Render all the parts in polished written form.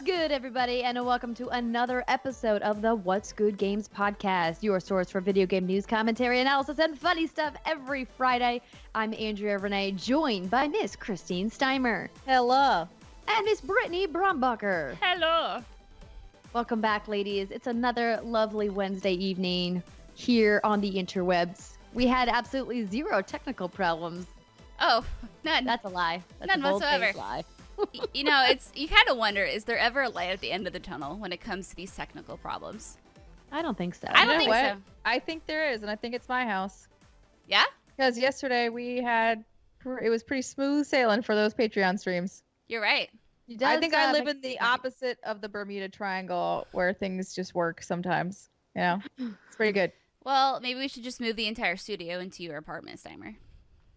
good, everybody, and welcome to another episode of the What's Good Games podcast, your source for video game news, commentary, analysis, and funny stuff every Friday. I'm Andrea Renee, joined by Miss Christine Steimer. Hello. And Miss Brittany Brombacher. Hello. Welcome back, ladies. It's another lovely Wednesday evening here on the interwebs. We had absolutely zero technical problems. Oh, none. That's a lie. That's None a bold-faced whatsoever. lie. You know, you kind of wonder, is there ever a light at the end of the tunnel when it comes to these technical problems? I don't think so. I don't think so. I think there is, and I think it's my house. Yeah? Because yesterday it was pretty smooth sailing for those Patreon streams. You're right. I think I live in the opposite of the Bermuda Triangle where things just work sometimes. You know, it's pretty good. Well, maybe we should just move the entire studio into your apartment, Steimer.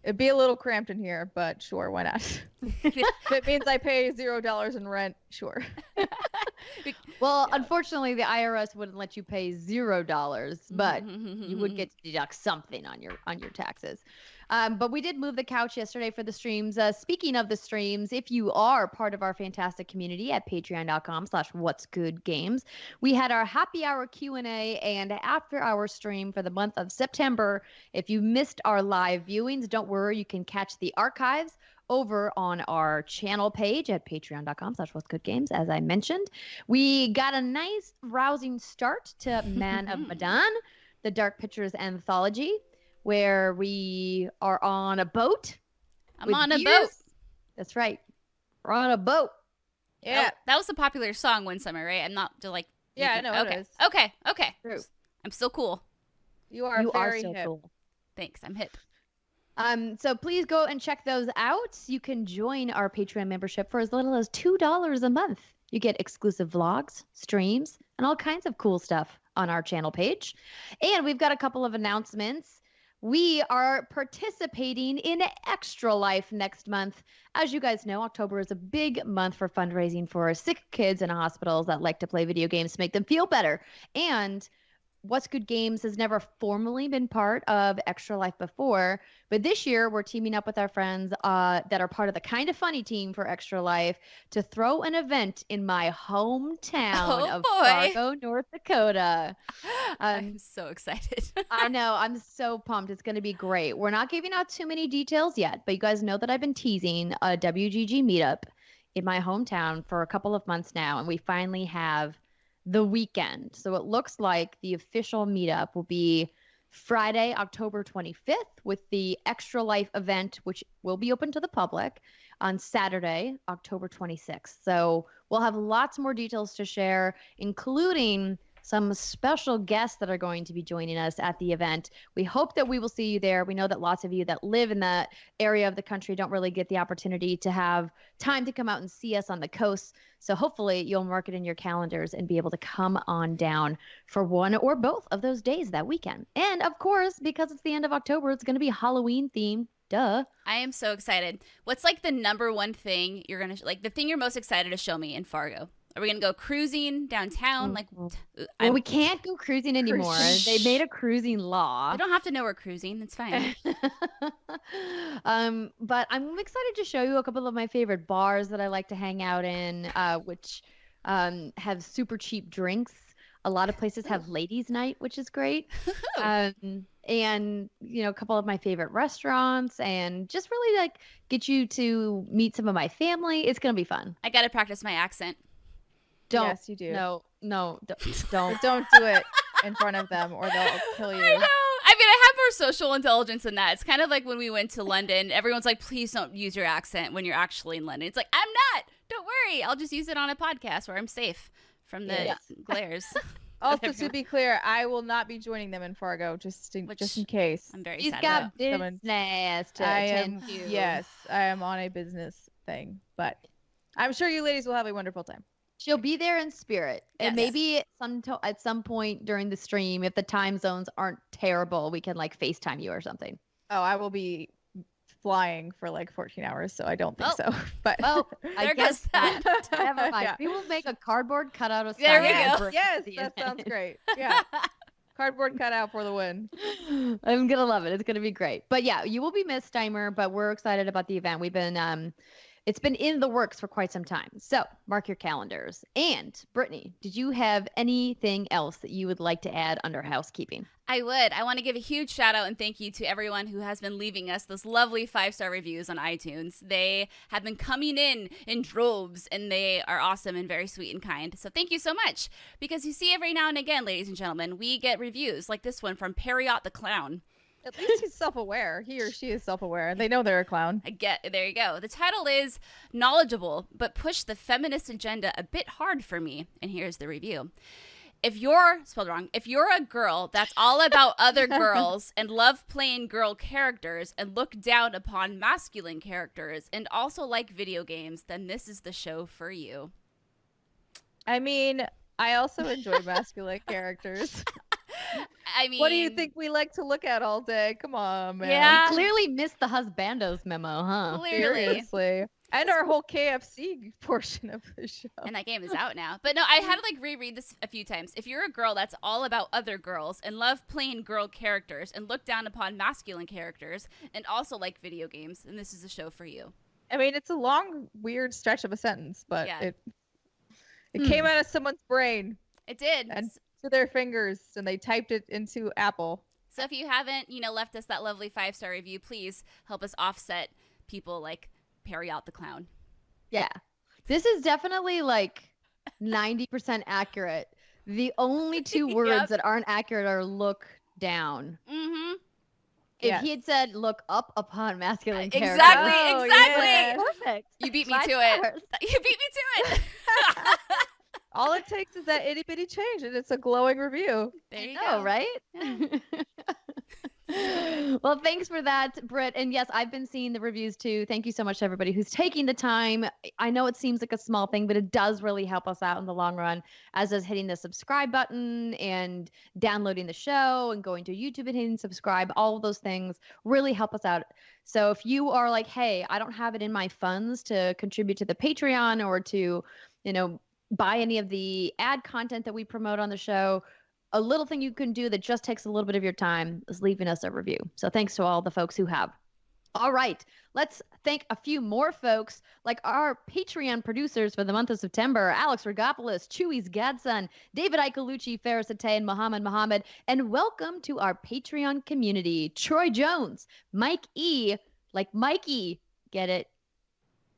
It'd be a little cramped in here, but sure, why not? If it means I pay $0 in rent, sure. Well, unfortunately, the IRS wouldn't let you pay $0, but you would get to deduct something on your taxes. But we did move the couch yesterday for the streams. Speaking of the streams, if you are part of our fantastic community at patreon.com/whatsgoodgames, we had our happy hour Q&A and after hour stream for the month of September. If you missed our live viewings, don't worry, you can catch the archives over on our channel page at patreon.com/whatsgoodgames. As I mentioned, we got a nice rousing start to Man of Medan, the Dark Pictures anthology, where we are on a boat. I'm on a boat. That's right. We're on a boat. Yeah. That was a popular song one summer, right? I'm not like. Yeah, I know okay. it is. Okay. True. I'm still cool. You are very so hip. cool. Thanks. I'm hip. So please go and check those out. You can join our Patreon membership for as little as $2 a month. You get exclusive vlogs, streams, and all kinds of cool stuff on our channel page. And we've got a couple of announcements. We are participating in Extra Life next month. As you guys know, October is a big month for fundraising for sick kids in hospitals that like to play video games to make them feel better. And What's Good Games has never formally been part of Extra Life before, but this year we're teaming up with our friends that are part of the Kind of Funny team for Extra Life to throw an event in my hometown of Fargo, North Dakota. I'm so excited. I know. I'm so pumped. It's going to be great. We're not giving out too many details yet, but you guys know that I've been teasing a WGG meetup in my hometown for a couple of months now, and we finally have the weekend. So it looks like the official meetup will be Friday, October 25th, with the Extra Life event, which will be open to the public, on Saturday, October 26th. So we'll have lots more details to share, including some special guests that are going to be joining us at the event. We hope that we will see you there. We know that lots of you that live in that area of the country don't really get the opportunity to have time to come out and see us on the coast. So hopefully you'll mark it in your calendars and be able to come on down for one or both of those days that weekend. And of course, because it's the end of October, it's going to be Halloween themed. Duh. I am so excited. What's like the number one thing you're going to, like the thing you're most excited to show me in Fargo? Are we going to go cruising downtown? Well, we can't go cruising anymore. They made a cruising law. I don't have to know we're cruising. It's fine. But I'm excited to show you a couple of my favorite bars that I like to hang out in, which have super cheap drinks. A lot of places have ladies' night, which is great. And, you know, a couple of my favorite restaurants and just really like get you to meet some of my family. It's going to be fun. I got to practice my accent. Yes, you do. No, don't. But don't do it in front of them or they'll kill you. I know. I mean, I have more social intelligence than that. It's kind of like when we went to London. Everyone's like, please don't use your accent when you're actually in London. It's like, I'm not. Don't worry. I'll just use it on a podcast where I'm safe from the glares. Also, to be clear, I will not be joining them in Fargo, just in case. I'm very He's sad got about. business to attend to. Yes, I am on a business thing, but I'm sure you ladies will have a wonderful time. She'll be there in spirit. Yes. And maybe at some point during the stream, if the time zones aren't terrible, we can like FaceTime you or something. Oh, I will be flying for like 14 hours, so I don't think so. But I guess that. Never mind. Yeah. We will make a cardboard cutout of There we Simon go. Britt Yes, at the that event. sounds great. Yeah. Cardboard cutout for the win. I'm going to love it. It's going to be great. But yeah, you will be missed, Steimer, but we're excited about the event. We've been It's been in the works for quite some time. So mark your calendars. And Brittany, did you have anything else that you would like to add under housekeeping? I would. I want to give a huge shout out and thank you to everyone who has been leaving us those lovely 5-star reviews on iTunes. They have been coming in droves, and they are awesome and very sweet and kind. So thank you so much. Because you see, every now and again, ladies and gentlemen, we get reviews like this one from Perriot the Clown. At least he's self-aware. He or she is self-aware. They know they're a clown. There you go. The title is Knowledgeable, but push the feminist agenda a bit hard for me. And here's the review. If you're a girl that's all about other girls and love playing girl characters and look down upon masculine characters and also like video games, then this is the show for you. I mean, I also enjoy masculine characters. I mean, what do you think we like to look at all day? Come on, man. Yeah. You clearly missed the husbandos memo, huh? Clearly. Seriously. And our whole KFC portion of the show. And that game is out now. But no, I had to reread this a few times. If you're a girl that's all about other girls and love playing girl characters and look down upon masculine characters and also like video games, then this is the show for you. I mean, it's a long, weird stretch of a sentence, but Yeah. it came out of someone's brain. It did. And to their fingers, and they typed it into Apple. So if you haven't, left us that lovely 5-star review, please help us offset people like Perriot the Clown. Yeah. This is definitely 90% accurate. The only two words that aren't accurate are look down. Mm-hmm. If he had said look up upon masculine characters. Exactly. Yeah. Perfect. You beat me 5 to it. stars. You beat me to it. All it takes is that itty bitty change, and it's a glowing review. There you Oh, go. right? Yeah. Well, thanks for that, Britt. And yes, I've been seeing the reviews too. Thank you so much to everybody who's taking the time. I know it seems like a small thing, but it does really help us out in the long run, as does hitting the subscribe button and downloading the show and going to YouTube and hitting subscribe. All of those things really help us out. So if you are like, hey, I don't have it in my funds to contribute to the Patreon or to, buy any of the ad content that we promote on the show, a little thing you can do that just takes a little bit of your time is leaving us a review. So thanks to all the folks who have. All right, let's thank a few more folks, like our Patreon producers for the month of September: Alex Rigopulos, Chewy's Godson, Dasvid Iacolucci, Faris Attieh, and Mohammed Mohammed. And welcome to our Patreon community: Troy Jones, Mike E, like Mikey, get it?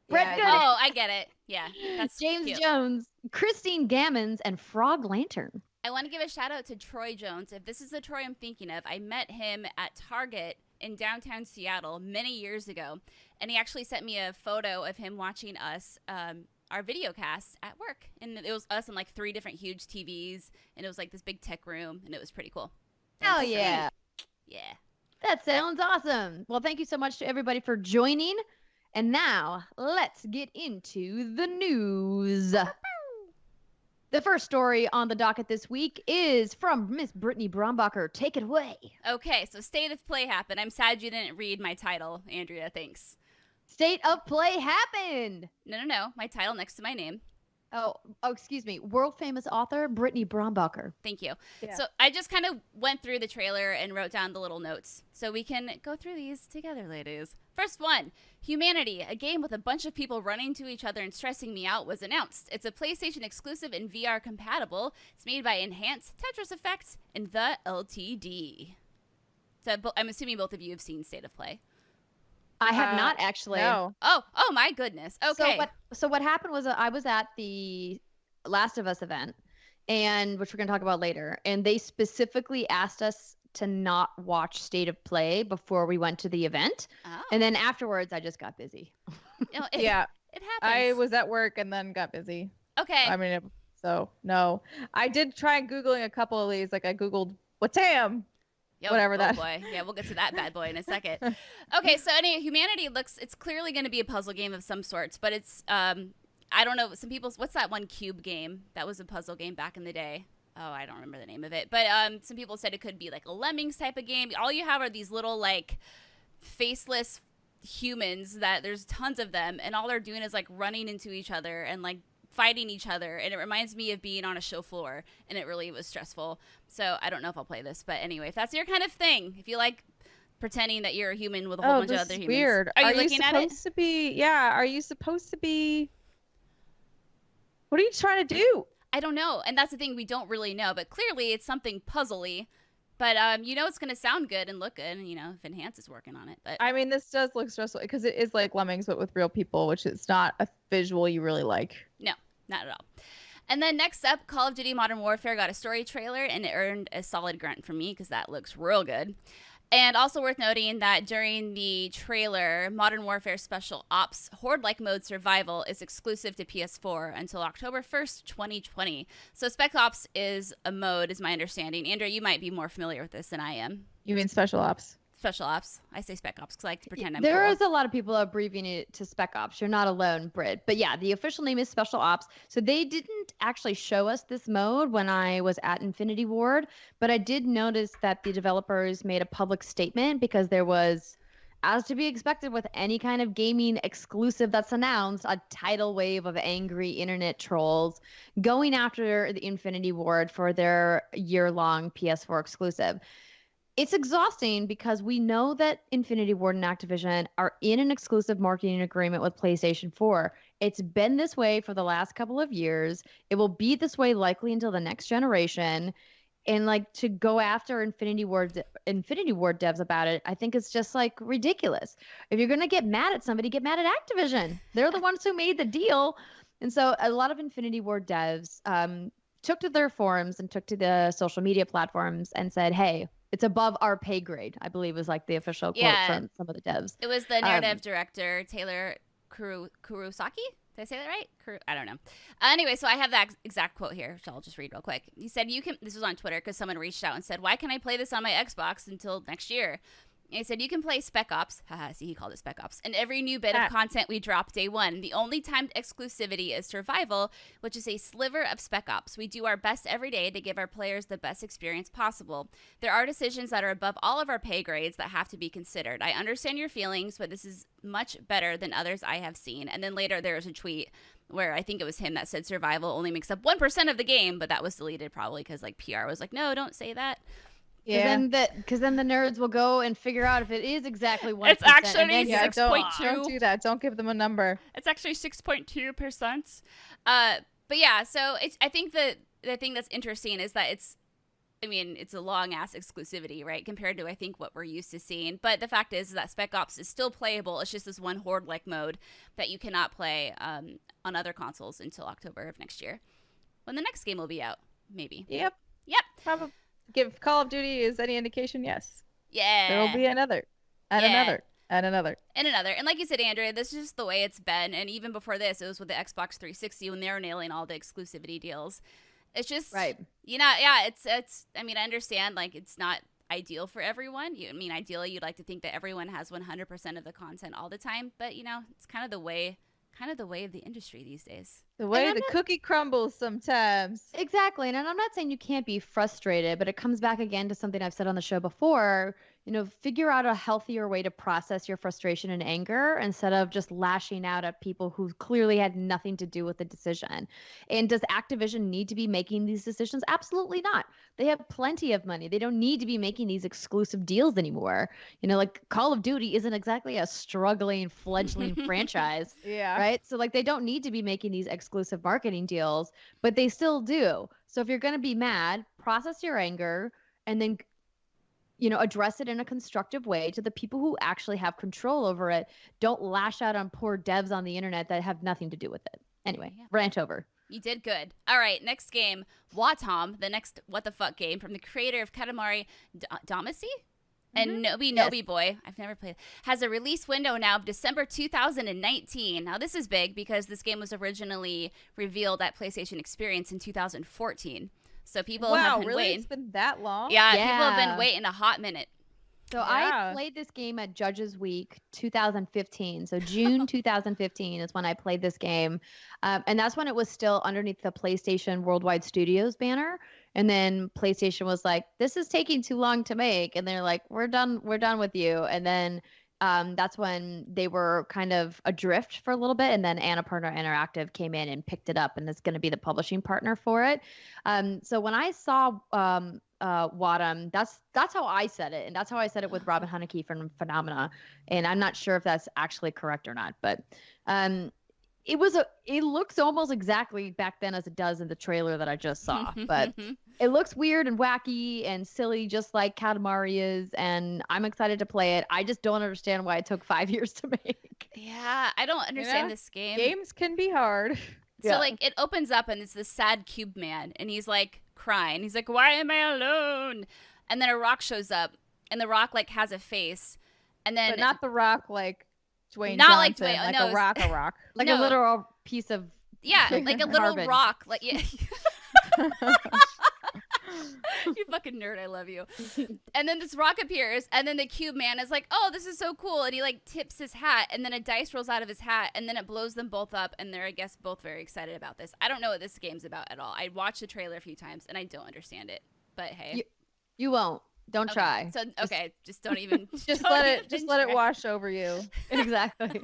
Brett Good. Oh, I get it. Yeah, that's James cute. Jones, Christine Gammons, and Frog Lantern. I want to give a shout out to Troy Jones. If this is the Troy I'm thinking of, I met him at Target in downtown Seattle many years ago, and he actually sent me a photo of him watching us, our video cast at work. And it was us on 3 different huge TVs, and it was this big tech room, and it was pretty cool. Oh, yeah. Yeah. That sounds awesome. Well, thank you so much to everybody for joining. And now, let's get into the news. The first story on the docket this week is from Miss Brittany Brombacher. Take it away. Okay, so State of Play happened. I'm sad you didn't read my title, Andrea. Thanks. State of Play happened. No. My title next to my name. Oh, excuse me. World famous author Brittany Brombacher. Thank you. Yeah. So I just kind of went through the trailer and wrote down the little notes. So we can go through these together, ladies. First one, Humanity, a game with a bunch of people running to each other and stressing me out, was announced. It's a PlayStation exclusive and VR compatible. It's made by Enhanced, Tetris Effect, and The LTD. So I'm assuming both of you have seen State of Play. I have not actually. No. Oh my goodness. Okay. So what happened was I was at the Last of Us event, and which we're going to talk about later, and they specifically asked us to not watch State of Play before we went to the event. Oh. And then afterwards I just got busy. No, It happens. I was at work and then got busy. Okay. I mean, so no. I did try Googling a couple of these. I Googled Wattam. Whatever that. Boy. Yeah, we'll get to that bad boy in a second. Okay, so anyway, Humanity it's clearly going to be a puzzle game of some sorts, but it's, I don't know, what's that one cube game? That was a puzzle game back in the day. Oh, I don't remember the name of it. But some people said it could be a Lemmings type of game. All you have are these little, faceless humans that there's tons of them, and all they're doing is, running into each other and, fighting each other, and it reminds me of being on a show floor, and it really was stressful. So I don't know if I'll play this, but anyway, if that's your kind of thing, if you like pretending that you're a human with a whole bunch of other humans. Weird. Are you looking at it? Are you supposed to be? What are you trying to do? I don't know, and that's the thing, we don't really know. But clearly, it's something puzzly. But you know, it's gonna sound good and look good, and you know, if Enhance is working on it. But I mean, this does look stressful because it is like Lemmings, but with real people, which is not a visual you really like. No, not at all. And then next up, Call of Duty Modern Warfare got a story trailer, and it earned a solid grunt from me because that looks real good. And also worth noting that during the trailer, Modern Warfare Special Ops Horde-like mode survival is exclusive to PS4 until October 1st, 2020. So Spec Ops is a mode, is my understanding. Andrea, you might be more familiar with this than I am. You mean Special Ops? Special Ops. I say Spec Ops because I like to pretend I'm There cool. is a lot of people abbreviating it to Spec Ops. You're not alone, Britt. But yeah, the official name is Special Ops. So they didn't actually show us this mode when I was at Infinity Ward, but I did notice that the developers made a public statement because there was, as to be expected with any kind of gaming exclusive that's announced, a tidal wave of angry internet trolls going after the Infinity Ward for their year-long PS4 exclusive. It's exhausting because we know that Infinity Ward and Activision are in an exclusive marketing agreement with PlayStation 4. It's been this way for the last couple of years. It will be this way likely until the next generation. And like to go after Infinity Ward devs about it, I think it's just like ridiculous. If you're going to get mad at somebody, get mad at Activision. They're the ones who made the deal. And so a lot of Infinity Ward devs took to their forums and took to the social media platforms and said, hey, it's above our pay grade, I believe was like the official quote from some of the devs. It was the narrative director, Taylor Kurosaki. Did I say that right? I don't know. Anyway, so I have that exact quote here, which I'll just read real quick. He said, this was on Twitter because someone reached out and said, why can I play this on my Xbox until next year? And he said, you can play Spec Ops. Haha, see, he called it Spec Ops. And every new bit of content we drop day one. The only timed exclusivity is Survival, which is a sliver of Spec Ops. We do our best every day to give our players the best experience possible. There are decisions that are above all of our pay grades that have to be considered. I understand your feelings, but this is much better than others I have seen. And then later there was a tweet where I think it was him that said Survival only makes up 1% of the game, but that was deleted probably because like PR was like, no, don't say that. Yeah, because then the nerds will go and figure out if it is exactly 1%. It's actually 6.2. Don't do that. Don't give them a number. It's actually 6.2%. But yeah, so I think the thing that's interesting is that it's a long ass exclusivity, right? Compared to I think what we're used to seeing. But the fact is that Spec Ops is still playable. It's just this one horde-like mode that you cannot play on other consoles until October of next year, when the next game will be out, maybe. Yep. Probably. Give Call of Duty is any indication, yes. Yeah. There will be another. And another. And another. And another. And like you said, Andrea, this is just the way it's been. And even before this, it was with the Xbox 360 when they were nailing all the exclusivity deals. It's just, right. It's, I mean, I understand, like, it's not ideal for everyone. Ideally, you'd like to think that everyone has 100% of the content all the time. But, it's kind of the way of the industry these days. The way the cookie crumbles sometimes. Exactly. And I'm not saying you can't be frustrated, but it comes back again to something I've said on the show before. Figure out a healthier way to process your frustration and anger instead of just lashing out at people who clearly had nothing to do with the decision. And does Activision need to be making these decisions? Absolutely not. They have plenty of money. They don't need to be making these exclusive deals anymore. Like Call of Duty isn't exactly a struggling, fledgling franchise. Yeah. Right? So like they don't need to be making these exclusive marketing deals, but they still do. So if you're going to be mad, process your anger and then address it in a constructive way to the people who actually have control over it. Don't lash out on poor devs on the internet that have nothing to do with it. Anyway, rant over. You did good. All right, next game, Wattam, the next what the fuck game from the creator of Katamari Damacy and Nobi Boy. I've never played. Has a release window now of December 2019. Now this is big because this game was originally revealed at PlayStation Experience in 2014. So people have been waiting. It's been that long? Yeah, people have been waiting a hot minute. So I played this game at Judges Week 2015. So June 2015 is when I played this game. And that's when it was still underneath the PlayStation Worldwide Studios banner. And then PlayStation was like, this is taking too long to make. And they're like, we're done with you. And then that's when they were kind of adrift for a little bit. And then Annapurna Interactive came in and picked it up and is going to be the publishing partner for it. So when I saw Wattam. That's how I said it, and that's how I said it with Robin Haneke from Phenomena. And I'm not sure if that's actually correct or not, but it looks almost exactly back then as it does in the trailer that I just saw. But it looks weird and wacky and silly, just like Katamari is, and I'm excited to play it. I just don't understand why it took 5 years to make. Yeah, I don't understand this game. Games can be hard. So like it opens up and it's this sad cube man and he's like crying. He's like, "Why am I alone?" And then a rock shows up and the rock like has a face, and then But not the rock like Dwayne Not like Johnson, Dwayne- like no, a rock. Like No. a literal piece of like a little carbon. rock. Like yeah. You fucking nerd, I love you. And then this rock appears, and then the cube man is like, "Oh, this is so cool," and he like tips his hat, and then a dice rolls out of his hat, and then it blows them both up, and they're, I guess, both very excited about this. I don't know what this game's about at all. I watched the trailer a few times, and I don't understand it. But hey, You won't. Don't okay. try. So okay, just don't even. Just don't let even it try. wash over you. Exactly.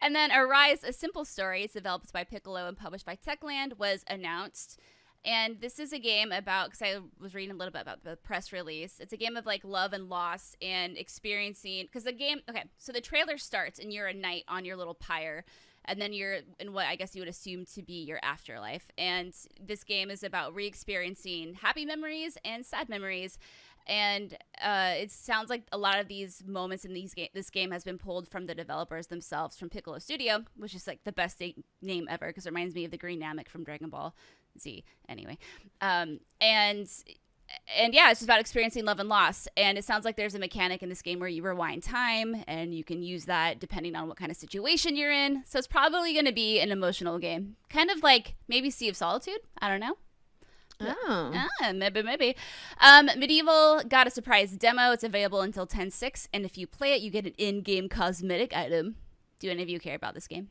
And then Arise, a simple story. It's developed by Piccolo and published by Techland, was announced. And this is a game about, because I was reading a little bit about the press release. It's a game of like love and loss and experiencing, because the game, okay, so the trailer starts and you're a knight on your little pyre. And then you're in what I guess you would assume to be your afterlife. And this game is about re-experiencing happy memories and sad memories. And it sounds like a lot of these moments in this game has been pulled from the developers themselves, from Piccolo Studio, which is like the best name ever because it reminds me of the Green Namek from Dragon Ball Z. Anyway, and yeah, it's just about experiencing love and loss. And it sounds like there's a mechanic in this game where you rewind time, and you can use that depending on what kind of situation you're in. So it's probably going to be an emotional game, kind of like maybe Sea of Solitude. I don't know. Oh. Maybe. Medieval got a surprise demo. It's available until 10/6, and if you play it, you get an in-game cosmetic item. Do any of you care about this game?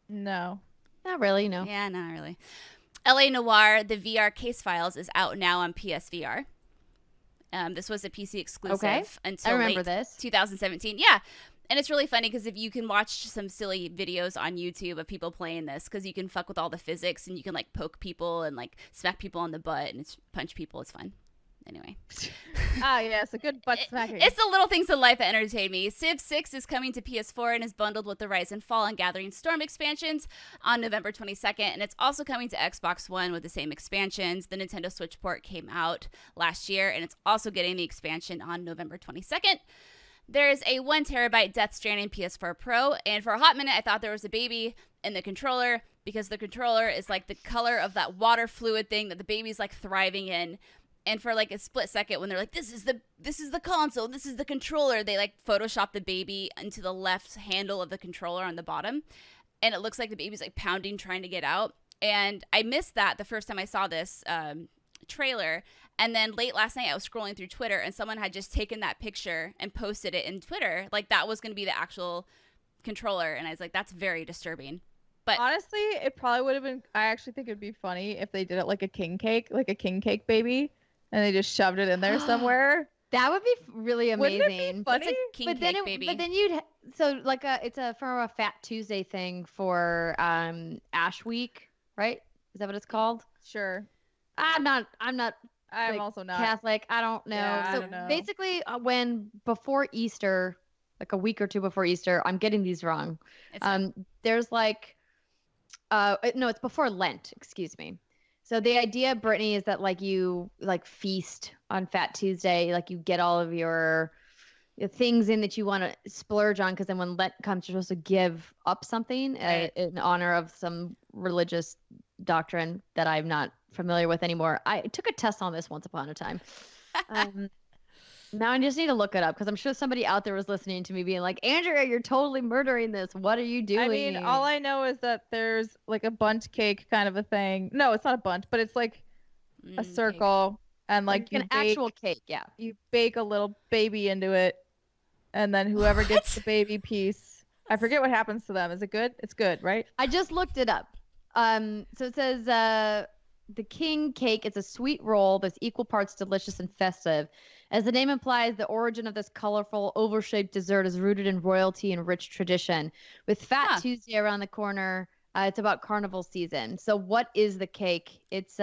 No. Not really, no. Yeah, not really. LA Noire, the VR case files, is out now on PSVR. This was a PC exclusive until I remember late this. 2017. Yeah. And it's really funny because if you can watch some silly videos on YouTube of people playing this, because you can fuck with all the physics and you can like poke people and like smack people on the butt and punch people. It's fun. Anyway. Yes, a good butt smacking. It's the little things in life that entertain me. Civ 6 is coming to PS4 and is bundled with the Rise and Fall and Gathering Storm expansions on November 22nd. And it's also coming to Xbox One with the same expansions. The Nintendo Switch port came out last year, and it's also getting the expansion on November 22nd. There's a 1 terabyte Death Stranding PS4 Pro, and for a hot minute I thought there was a baby in the controller, because the controller is like the color of that water fluid thing that the baby's like thriving in. And for like a split second, when they're like, this is the console, this is the controller, they like Photoshop the baby into the left handle of the controller on the bottom, and it looks like the baby's like pounding trying to get out. And I missed that the first time I saw this trailer. And then late last night, I was scrolling through Twitter, and someone had just taken that picture and posted it in Twitter. Like, that was going to be the actual controller. And I was like, that's very disturbing. But honestly, it probably would have been, I actually think it'd be funny if they did it like a king cake baby, and they just shoved it in there somewhere. That would be really amazing. Wouldn't it be funny? it's a king cake baby. But then you'd so like it's from a Fat Tuesday thing for Ash Week, right? Is that what it's called? Sure. I'm not I'm like, also not. Catholic. I don't know. Yeah, I so don't know. basically, before Easter, like a week or two before Easter, I'm getting these wrong. There's like, no, it's before Lent. Excuse me. So the idea, Brittany, is that like you like feast on Fat Tuesday, like you get all of your things in that you want to splurge on, because then when Lent comes, you're supposed to give up something in honor of some religious doctrine that I'm not familiar with anymore. I took a test on this once upon a time. Now I just need to look it up, because I'm sure somebody out there was listening to me being like, Andrea, you're totally murdering this. What are you doing? I mean, all I know is that there's like a bundt cake kind of a thing. No, it's not a bundt, but it's like a circle, and like an actual cake. Yeah. You bake a little baby into it, and then whoever gets the baby piece, I forget what happens to them. Is it good? It's good, right? I just looked it up. So it says the king cake is a sweet roll that's equal parts delicious and festive. As the name implies, the origin of this colorful, oval-shaped dessert is rooted in royalty and rich tradition. With Fat Tuesday around the corner, it's about carnival season. So what is the cake? It's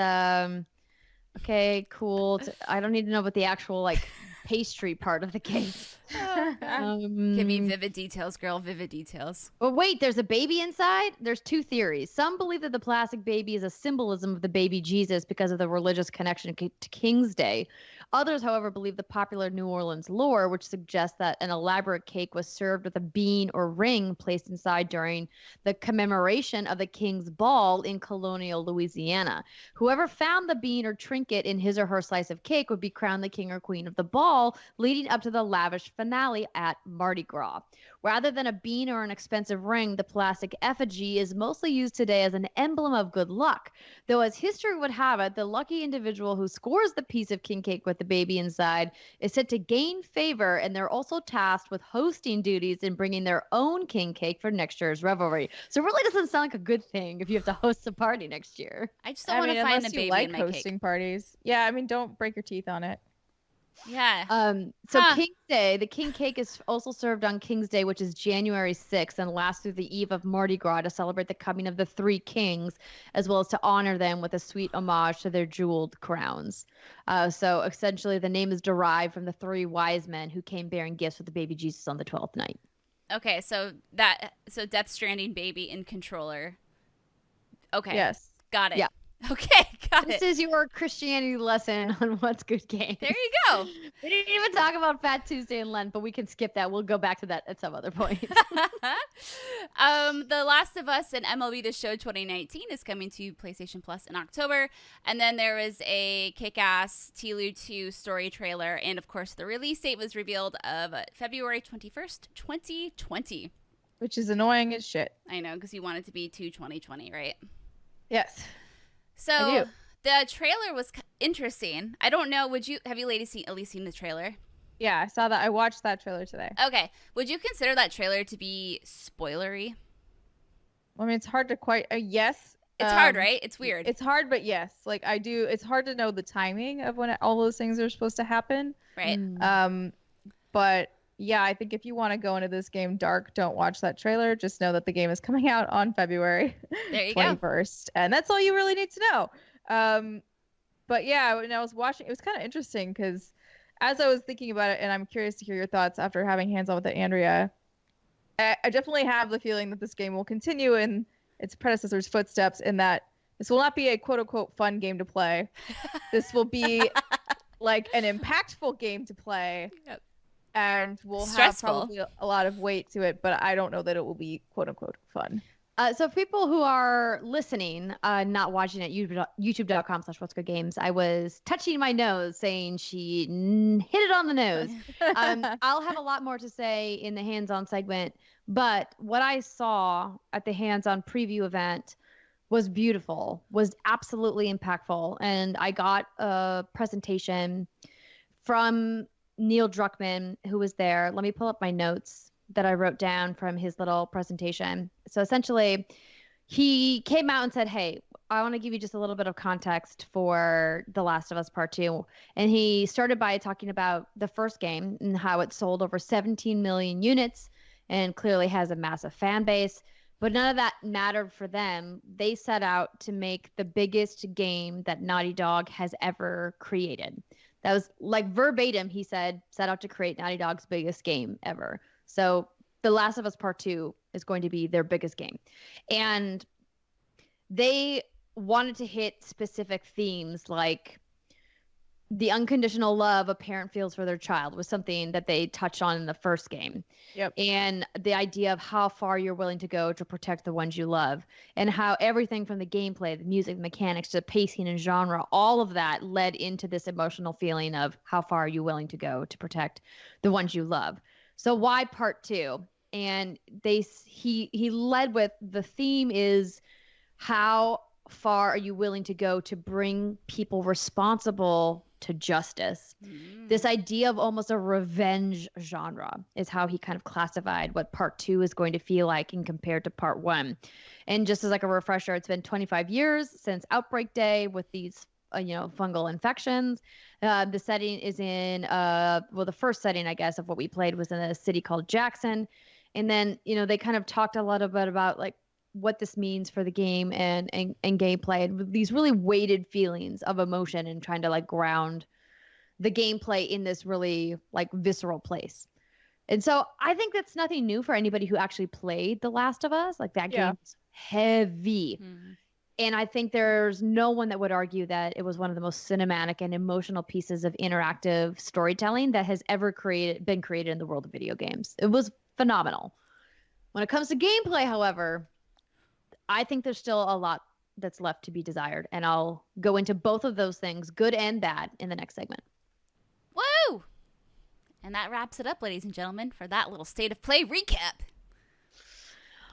Okay, cool. I don't need to know about the actual like pastry part of the cake. Give me vivid details, girl. Vivid details. But wait, there's a baby inside? There's two theories. Some believe that the plastic baby is a symbolism of the baby Jesus because of the religious connection to King's Day. Others, however, believe the popular New Orleans lore, which suggests that an elaborate cake was served with a bean or ring placed inside during the commemoration of the king's ball in colonial Louisiana. Whoever found the bean or trinket in his or her slice of cake would be crowned the king or queen of the ball, leading up to the lavish finale at Mardi Gras. Rather than a bean or an expensive ring, the plastic effigy is mostly used today as an emblem of good luck. Though, as history would have it, the lucky individual who scores the piece of king cake with the baby inside is said to gain favor, and they're also tasked with hosting duties and bringing their own king cake for next year's revelry. So it really doesn't sound like a good thing if you have to host a party next year. I just don't want to find the baby like in my hosting cake. parties. Yeah, I mean, don't break your teeth on it. Yeah. King's Day, the king cake is also served on King's Day, which is January 6th, and lasts through the eve of Mardi Gras to celebrate the coming of the three kings, as well as to honor them with a sweet homage to their jeweled crowns. So essentially, the name is derived from the three wise men who came bearing gifts with the baby Jesus on the 12th night. Okay, so Death Stranding baby in controller. Okay. Yes. Got it. Yeah. Okay, got This it. is your Christianity lesson on what's good games. There you go. We didn't even talk about Fat Tuesday and Lent, but we can skip that. We'll go back to that at some other point. The Last of Us and MLB The Show 2019 is coming to PlayStation Plus in October. And then there was a kick-ass TLU 2 story trailer. And, of course, the release date was revealed of February 21st, 2020. Which is annoying as shit. I know, because you want it to be 2020, right? Yes. So the trailer was interesting. I don't know. Have you ladies at least seen the trailer? Yeah, I saw that. I watched that trailer today. Okay. Would you consider that trailer to be spoilery? I mean, it's hard to quite. Yes. It's hard, right? It's weird. It's hard, but yes. Like, I do. It's hard to know the timing of when all those things are supposed to happen. Right. But yeah, I think if you want to go into this game dark, don't watch that trailer. Just know that the game is coming out on February 21st. And that's all you really need to know. But yeah, when I was watching, it was kind of interesting because as I was thinking about it, and I'm curious to hear your thoughts after having hands-on with it, Andrea, I definitely have the feeling that this game will continue in its predecessor's footsteps in that this will not be a quote-unquote fun game to play. This will be like an impactful game to play. Yep. And will Stressful. have probably a lot of weight to it, but I don't know that it will be quote-unquote fun. So people who are listening, not watching at youtube.com/whatsgoodgames, I was touching my nose saying she hit it on the nose. I'll have a lot more to say in the hands-on segment, but what I saw at the hands-on preview event was beautiful, was absolutely impactful. And I got a presentation from Neil Druckmann, who was there. Let me pull up my notes that I wrote down from his little presentation. So essentially, he came out and said, hey, I want to give you just a little bit of context for The Last of Us Part 2. And he started by talking about the first game and how it sold over 17 million units and clearly has a massive fan base. But none of that mattered for them. They set out to make the biggest game that Naughty Dog has ever created. That was like verbatim, he said, set out to create Naughty Dog's biggest game ever. So The Last of Us Part 2 is going to be their biggest game. And they wanted to hit specific themes like the unconditional love a parent feels for their child was something that they touched on in the first game. Yep. And the idea of how far you're willing to go to protect the ones you love, and how everything from the gameplay, the music, the mechanics, to pacing and genre, all of that led into this emotional feeling of how far are you willing to go to protect the ones you love. So why Part 2? And he led with the theme is how far are you willing to go to bring people responsible to justice. This idea of almost a revenge genre is how he kind of classified what Part 2 is going to feel like in compared to Part 1. And just as like a refresher, it's been 25 years since Outbreak Day with these fungal infections. The setting is in the first setting, I guess, of what we played was in a city called Jackson. And then they kind of talked a little bit about like what this means for the game and gameplay, and these really weighted feelings of emotion and trying to like ground the gameplay in this really like visceral place. And so I think that's nothing new for anybody who actually played The Last of Us. Like that game's heavy. And I think there's no one that would argue that it was one of the most cinematic and emotional pieces of interactive storytelling that has ever been created in the world of video games. It was phenomenal. When it comes to gameplay, however, I think there's still a lot that's left to be desired. And I'll go into both of those things, good and bad, in the next segment. Woo! And that wraps it up, ladies and gentlemen, for that little state of play recap.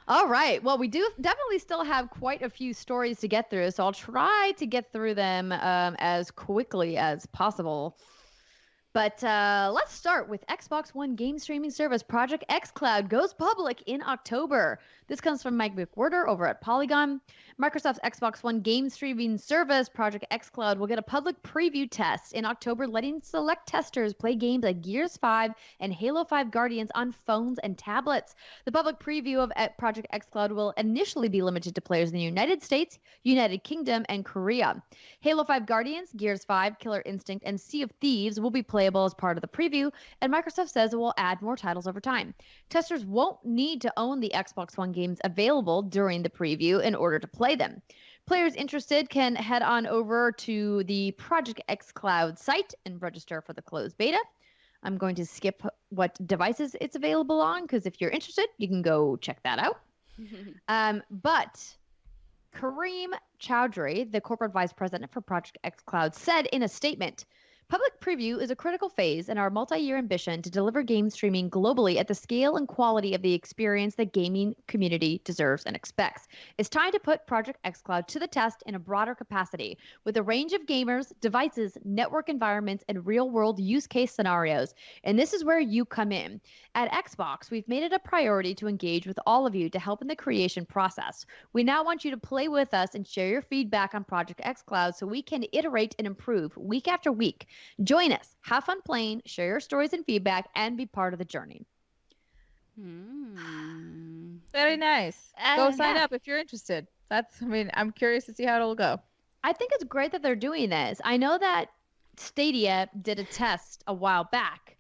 All right. Well, we do definitely still have quite a few stories to get through, so I'll try to get through them as quickly as possible. But let's start with Xbox One game streaming service Project xCloud goes public in October. This comes from Mike McWhorter over at Polygon. Microsoft's Xbox One game streaming service Project xCloud will get a public preview test in October, letting select testers play games like Gears 5 and Halo 5 Guardians on phones and tablets. The public preview of Project xCloud will initially be limited to players in the United States, United Kingdom, and Korea. Halo 5 Guardians, Gears 5, Killer Instinct, and Sea of Thieves will be playable as part of the preview, and Microsoft says it will add more titles over time. Testers won't need to own the Xbox One games available during the preview in order to play them. Players interested can head on over to the Project xCloud site and register for the closed beta. I'm going to skip what devices it's available on, because if you're interested, you can go check that out. But Kareem Chowdhury, the corporate vice president for Project xCloud, said in a statement, "Public preview is a critical phase in our multi-year ambition to deliver game streaming globally at the scale and quality of the experience the gaming community deserves and expects. It's time to put Project xCloud to the test in a broader capacity, with a range of gamers, devices, network environments, and real-world use case scenarios. And this is where you come in. At Xbox, we've made it a priority to engage with all of you to help in the creation process. We now want you to play with us and share your feedback on Project xCloud so we can iterate and improve week after week. Join us, have fun playing, share your stories and feedback, and be part of the journey." Very nice. Go sign up if you're interested. I'm curious to see how it'll go. I think it's great that they're doing this. I know that Stadia did a test a while back,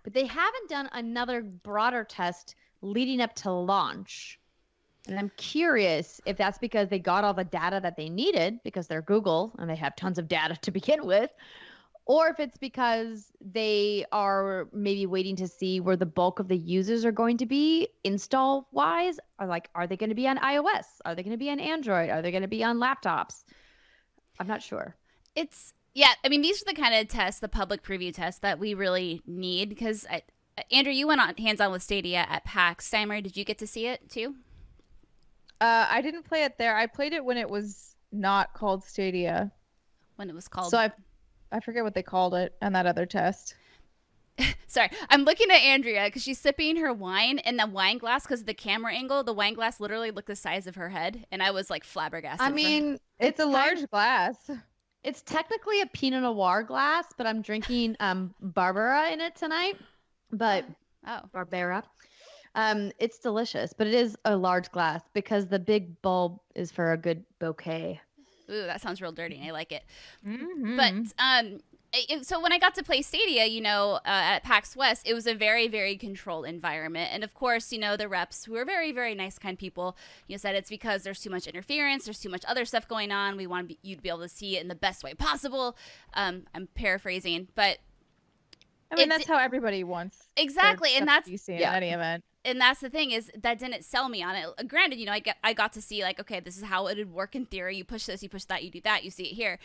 but they haven't done another broader test leading up to launch. And I'm curious if that's because they got all the data that they needed, because they're Google and they have tons of data to begin with, or if it's because they are maybe waiting to see where the bulk of the users are going to be install-wise. Are they going to be on iOS? Are they going to be on Android? Are they going to be on laptops? I'm not sure. Yeah, I mean, these are the kind of tests, the public preview tests, that we really need, because, Andrew, you went on hands-on with Stadia at PAX. Steimer, did you get to see it, too? I didn't play it there. I played it when it was not called Stadia. When it was called... So I forget what they called it on that other test. Sorry, I'm looking at Andrea because she's sipping her wine, and the wine glass, because of the camera angle, the wine glass literally looked the size of her head, and I was like flabbergasted. I mean, it's a large glass. It's technically a Pinot Noir glass, but I'm drinking Barbera in it tonight. But Barbera. It's delicious, but it is a large glass because the big bulb is for a good bouquet. Ooh, that sounds real dirty. I like it. But so when I got to play Stadia, at PAX West, it was a very, very controlled environment. And of course, the reps, who are very, very nice, kind people, said it's because there's too much interference, there's too much other stuff going on. We want you to be able to see it in the best way possible. I'm paraphrasing, but I mean, that's how everybody wants. Exactly, and that's you see in any event. And that's the thing, is that didn't sell me on it. Granted, I got to see, like, okay, this is how it would work in theory. You push this, you push that, you do that, you see it here.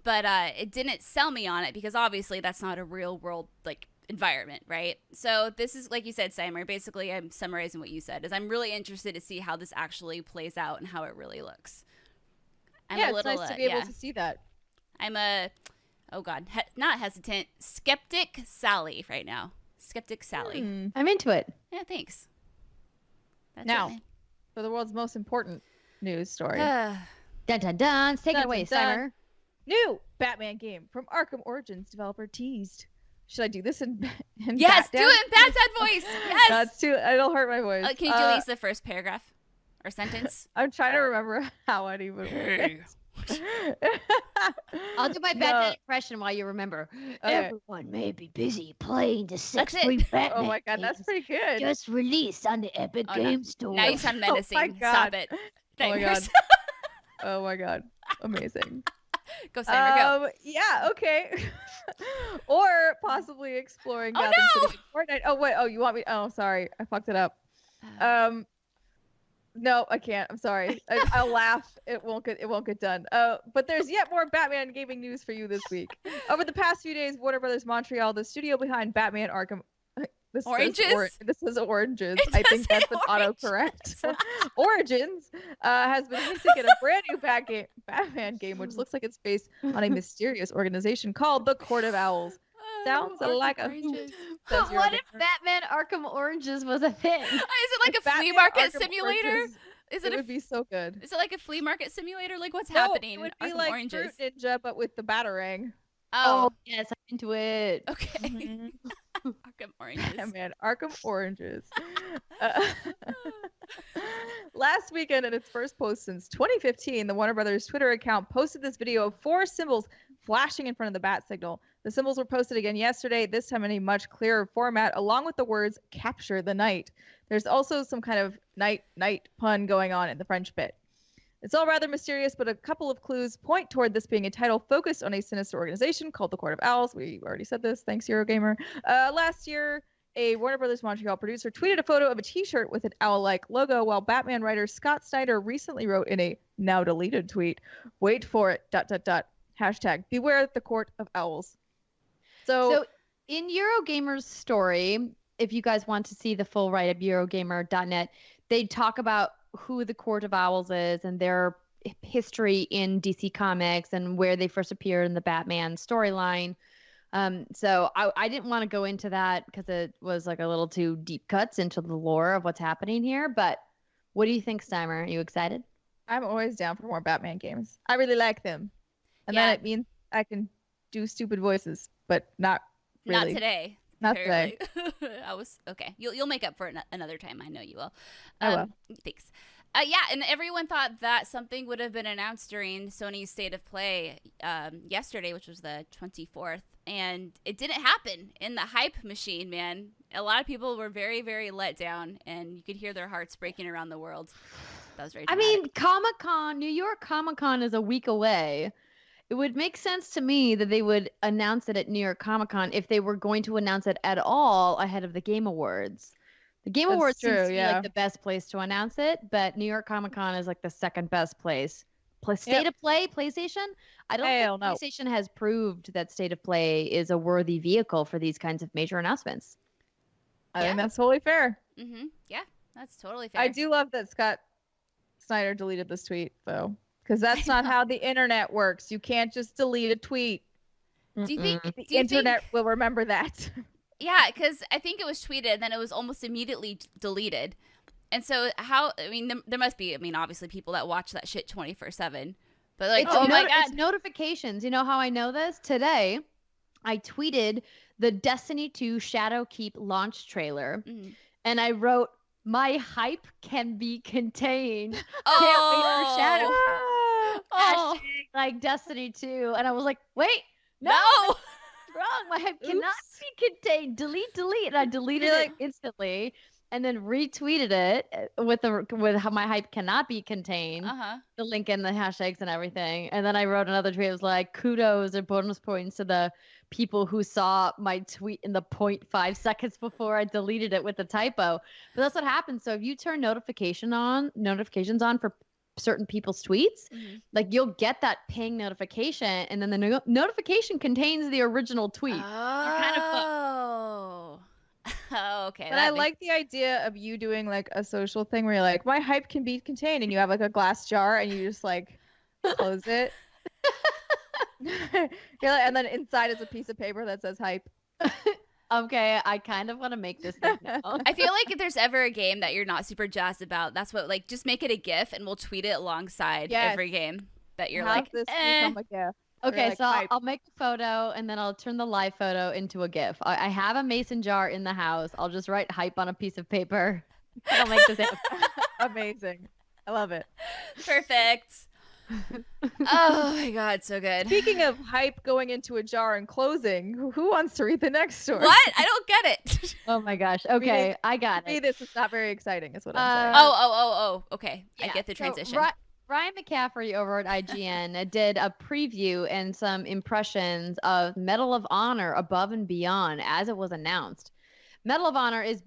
But it didn't sell me on it because obviously that's not a real world, like, environment, right? So this is, like you said, Steimer, basically I'm summarizing what you said, is I'm really interested to see how this actually plays out and how it really looks. It's nice to be able to see that. I'm not hesitant, Skeptic Sally right now. Skeptic Sally. I'm into it. Yeah, thanks. That's now, for the world's most important news story. Dun dun dun. Take it away, Steimer. New Batman game from Arkham Origins developer teased. Should I do this in Yes, do it in Batman voice. Yes. That's too. It'll hurt my voice. Can you delete the first paragraph? or sentence? I'm trying to remember how it even works. I'll do my Batman impression while you remember. Okay. Everyone may be busy playing the That's it. 6 Batman. Oh my god, that's pretty good. Just released on the Epic Game Store. Now you sound menacing. Oh my God. Stop it. Oh my Nightmares. god. Oh my god. Amazing. Go, Steimer, go. Yeah, okay. Or possibly exploring Gotham City and Fortnite. Oh wait, you want me? Oh, sorry, I fucked it up. No, I can't. I'm sorry. I'll laugh. It won't get done. But there's yet more Batman gaming news for you this week. Over the past few days, Warner Brothers Montreal, the studio behind Batman Arkham. Oranges? This is Oranges. I think that's an autocorrect. Origins has been hinting at a brand new Batman game, which looks like it's based on a mysterious organization called the Court of Owls. Sounds like a hoot. But what if Batman Arkham Oranges was a thing? Is it like a flea Batman market Arkham simulator? Oranges, It would be so good. Is it like a flea market simulator? Like what's No, happening? it would in be Arkham like Oranges? Fruit Ninja, but with the Batarang. Oh, yes, I'm into it. okay. Arkham Oranges. Man, Arkham Oranges. Last weekend, in its first post since 2015, the Warner Brothers Twitter account posted this video of 4 symbols flashing in front of the bat signal. The symbols were posted again yesterday, this time in a much clearer format, along with the words "capture the night." There's also some kind of night pun going on in the French bit. It's all rather mysterious, but a couple of clues point toward this being a title focused on a sinister organization called the Court of Owls. We already said this. Thanks, Eurogamer. Last year, a Warner Brothers Montreal producer tweeted a photo of a t-shirt with an owl-like logo, while Batman writer Scott Snyder recently wrote in a now-deleted tweet, "Wait for it, .. Hashtag, beware the Court of Owls." So in Eurogamer's story, if you guys want to see the full write-up, Eurogamer.net, they talk about who the Court of Owls is and their history in DC Comics and where they first appeared in the Batman storyline. So I didn't want to go into that because it was like a little too deep cuts into the lore of what's happening here. But what do you think, Steimer? Are you excited? I'm always down for more Batman games. I really like them. And then it means I can do stupid voices, but not really. Not today. Not today. I was okay. You'll make up for it another time. I know you will. I will. Thanks. Yeah, and everyone thought that something would have been announced during Sony's State of Play yesterday, which was the 24th, and it didn't happen in the hype machine, man. A lot of people were very, very let down, and you could hear their hearts breaking around the world. That was very dramatic. I mean, Comic-Con, New York Comic-Con is a week away. It would make sense to me that they would announce it at New York Comic-Con if they were going to announce it at all ahead of the Game Awards. The Game Awards seems to be like the best place to announce it, but New York Comic-Con is like the second best place. State of Play, PlayStation? I don't think PlayStation has proved that State of Play is a worthy vehicle for these kinds of major announcements. I think that's totally fair. Mm-hmm. Yeah, that's totally fair. I do love that Scott Snyder deleted this tweet, though. Because that's not how the internet works. You can't just delete a tweet. Do you think the internet will remember that? Yeah, because I think it was tweeted and then it was almost immediately deleted. And so there must be, obviously people that watch that shit 24/7. But like, my God. It's notifications. You know how I know this? Today, I tweeted the Destiny 2 Shadowkeep launch trailer. Mm-hmm. And I wrote, "My hype can be contained. Can't wait for Shadow." Hashtag, like Destiny 2. And I was like, wait, no. Wrong. My hype cannot be contained. Delete. And I deleted it instantly and then retweeted it with how my hype cannot be contained. The link and the hashtags and everything. And then I wrote another tweet. It was like, kudos and bonus points to the people who saw my tweet in the 0.5 seconds before I deleted it with the typo. But that's what happens. So if you turn notifications on for certain people's tweets, like you'll get that ping notification, and then the notification contains the original tweet. You're kind of okay. But I like the idea of you doing like a social thing where you're like, "My hype can be contained," and you have like a glass jar and you just like close it. And then inside is a piece of paper that says hype. Okay, I kind of want to make this thing now. I feel like if there's ever a game that you're not super jazzed about, that's what, like, just make it a GIF and we'll tweet it alongside every game that you're like, this become a GIF. Okay, so I'll make a photo and then I'll turn the live photo into a GIF. I have a mason jar in the house. I'll just write hype on a piece of paper. I'll make this happen. Amazing. I love it. Perfect. Oh my god, so good. Speaking of hype going into a jar and closing, who wants to read the next story? What? I don't get it. Oh my gosh. Okay, I got For me, it. this is not very exciting, is what I'm saying. Oh. Okay. Yeah, I get the transition. So Ryan McCaffrey over at IGN did a preview and some impressions of Medal of Honor Above and Beyond as it was announced. Medal of Honor is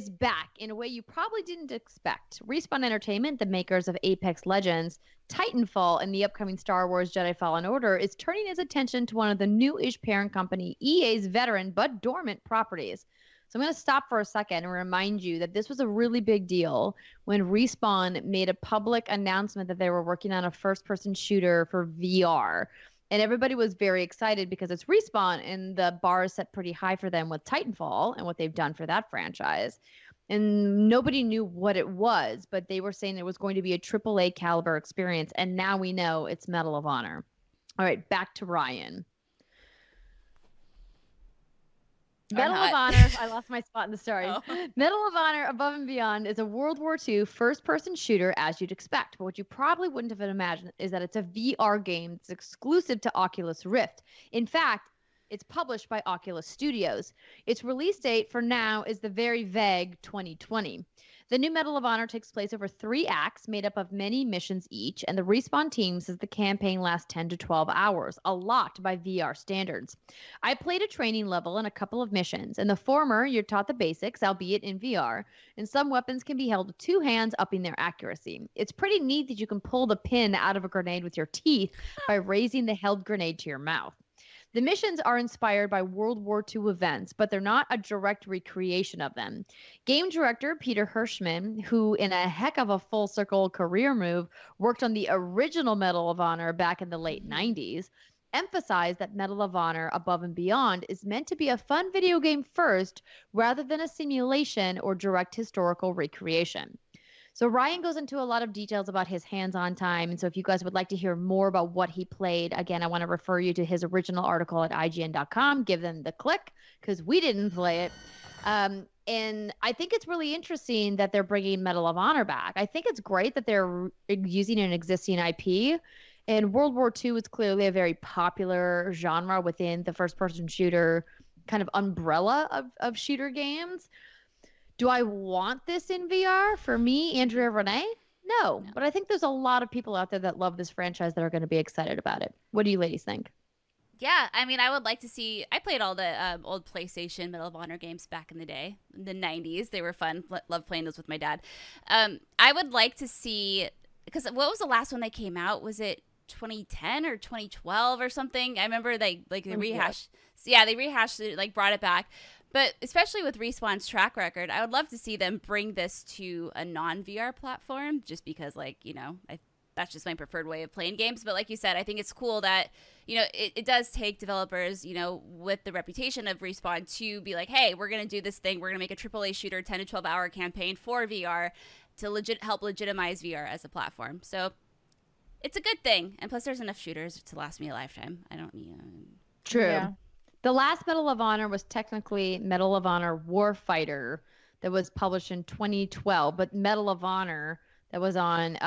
back in a way you probably didn't expect. Respawn Entertainment, the makers of Apex Legends, Titanfall, and the upcoming Star Wars Jedi Fallen Order, is turning its attention to one of the new-ish parent company EA's veteran but dormant properties. So I'm going to stop for a second and remind you that this was a really big deal when Respawn made a public announcement that they were working on a first-person shooter for VR. And everybody was very excited because it's Respawn and the bar is set pretty high for them with Titanfall and what they've done for that franchise. And nobody knew what it was, but they were saying it was going to be a AAA caliber experience. And now we know it's Medal of Honor. All right, back to Ryan. Medal of Honor, I lost my spot in the story. Oh. Medal of Honor Above and Beyond is a World War II first-person shooter as you'd expect. But what you probably wouldn't have imagined is that it's a VR game that's exclusive to Oculus Rift. In fact, it's published by Oculus Studios. Its release date for now is the very vague 2020. The new Medal of Honor takes place over 3 acts made up of many missions each, and the Respawn team says the campaign lasts 10 to 12 hours, a lot by VR standards. I played a training level and a couple of missions. In the former, you're taught the basics, albeit in VR, and some weapons can be held with 2 hands, upping their accuracy. It's pretty neat that you can pull the pin out of a grenade with your teeth by raising the held grenade to your mouth. The missions are inspired by World War II events, but they're not a direct recreation of them. Game director Peter Hirschman, who in a heck of a full circle career move worked on the original Medal of Honor back in the late 90s, emphasized that Medal of Honor Above and Beyond is meant to be a fun video game first rather than a simulation or direct historical recreation. So Ryan goes into a lot of details about his hands-on time. And so if you guys would like to hear more about what he played, again, I want to refer you to his original article at IGN.com. Give them the click because we didn't play it. And I think it's really interesting that they're bringing Medal of Honor back. I think it's great that they're using an existing IP. And World War II is clearly a very popular genre within the first-person shooter kind of umbrella of shooter games. Do I want this in VR? For me, Andrea Renee? No. But I think there's a lot of people out there that love this franchise that are going to be excited about it. What do you ladies think? Yeah, I mean, I would like to see... I played all the old PlayStation Medal of Honor games back in the day, in the 90s. They were fun. Loved playing those with my dad. I would like to see... Because what was the last one that came out? Was it 2010 or 2012 or something? I remember they rehashed... Yeah, they rehashed it, like brought it back. But especially with Respawn's track record, I would love to see them bring this to a non-VR platform just because, like, you know, that's just my preferred way of playing games. But like you said, I think it's cool that, you know, it does take developers, you know, with the reputation of Respawn to be like, hey, we're going to do this thing. We're going to make a AAA shooter 10 to 12 hour campaign for VR to help legitimize VR as a platform. So it's a good thing. And plus there's enough shooters to last me a lifetime. I don't need... True. Yeah. The last Medal of Honor was technically Medal of Honor Warfighter that was published in 2012, but Medal of Honor that was on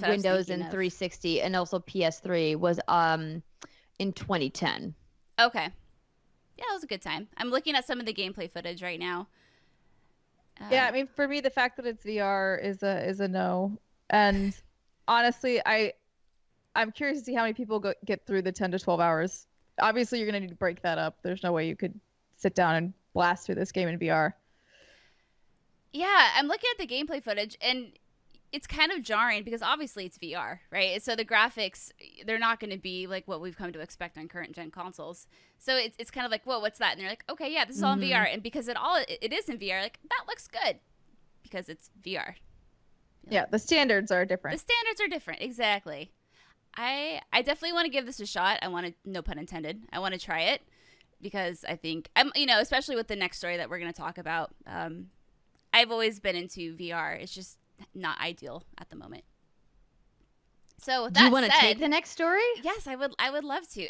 Windows and 360 and also PS3 was in 2010. Okay. Yeah, it was a good time. I'm looking at some of the gameplay footage right now. Yeah, I mean, for me, the fact that it's VR is a no. And honestly, I'm curious to see how many people get through the 10 to 12 hours. Obviously, you're going to need to break that up. There's no way you could sit down and blast through this game in VR. Yeah, I'm looking at the gameplay footage, and it's kind of jarring because obviously it's VR, right? So the graphics, they're not going to be like what we've come to expect on current-gen consoles. So it's kind of like, whoa, what's that? And they're like, okay, yeah, this is all in VR. And because it is in VR, like, that looks good because it's VR. Yeah, the standards are different. The standards are different, exactly. I definitely want to give this a shot. I want to, no pun intended, I want to try it because I think, you know, especially with the next story that we're going to talk about, I've always been into VR. It's just not ideal at the moment. So with that do you want to take the next story? Yes, I would love to.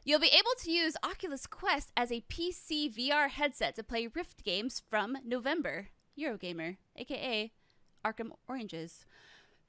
You'll be able to use Oculus Quest as a PC VR headset to play Rift games from November. Eurogamer, aka Arkham Oranges.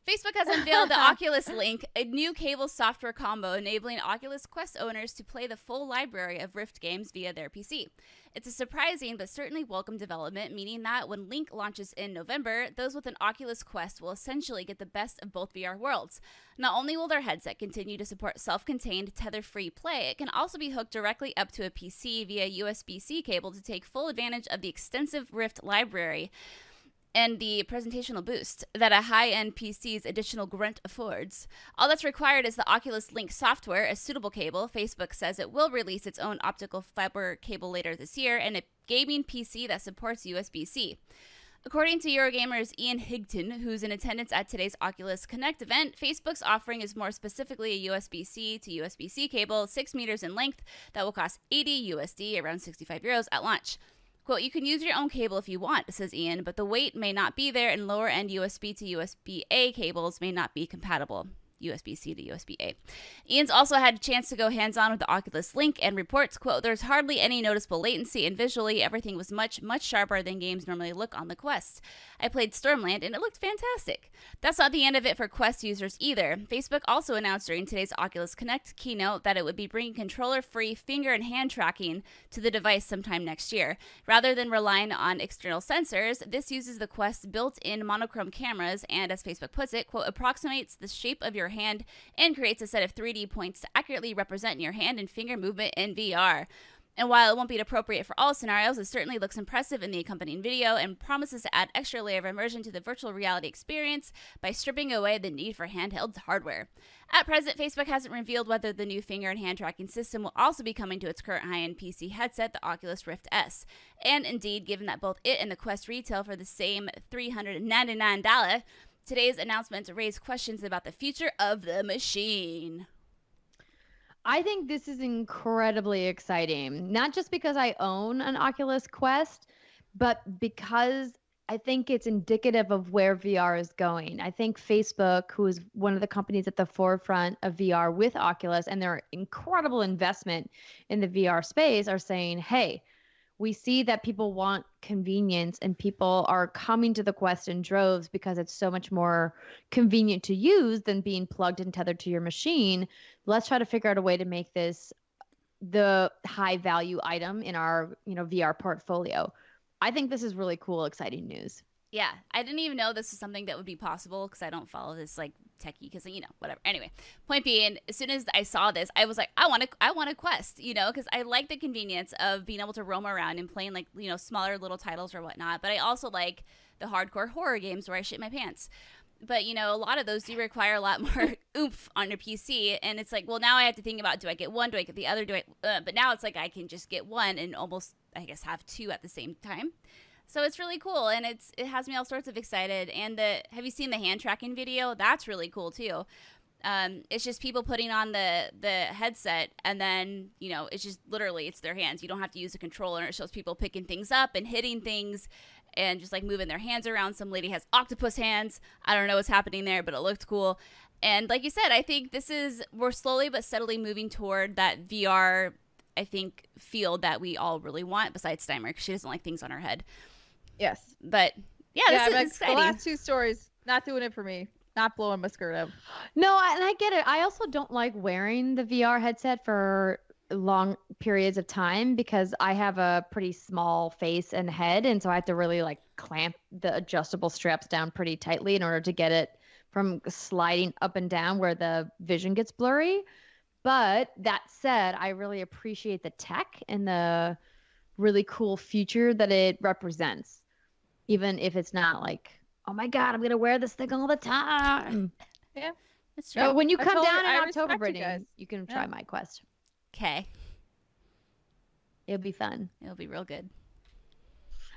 Facebook has unveiled the Oculus Link, a new cable software combo enabling Oculus Quest owners to play the full library of Rift games via their PC. It's a surprising but certainly welcome development, meaning that when Link launches in November, those with an Oculus Quest will essentially get the best of both VR worlds. Not only will their headset continue to support self-contained, tether-free play, it can also be hooked directly up to a PC via USB-C cable to take full advantage of the extensive Rift library and the presentational boost that a high-end PC's additional grunt affords. All that's required is the Oculus Link software, a suitable cable. Facebook says it will release its own optical fiber cable later this year, and a gaming PC that supports USB-C. According to Eurogamer's Ian Higton, who's in attendance at today's Oculus Connect event, Facebook's offering is more specifically a USB-C to USB-C cable, 6 meters in length, that will cost 80 USD, around 65 euros, at launch. Quote, you can use your own cable if you want, says Ian, but the weight may not be there and lower-end USB to USB-A cables may not be compatible. USB-C to USB-A. Ian's also had a chance to go hands-on with the Oculus Link and reports, quote, there's hardly any noticeable latency and visually everything was much, much sharper than games normally look on the Quest. I played Stormland and it looked fantastic. That's not the end of it for Quest users either. Facebook also announced during today's Oculus Connect keynote that it would be bringing controller-free finger and hand tracking to the device sometime next year. Rather than relying on external sensors, this uses the Quest's built-in monochrome cameras and, as Facebook puts it, quote, approximates the shape of your hand and creates a set of 3D points to accurately represent your hand and finger movement in VR. And while it won't be appropriate for all scenarios, it certainly looks impressive in the accompanying video and promises to add extra layer of immersion to the virtual reality experience by stripping away the need for handheld hardware. At present, Facebook hasn't revealed whether the new finger and hand tracking system will also be coming to its current high-end PC headset, the Oculus Rift S. And indeed, given that both it and the Quest retail for the same $399, today's announcement raised questions about the future of the machine. I think this is incredibly exciting, not just because I own an Oculus Quest, but because I think it's indicative of where VR is going. I think Facebook, who is one of the companies at the forefront of VR with Oculus and their incredible investment in the VR space, are saying, hey, we see that people want convenience and people are coming to the Quest in droves because it's so much more convenient to use than being plugged and tethered to your machine. Let's try to figure out a way to make this the high value item in our, VR portfolio. I think this is really cool, exciting news. Yeah, I didn't even know this is something that would be possible because I don't follow this techie because whatever. Anyway, point being, as soon as I saw this, I was like, I want a Quest, because I like the convenience of being able to roam around and playing smaller little titles or whatnot. But I also like the hardcore horror games where I shit my pants. But a lot of those do require a lot more oomph on your PC, and it's like, well, now I have to think about, do I get one, do I get the other, but now it's like I can just get one and almost, I guess, have two at the same time. So it's really cool, and it has me all sorts of excited. And have you seen the hand tracking video? That's really cool too. It's just people putting on the headset, and then it's just literally it's their hands. You don't have to use a controller. It shows people picking things up and hitting things, and just moving their hands around. Some lady has octopus hands. I don't know what's happening there, but it looked cool. And like you said, I think we're slowly but steadily moving toward that VR, I think, field that we all really want. Besides Steimer, because she doesn't like things on her head. Yes. But this is exciting. The last two stories, not doing it for me. Not blowing my skirt up. No, and I get it. I also don't like wearing the VR headset for long periods of time because I have a pretty small face and head, and so I have to really clamp the adjustable straps down pretty tightly in order to get it from sliding up and down where the vision gets blurry. But that said, I really appreciate the tech and the really cool future that it represents. Even if it's not oh my God, I'm going to wear this thing all the time. Yeah, it's true. But when you come down in October, Brittany, you can try my Quest. Okay. It'll be fun. It'll be real good.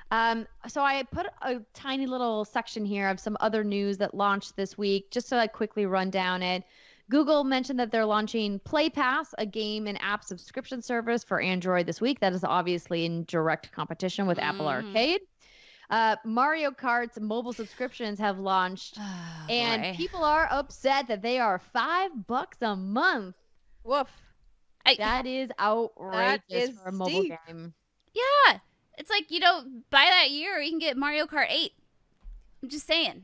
So I put a tiny little section here of some other news that launched this week, just to quickly run down it. Google mentioned that they're launching Play Pass, a game and app subscription service for Android this week. That is obviously in direct competition with Apple Arcade. Mario Kart's mobile subscriptions have launched, and people are upset that they are $5 a month. Woof. That is outrageous for a mobile game. Yeah. It's buy that year, you can get Mario Kart 8. I'm just saying.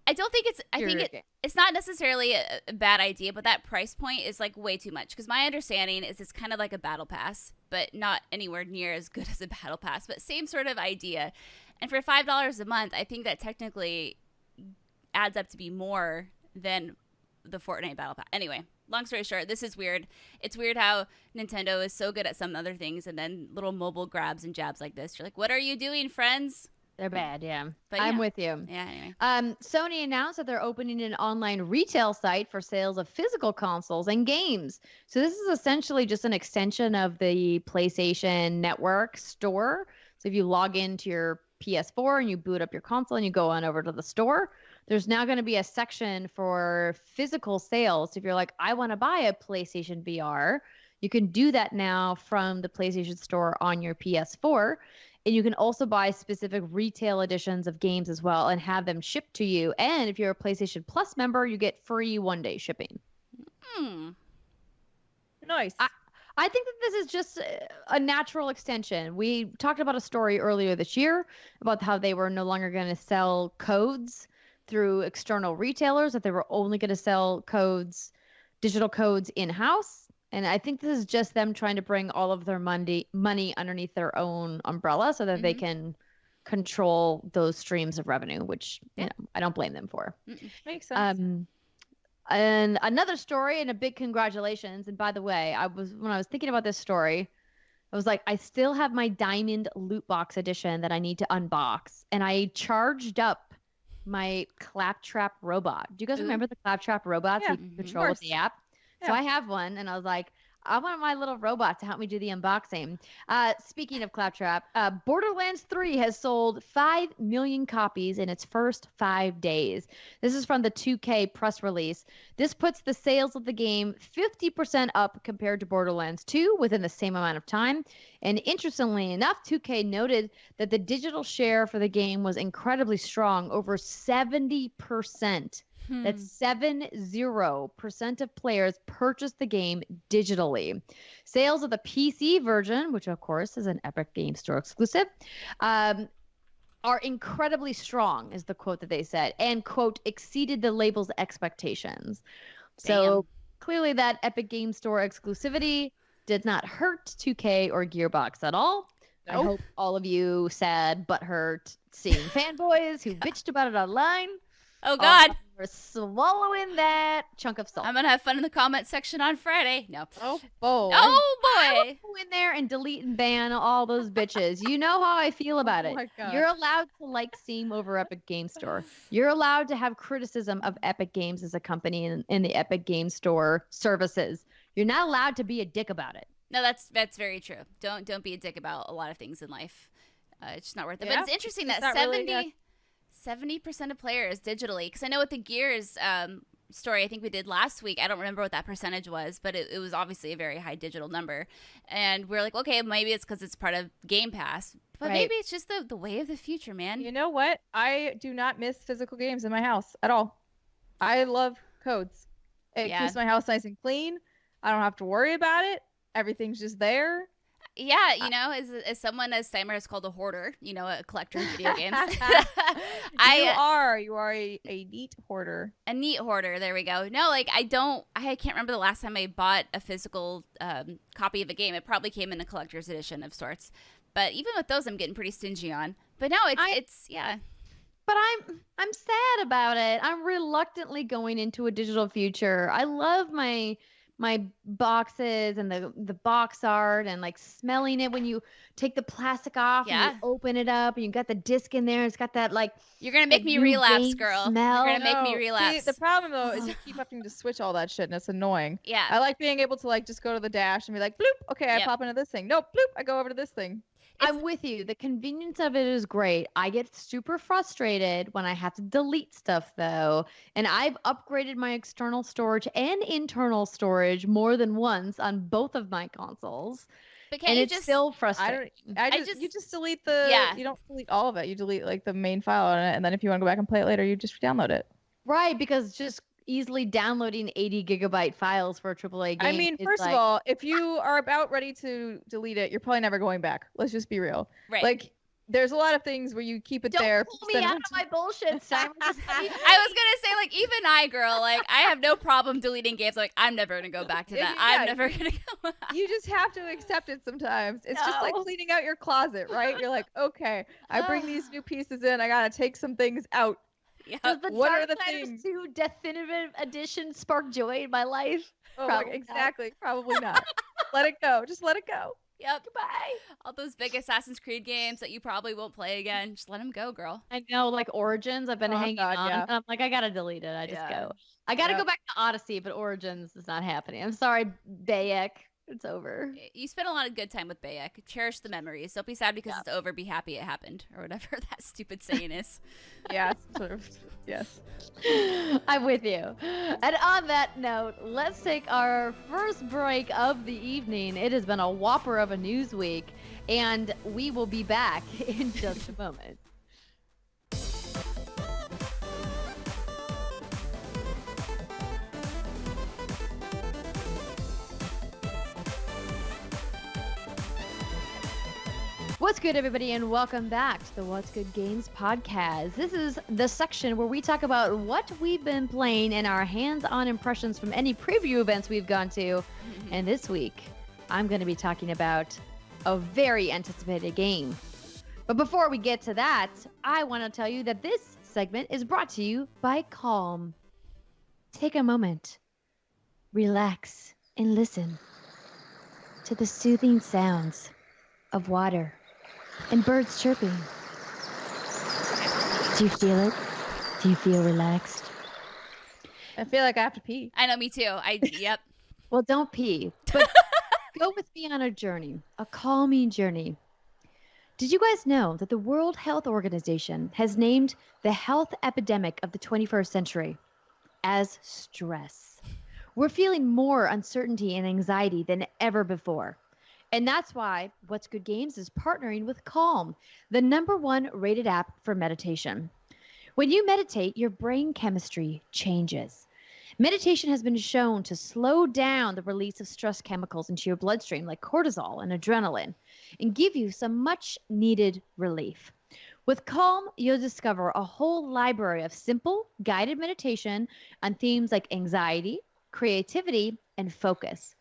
I don't think it's. I think it's not necessarily a bad idea, but that price point is like way too much. Because my understanding is it's kind of like a battle pass, but not anywhere near as good as a battle pass. But same sort of idea. And for $5 a month, I think that technically adds up to be more than the Fortnite battle pass. Anyway, long story short, this is weird. It's weird how Nintendo is so good at some other things, and then little mobile grabs and jabs like this. You're like, what are you doing, friends? They're bad, yeah. But I'm with you. Yeah, anyway. Sony announced that they're opening an online retail site for sales of physical consoles and games. So this is essentially just an extension of the PlayStation Network store. So if you log into your PS4 and you boot up your console and you go on over to the store, there's now going to be a section for physical sales. So if you're like, I want to buy a PlayStation VR, you can do that now from the PlayStation Store on your PS4. And you can also buy specific retail editions of games as well and have them shipped to you. And if you're a PlayStation Plus member, you get free one-day shipping. Nice. I think that this is just a natural extension. We talked about a story earlier this year about how they were no longer going to sell codes through external retailers, that they were only going to sell codes, digital codes in-house. And I think this is just them trying to bring all of their money underneath their own umbrella so that they can control those streams of revenue, which you know, I don't blame them for. Makes sense. And another story and a big congratulations. And by the way, when I was thinking about this story, I was like, I still have my diamond loot box edition that I need to unbox. And I charged up my Claptrap robot. Do you guys remember the Claptrap robots you can control with the app? So I have one, and I was like, I want my little robot to help me do the unboxing. Speaking of Claptrap, Borderlands 3 has sold 5 million copies in its first 5 days. This is from the 2K press release. This puts the sales of the game 50% up compared to Borderlands 2 within the same amount of time. And interestingly enough, 2K noted that the digital share for the game was incredibly strong, over 70%. That's 70% of players purchased the game digitally. Sales of the PC version, which of course is an Epic Game Store exclusive, are incredibly strong, is the quote that they said, and, quote, exceeded the label's expectations. So clearly that Epic Game Store exclusivity did not hurt 2K or Gearbox at all. Nope. I hope all of you sad, butthurt, seeing fanboys who bitched about it online. Oh, God. We're swallowing that chunk of salt. I'm going to have fun in the comment section on Friday. No. Oh, boy. Oh, boy. I will go in there and delete and ban all those bitches. You know how I feel about it. You're allowed to like Steam over Epic Game Store. You're allowed to have criticism of Epic Games as a company in the Epic Game Store services. You're not allowed to be a dick about it. No, that's very true. Don't be a dick about a lot of things in life. It's just not worth it. Yeah, but it's interesting that 70% of players digitally, because I know with the Gears story I think we did last week, I don't remember what that percentage was, but it was obviously a very high digital number. And we're like, okay, maybe it's because it's part of Game Pass, but maybe it's just the way of the future, man. You know what? I do not miss physical games in my house at all. I love codes. It keeps my house nice and clean. I don't have to worry about it. Everything's just there. Yeah, you know, as someone as Steimer has called a hoarder, you know, a collector of video games. You are a neat hoarder. A neat hoarder. There we go. No, like I can't remember the last time I bought a physical copy of a game. It probably came in a collector's edition of sorts. But even with those, I'm getting pretty stingy on. But no, it's. But I'm sad about it. I'm reluctantly going into a digital future. I love my boxes and the box art and like smelling it when you take the plastic off and you open it up and you got the disc in there. It's got that like you're gonna make me relapse, girl. Smell. You're gonna make me relapse. See, the problem though is you keep having to switch all that shit and it's annoying. Yeah. I like being able to like just go to the dash and be like bloop. Okay, I pop into this thing. Nope, bloop. I go over to this thing. I'm with you. The convenience of it is great. I get super frustrated when I have to delete stuff, though. And I've upgraded my external storage and internal storage more than once on both of my consoles. But can't it's still frustrating. You just delete you don't delete all of it. You delete like the main file on it. And then if you want to go back and play it later, you just download it. Right, because just easily downloading 80 gigabyte files for a AAA game. I mean, first of all, if you are about ready to delete it, you're probably never going back. Let's just be real. Right. Like, there's a lot of things where you keep it there. Don't pull me out of my bullshit, Steimer. I was gonna say, like, even I, girl, like, I have no problem deleting games. Like, I'm never gonna go back to that. I'm never gonna go back. You just have to accept it sometimes. It's just like cleaning out your closet, right? You're like, okay, I bring these new pieces in. I gotta take some things out. Yep. Does the what are the things? 2 Definitive Edition spark joy in my life? Oh, exactly. Probably not. Let it go. Just let it go. Yep. Goodbye. All those big Assassin's Creed games that you probably won't play again. Just let them go, girl. I know, like Origins, I've been hanging on. And I'm like, I gotta delete it. I just go. I gotta go back to Odyssey, but Origins is not happening. I'm sorry, Bayek. It's over. You spent a lot of good time with Bayek. Cherish the memories. Don't be sad because it's over. Be happy it happened, or whatever that stupid saying is. Yeah, sort of. Yes. I'm with you. And on that note, let's take our first break of the evening. It has been a whopper of a news week, and we will be back in just a moment. What's good, everybody, and welcome back to the What's Good Games podcast. This is the section where we talk about what we've been playing and our hands-on impressions from any preview events we've gone to. And this week, I'm going to be talking about a very anticipated game. But before we get to that, I want to tell you that this segment is brought to you by Calm. Take a moment, relax, and listen to the soothing sounds of water and birds chirping. Do you feel it? Do you feel relaxed? I feel like I have to pee. I know, me too. Yep. Well, don't pee, but go with me on a journey, a calming journey. Did you guys know that the World Health Organization has named the health epidemic of the 21st century as stress? We're feeling more uncertainty and anxiety than ever before. And that's why What's Good Games is partnering with Calm, the #1 rated app for meditation. When you meditate, your brain chemistry changes. Meditation has been shown to slow down the release of stress chemicals into your bloodstream like cortisol and adrenaline and give you some much needed relief. With Calm, you'll discover a whole library of simple, guided meditation on themes like anxiety, creativity, and focus.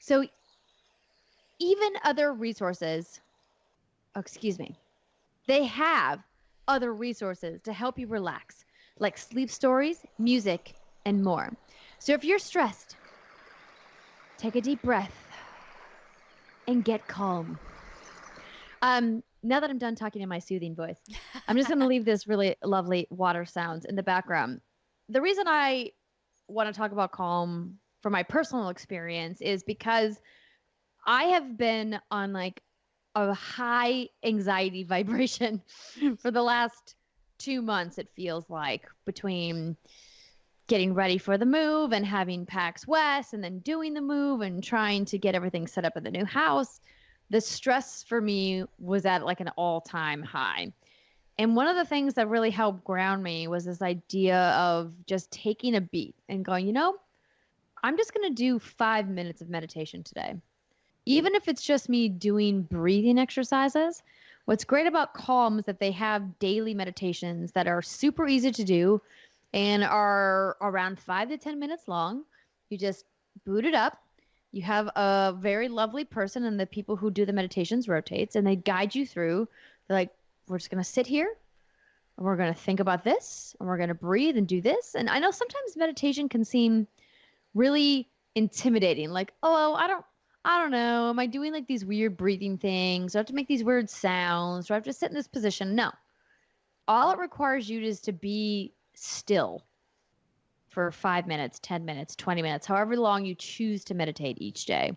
So even other resources, they have other resources to help you relax, like sleep stories, music, and more. So if you're stressed, take a deep breath and get calm. Now that I'm done talking in my soothing voice, I'm just going to leave this really lovely water sounds in the background. The reason I want to talk about Calm from my personal experience is because I have been on like a high anxiety vibration for the last 2 months, it feels like, between getting ready for the move and having PAX West and then doing the move and trying to get everything set up in the new house. The stress for me was at like an all-time high. And one of the things that really helped ground me was this idea of just taking a beat and going, I'm just going to do 5 minutes of meditation today. Even if it's just me doing breathing exercises, what's great about Calm is that they have daily meditations that are super easy to do and are around 5 to 10 minutes long. You just boot it up. You have a very lovely person, and the people who do the meditations rotates, and they guide you through. They're like, we're just going to sit here, and we're going to think about this, and we're going to breathe and do this. And I know sometimes meditation can seem really intimidating, like, I don't know. Am I doing like these weird breathing things? Do I have to make these weird sounds? Do I have to sit in this position? No. All it requires you is to be still for 5 minutes, 10 minutes, 20 minutes, however long you choose to meditate each day.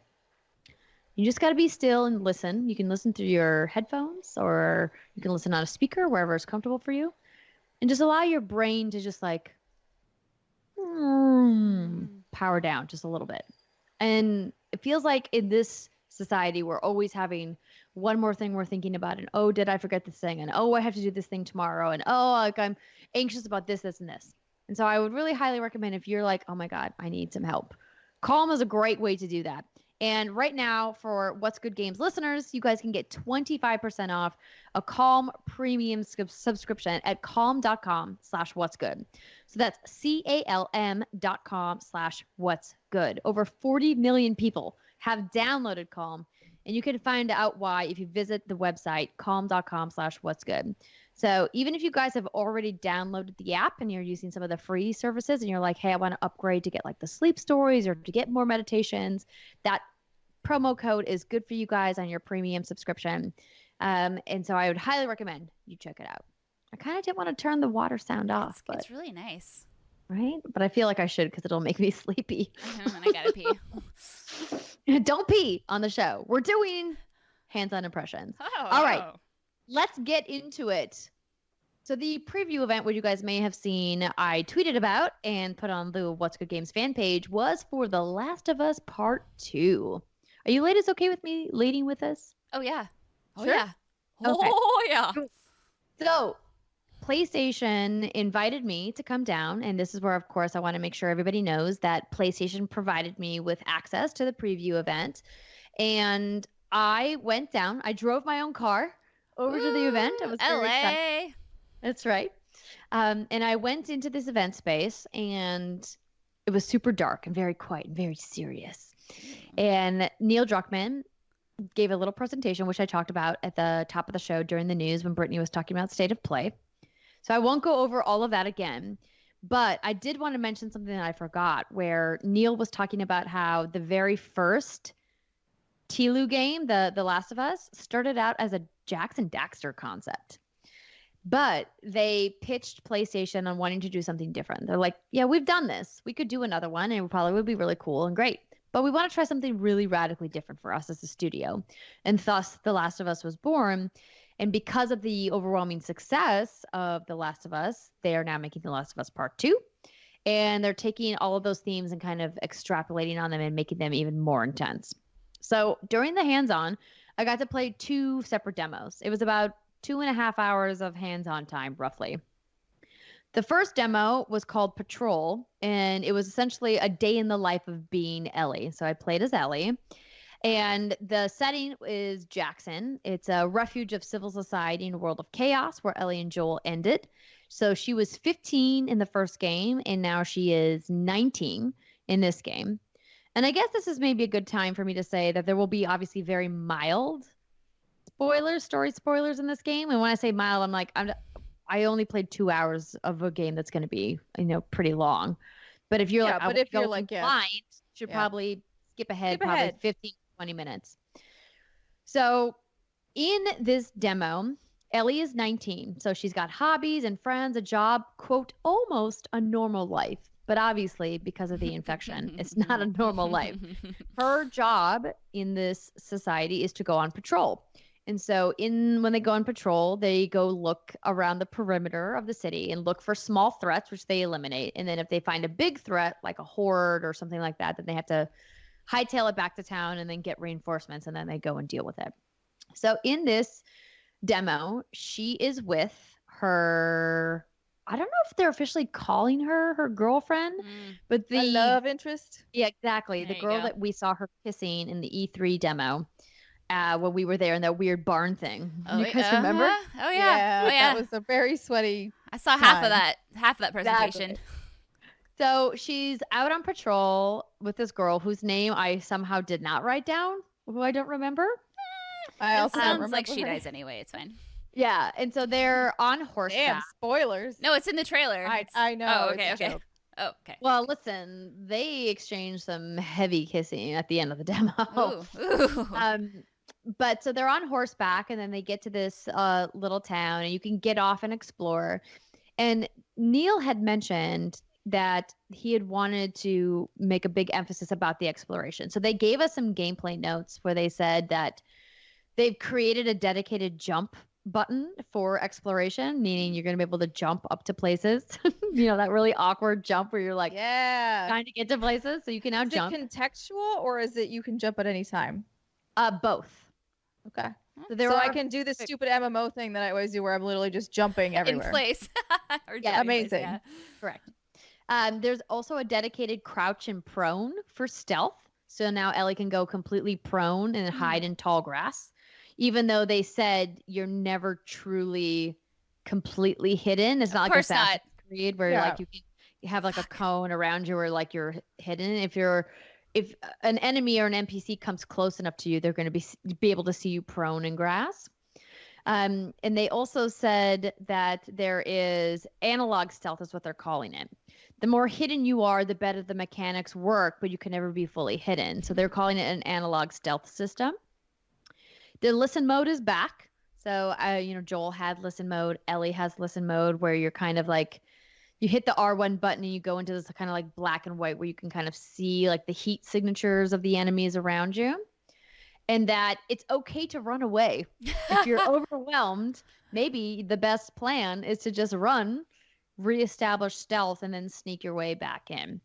You just got to be still and listen. You can listen through your headphones, or you can listen on a speaker, wherever is comfortable for you. And just allow your brain to just like power down just a little bit. And it feels like in this society, we're always having one more thing we're thinking about. And, oh, did I forget this thing? And, oh, I have to do this thing tomorrow. And, oh, like I'm anxious about this, this, and this. And so I would really highly recommend if you're like, oh, my God, I need some help. Calm is a great way to do that. And right now, for What's Good Games listeners, you guys can get 25% off a Calm premium subscription at calm.com/what's good. So that's CALM.com/what's good. Over 40 million people have downloaded Calm, and you can find out why if you visit the website calm.com/what's good. So even if you guys have already downloaded the app and you're using some of the free services and you're like, hey, I want to upgrade to get like the sleep stories or to get more meditations, that promo code is good for you guys on your premium subscription. And so I would highly recommend you check it out. I kind of didn't want to turn the water sound off, but it's really nice. Right? But I feel like I should because it'll make me sleepy. And I gotta pee. Don't pee on the show. We're doing hands-on impressions. All right. Let's get into it. So the preview event, which you guys may have seen, I tweeted about and put on the What's Good Games fan page, was for The Last of Us Part 2. Are you ladies okay with me leading with this? Oh, yeah. Sure? Yeah. Okay. Oh, yeah. So PlayStation invited me to come down, and this is where, of course, I want to make sure everybody knows that PlayStation provided me with access to the preview event. And I went down. I drove my own car over to the event. I was very excited. That's right. And I went into this event space, and it was super dark and very quiet and very serious. And Neil Druckmann gave a little presentation, which I talked about at the top of the show during the news when Brittany was talking about State of Play. So I won't go over all of that again. But I did want to mention something that I forgot, where Neil was talking about how the very first Telu game, The Last of Us, started out as a Jax and Daxter concept. But they pitched PlayStation on wanting to do something different. They're like, yeah, we've done this. We could do another one, and it probably would be really cool and great. But we want to try something really radically different for us as a studio. And thus, The Last of Us was born. And because of the overwhelming success of The Last of Us, they are now making The Last of Us Part 2. And they're taking all of those themes and kind of extrapolating on them and making them even more intense. So during the hands-on, I got to play 2 separate demos. It was about 2.5 hours of hands-on time, roughly. The first demo was called Patrol, and it was essentially a day in the life of being Ellie. So I played as Ellie. And the setting is Jackson. It's a refuge of civil society in a world of chaos where Ellie and Joel ended. So she was 15 in the first game, and now she is 19 in this game. And I guess this is maybe a good time for me to say that there will be obviously very mild story spoilers in this game. And when I say mild, I'm like, I only played 2 hours of a game that's going to be, pretty long. But if you're blind, you should probably skip ahead 15, 20 minutes. So in this demo, Ellie is 19. So she's got hobbies and friends, a job, quote, almost a normal life. But obviously, because of the infection, it's not a normal life. Her job in this society is to go on patrol. And so when they go on patrol, they go look around the perimeter of the city and look for small threats, which they eliminate. And then if they find a big threat, like a horde or something like that, then they have to hightail it back to town and then get reinforcements, and then they go and deal with it. So in this demo, she is with her, I don't know if they're officially calling her girlfriend, but a love interest. Yeah, exactly. The girl that we saw her kissing in the E3 demo when we were there in that weird barn thing. You guys remember? Oh yeah. That was a very sweaty. I saw half of that presentation. Exactly. So she's out on patrol with this girl whose name I somehow did not write down, who I don't remember. I also sounds like she dies anyway. It's fine. Yeah, and so they're on horseback. Damn, spoilers. No, it's in the trailer. I know. Oh, okay. Oh, okay. Well, listen, they exchanged some heavy kissing at the end of the demo. Ooh. But so they're on horseback, and then they get to this little town, and you can get off and explore. And Neil had mentioned that he had wanted to make a big emphasis about the exploration. So they gave us some gameplay notes where they said that they've created a dedicated jump button for exploration, meaning you're going to be able to jump up to places. That really awkward jump where you're like, trying to get to places. So you can now jump. Is it contextual, or is it you can jump at any time? Both. Okay. So I can do this stupid MMO thing that I always do where I'm literally just jumping everywhere. In place. Amazing. Correct. There's also a dedicated crouch and prone for stealth. So now Ellie can go completely prone and hide in tall grass, even though they said you're never truly completely hidden. It's not like Assassin's Creed where like you have like a cone around you where like you're hidden. If an enemy or an NPC comes close enough to you, they're going to be able to see you prone in grass. And they also said that there is analog stealth is what they're calling it. The more hidden you are, the better the mechanics work, but you can never be fully hidden. So they're calling it an analog stealth system. The listen mode is back. So, Joel had listen mode. Ellie has listen mode where you're kind of like, you hit the R1 button and you go into this kind of like black and white where you can kind of see like the heat signatures of the enemies around you. And that it's okay to run away. If you're overwhelmed, maybe the best plan is to just run, reestablish stealth, and then sneak your way back in.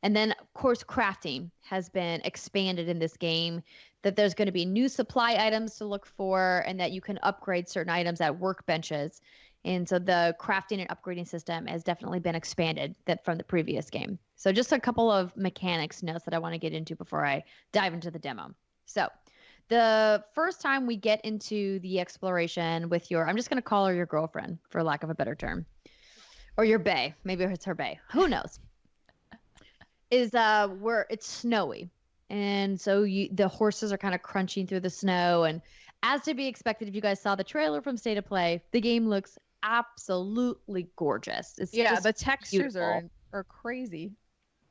And then, of course, crafting has been expanded in this game, that there's going to be new supply items to look for and that you can upgrade certain items at workbenches. And so the crafting and upgrading system has definitely been expanded from the previous game. So just a couple of mechanics notes that I want to get into before I dive into the demo. So the first time we get into the exploration with I'm just going to call her your girlfriend for lack of a better term, or your bae, maybe it's her bae, who knows, is where it's snowy. And so the horses are kind of crunching through the snow. And as to be expected, if you guys saw the trailer from State of Play, the game looks absolutely gorgeous. It's the textures are crazy.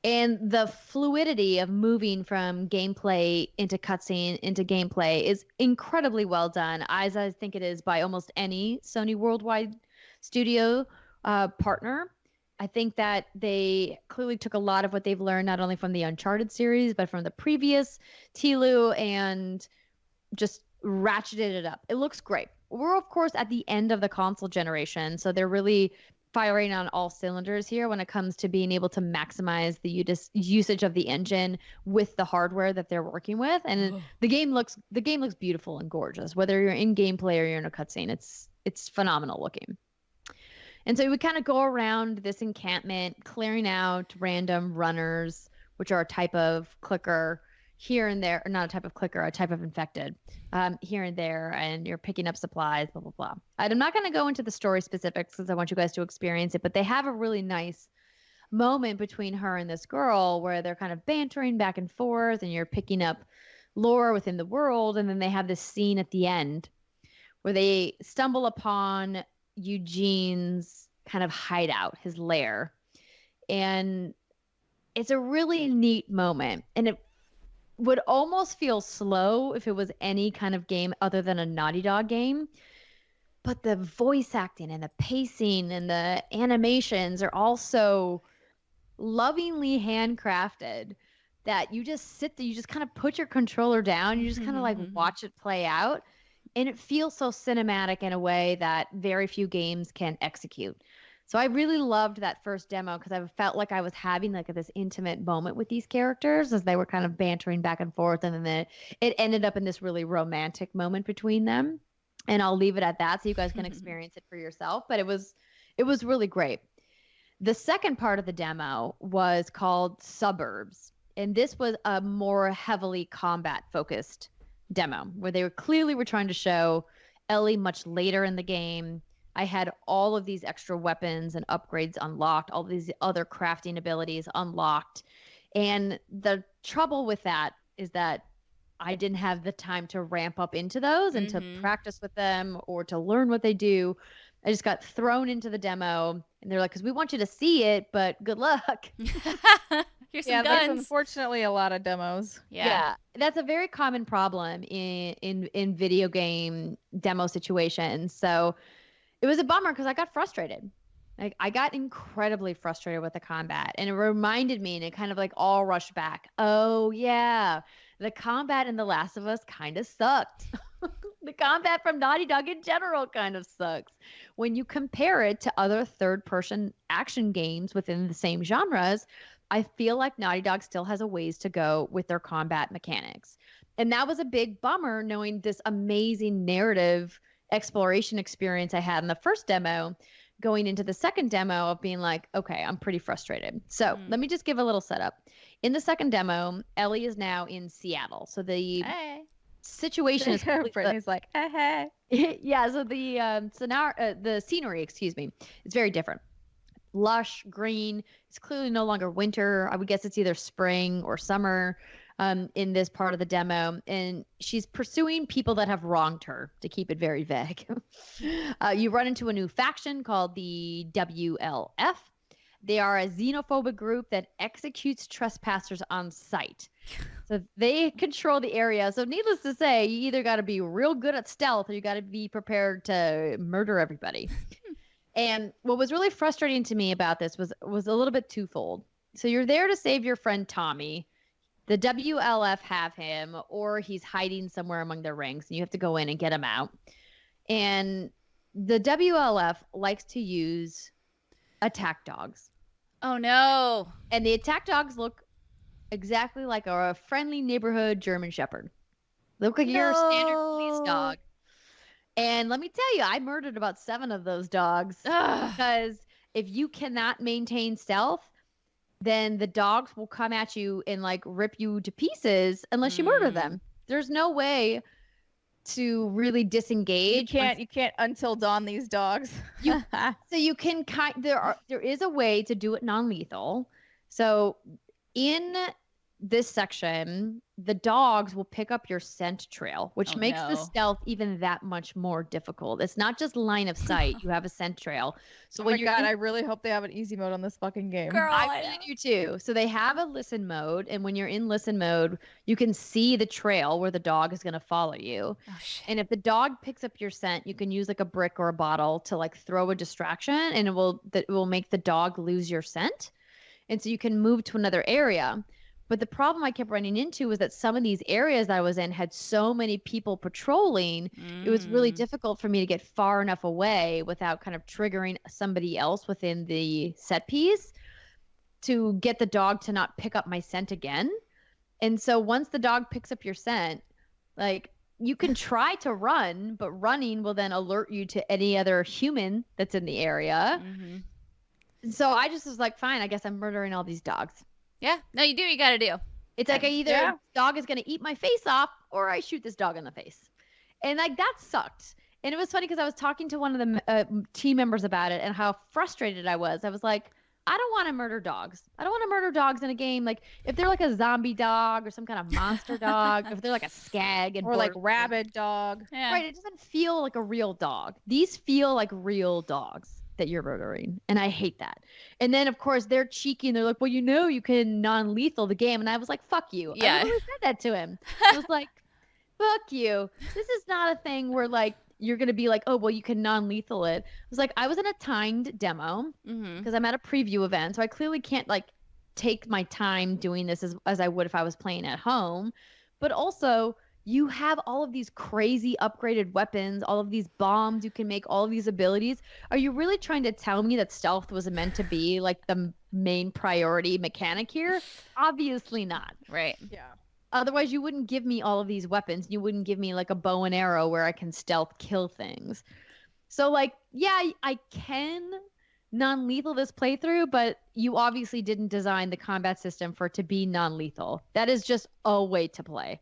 And the fluidity of moving from gameplay into cutscene into gameplay is incredibly well done, as I think it is by almost any Sony worldwide studio partner. I think that they clearly took a lot of what they've learned, not only from the Uncharted series, but from the previous TLU, and just ratcheted it up. It looks great. We're, of course, at the end of the console generation, so they're really firing on all cylinders here when it comes to being able to maximize the usage of the engine with the hardware that they're working with. And the game looks beautiful and gorgeous, whether you're in gameplay or you're in a cutscene. It's phenomenal looking. And so we kind of go around this encampment, clearing out random runners, which are a type of clicker here and there, or not a type of clicker, a type of infected here and there, and you're picking up supplies, blah, blah, blah. I'm not going to go into the story specifics because I want you guys to experience it, but they have a really nice moment between her and this girl where they're kind of bantering back and forth, and you're picking up lore within the world, and then they have this scene at the end where they stumble upon Eugene's kind of hideout, his lair. And it's a really neat moment. And it would almost feel slow if it was any kind of game other than a Naughty Dog game. But the voice acting and the pacing and the animations are all so lovingly handcrafted that you just sit there, you just kind of put your controller down, you just kind of like watch it play out. And it feels so cinematic in a way that very few games can execute. So I really loved that first demo because I felt like I was having like this intimate moment with these characters as they were kind of bantering back and forth. And then it ended up in this really romantic moment between them. And I'll leave it at that so you guys can experience it for yourself. But it was really great. The second part of the demo was called Suburbs. And this was a more heavily combat focused demo where they were trying to show Ellie much later in the game. I had all of these extra weapons and upgrades unlocked, all these other crafting abilities unlocked. And the trouble with that is that I didn't have the time to ramp up into those and to practice with them or to learn what they do. I just got thrown into the demo and they're like, because we want you to see it, but good luck. Here's some guns. There's unfortunately a lot of demos. Yeah, that's a very common problem in video game demo situations. So it was a bummer because I got frustrated. Like I got incredibly frustrated with the combat, and it reminded me, and it kind of like all rushed back. Oh yeah, the combat in The Last of Us kind of sucked. The combat from Naughty Dog in general kind of sucks. When you compare it to other third-person action games within the same genres, I feel like Naughty Dog still has a ways to go with their combat mechanics. And that was a big bummer, knowing this amazing narrative exploration experience I had in the first demo going into the second demo of being like, okay, I'm pretty frustrated. So let me just give a little setup. In the second demo, Ellie is now in Seattle. So the situation is Brittany's like, hey. Yeah, so the scenery, excuse me, is very different. Lush, green. It's clearly no longer winter. I would guess it's either spring or summer in this part of the demo. And she's pursuing people that have wronged her, to keep it very vague. You run into a new faction called the WLF. They are a xenophobic group that executes trespassers on sight. So they control the area. So needless to say, you either got to be real good at stealth or you got to be prepared to murder everybody. And what was really frustrating to me about this was a little bit twofold. So you're there to save your friend Tommy. The WLF have him, or he's hiding somewhere among their ranks, and you have to go in and get him out. And the WLF likes to use attack dogs. Oh, no. And the attack dogs look exactly like a friendly neighborhood German Shepherd. They look like your standard police dog. And let me tell you, I murdered about 7 of those dogs. Because if you cannot maintain stealth, then the dogs will come at you and like rip you to pieces unless you murder them. There's no way to really disengage. You can't until dawn these dogs. So you can there is a way to do it non-lethal. So in this section, the dogs will pick up your scent trail, which makes the stealth even that much more difficult. It's not just line of sight. You have a scent trail. So oh my God, I really hope they have an easy mode on this fucking game. Girl, I really do too. So they have a listen mode. And when you're in listen mode, you can see the trail where the dog is going to follow you. Oh, shit. And if the dog picks up your scent, you can use like a brick or a bottle to like throw a distraction, and it will make the dog lose your scent. And so you can move to another area. But the problem I kept running into was that some of these areas that I was in had so many people patrolling. It was really difficult for me to get far enough away without kind of triggering somebody else within the set piece to get the dog to not pick up my scent again. And so once the dog picks up your scent, like you can try to run, but running will then alert you to any other human that's in the area. So I just was like, fine, I guess I'm murdering all these dogs. Yeah. No, you do what you got to do. It's like dog is going to eat my face off or I shoot this dog in the face. And like that sucked. And it was funny because I was talking to one of the team members about it and how frustrated I was. I was like, I don't want to murder dogs. I don't want to murder dogs in a game. Like if they're like a zombie dog or some kind of monster dog, if they're like a skag or like rabid dog. Yeah. Right. It doesn't feel like a real dog. These feel like real dogs that you're murdering. And I hate that. And then of course they're cheeky and they're like, well, you can non-lethal the game. And I was like, fuck you. Yeah. I literally said that to him. I was like, fuck you. This is not a thing where like you're going to be like, oh, well, you can non-lethal it. I was like, I was in a timed demo because I'm at a preview event. So I clearly can't like take my time doing this as I would if I was playing at home. But also you have all of these crazy upgraded weapons, all of these bombs, you can make all of these abilities. Are you really trying to tell me that stealth was meant to be like the main priority mechanic here? Obviously not. Right. Yeah. Otherwise, you wouldn't give me all of these weapons. You wouldn't give me like a bow and arrow where I can stealth kill things. So like, yeah, I can non-lethal this playthrough, but you obviously didn't design the combat system for it to be non-lethal. That is just a way to play.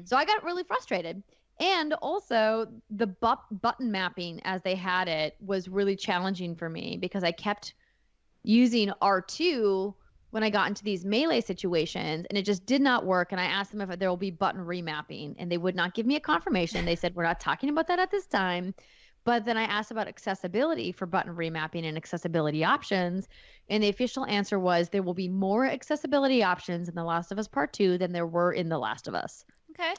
So I got really frustrated. And also the button mapping as they had it was really challenging for me because I kept using R2 when I got into these melee situations and it just did not work. And I asked them if there will be button remapping and they would not give me a confirmation. They said, we're not talking about that at this time. But then I asked about accessibility for button remapping and accessibility options. And the official answer was there will be more accessibility options in The Last of Us Part 2 than there were in The Last of Us. Okay.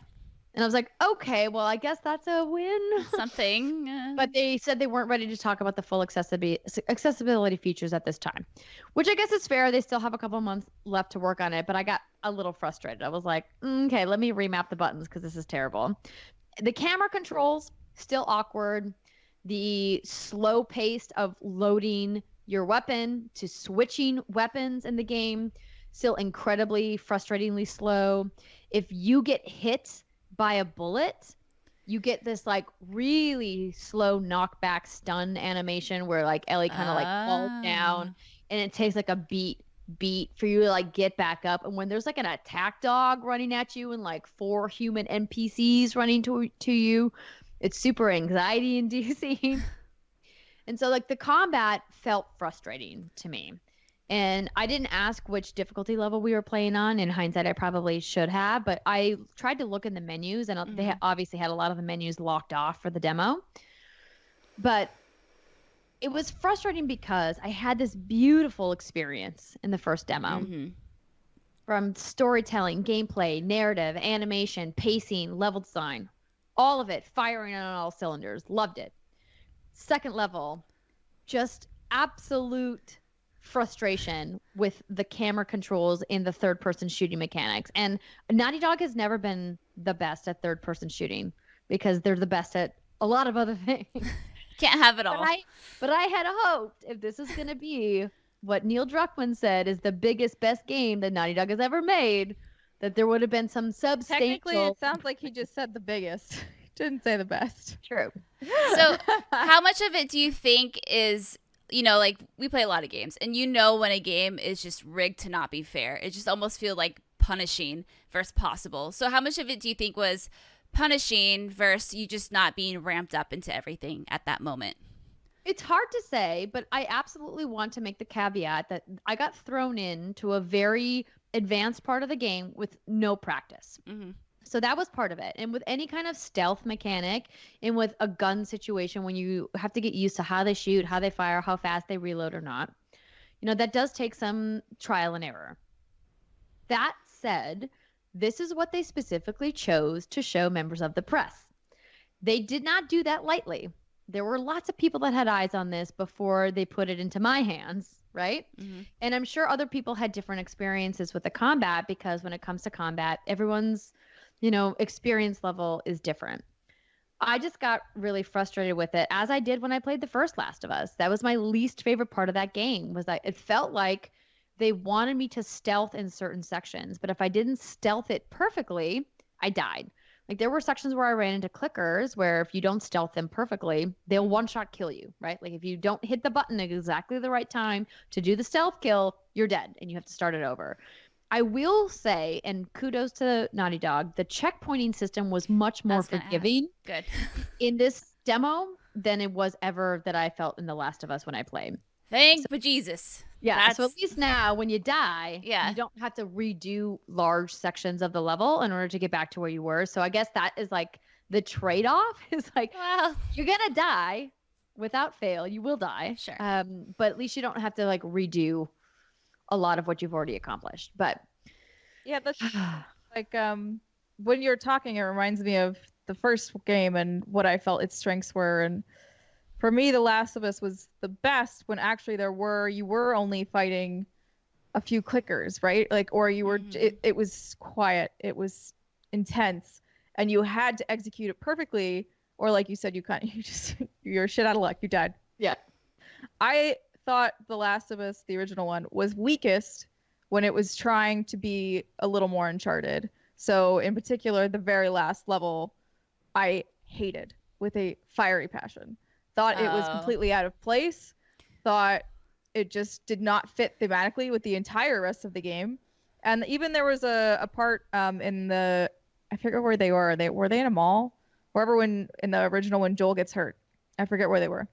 And I was like, okay, well, I guess that's a win. Something. But they said they weren't ready to talk about the full accessibility features at this time, which I guess is fair. They still have a couple months left to work on it, but I got a little frustrated. I was like, okay, let me remap the buttons because this is terrible. The camera controls, still awkward. The slow pace of loading your weapon to switching weapons in the game, still incredibly frustratingly slow. If you get hit by a bullet, you get this like really slow knockback stun animation where like Ellie kind of like falls down, and it takes like a beat for you to like get back up. And when there's like an attack dog running at you and like 4 human NPCs running to you, it's super anxiety inducing. And so like the combat felt frustrating to me. And I didn't ask which difficulty level we were playing on. In hindsight, I probably should have, but I tried to look in the menus, and they obviously had a lot of the menus locked off for the demo. But it was frustrating because I had this beautiful experience in the first demo. From storytelling, gameplay, narrative, animation, pacing, level design, all of it firing on all cylinders. Loved it. Second level, just absolute frustration with the camera controls in the third-person shooting mechanics. And Naughty Dog has never been the best at third-person shooting because they're the best at a lot of other things. Can't have it all. But I had hoped, if this is going to be what Neil Druckmann said is the biggest, best game that Naughty Dog has ever made, that there would have been some substantial... Technically, it sounds like he just said the biggest. He didn't say the best. True. So how much of it do you think is, you know, like we play a lot of games, and you know when a game is just rigged to not be fair. It just almost feels like punishing versus possible. So how much of it do you think was punishing versus you just not being ramped up into everything at that moment? It's hard to say, but I absolutely want to make the caveat that I got thrown into a very advanced part of the game with no practice. So that was part of it. And with any kind of stealth mechanic and with a gun situation, when you have to get used to how they shoot, how they fire, how fast they reload or not, you know, that does take some trial and error. That said, this is what they specifically chose to show members of the press. They did not do that lightly. There were lots of people that had eyes on this before they put it into my hands, right? And I'm sure other people had different experiences with the combat, because when it comes to combat, everyone's, you know, experience level is different. I just got really frustrated with it, as I did when I played the first Last of Us. That was my least favorite part of that game, was that it felt like they wanted me to stealth in certain sections, but if I didn't stealth it perfectly, I died. Like there were sections where I ran into clickers where if you don't stealth them perfectly, they'll one-shot kill you, right? Like if you don't hit the button at exactly the right time to do the stealth kill, you're dead and you have to start it over. I will say, and kudos to Naughty Dog, the checkpointing system was much more forgiving in this demo than it was ever that I felt in The Last of Us when I played. Thank bejesus. Yeah, so at least now when you die, you don't have to redo large sections of the level in order to get back to where you were. So I guess that is like the trade-off is like, well, you're going to die without fail. You will die. Sure. But at least you don't have to like redo a lot of what you've already accomplished. But yeah, that's like when you're talking, it reminds me of the first game and what I felt its strengths were. And for me, The Last of Us was the best when actually you were only fighting a few clickers, right? Like, or you were, it was quiet, it was intense, and you had to execute it perfectly, or like you said, you're shit out of luck, you died. Yeah. I thought The Last of Us, the original one, was weakest when it was trying to be a little more Uncharted. So in particular, the very last level, I hated with a fiery passion. Thought it was completely out of place. Thought it just did not fit thematically with the entire rest of the game. And even there was a part in the, I forget where they were. Were they in a mall? Wherever in the original when Joel gets hurt. I forget where they were.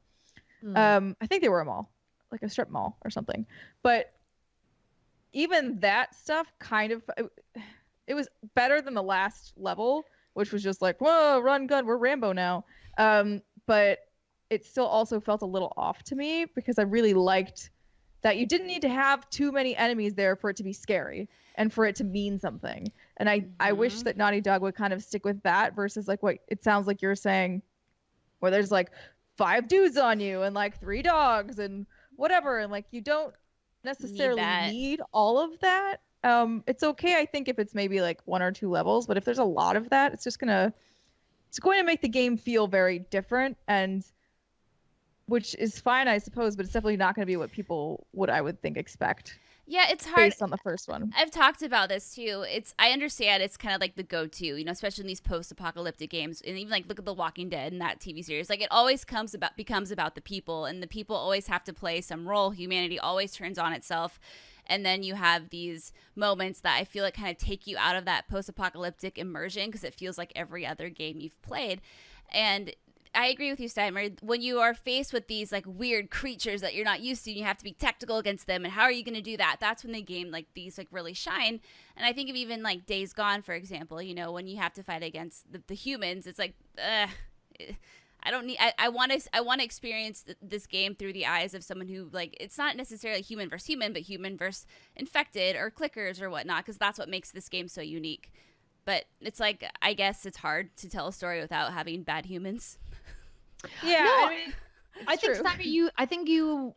I think they were a mall, like a strip mall or something. But even that stuff kind of, it was better than the last level, which was just like, whoa, run, gun, we're Rambo now. But it still also felt a little off to me because I really liked that you didn't need to have too many enemies there for it to be scary and for it to mean something. And I wish that Naughty Dog would kind of stick with that versus like what it sounds like you're saying, where there's like 5 dudes on you and like 3 dogs and whatever. And like, you don't necessarily need all of that. It's okay, I think, if it's maybe like 1 or 2 levels, but if there's a lot of that, it's going to make the game feel very different, and which is fine, I suppose, but it's definitely not going to be what people would, I would think, expect. Yeah, it's hard. Based on the first one. I've talked about this too. I understand it's kind of like the go-to, you know, especially in these post-apocalyptic games, and even like look at The Walking Dead and that TV series. Like it always becomes about the people, and the people always have to play some role. Humanity always turns on itself. And then you have these moments that I feel like kind of take you out of that post-apocalyptic immersion because it feels like every other game you've played. And I agree with you, Steimer. When you are faced with these like weird creatures that you're not used to, and you have to be tactical against them, and how are you going to do that? That's when the game like these like really shine. And I think of even like Days Gone, for example. You know, when you have to fight against the humans, it's like, I don't need. I want to experience this game through the eyes of someone who like it's not necessarily human versus human, but human versus infected or clickers or whatnot, because that's what makes this game so unique. But it's like I guess it's hard to tell a story without having bad humans. Yeah, No, I mean, I think Steimer, I think you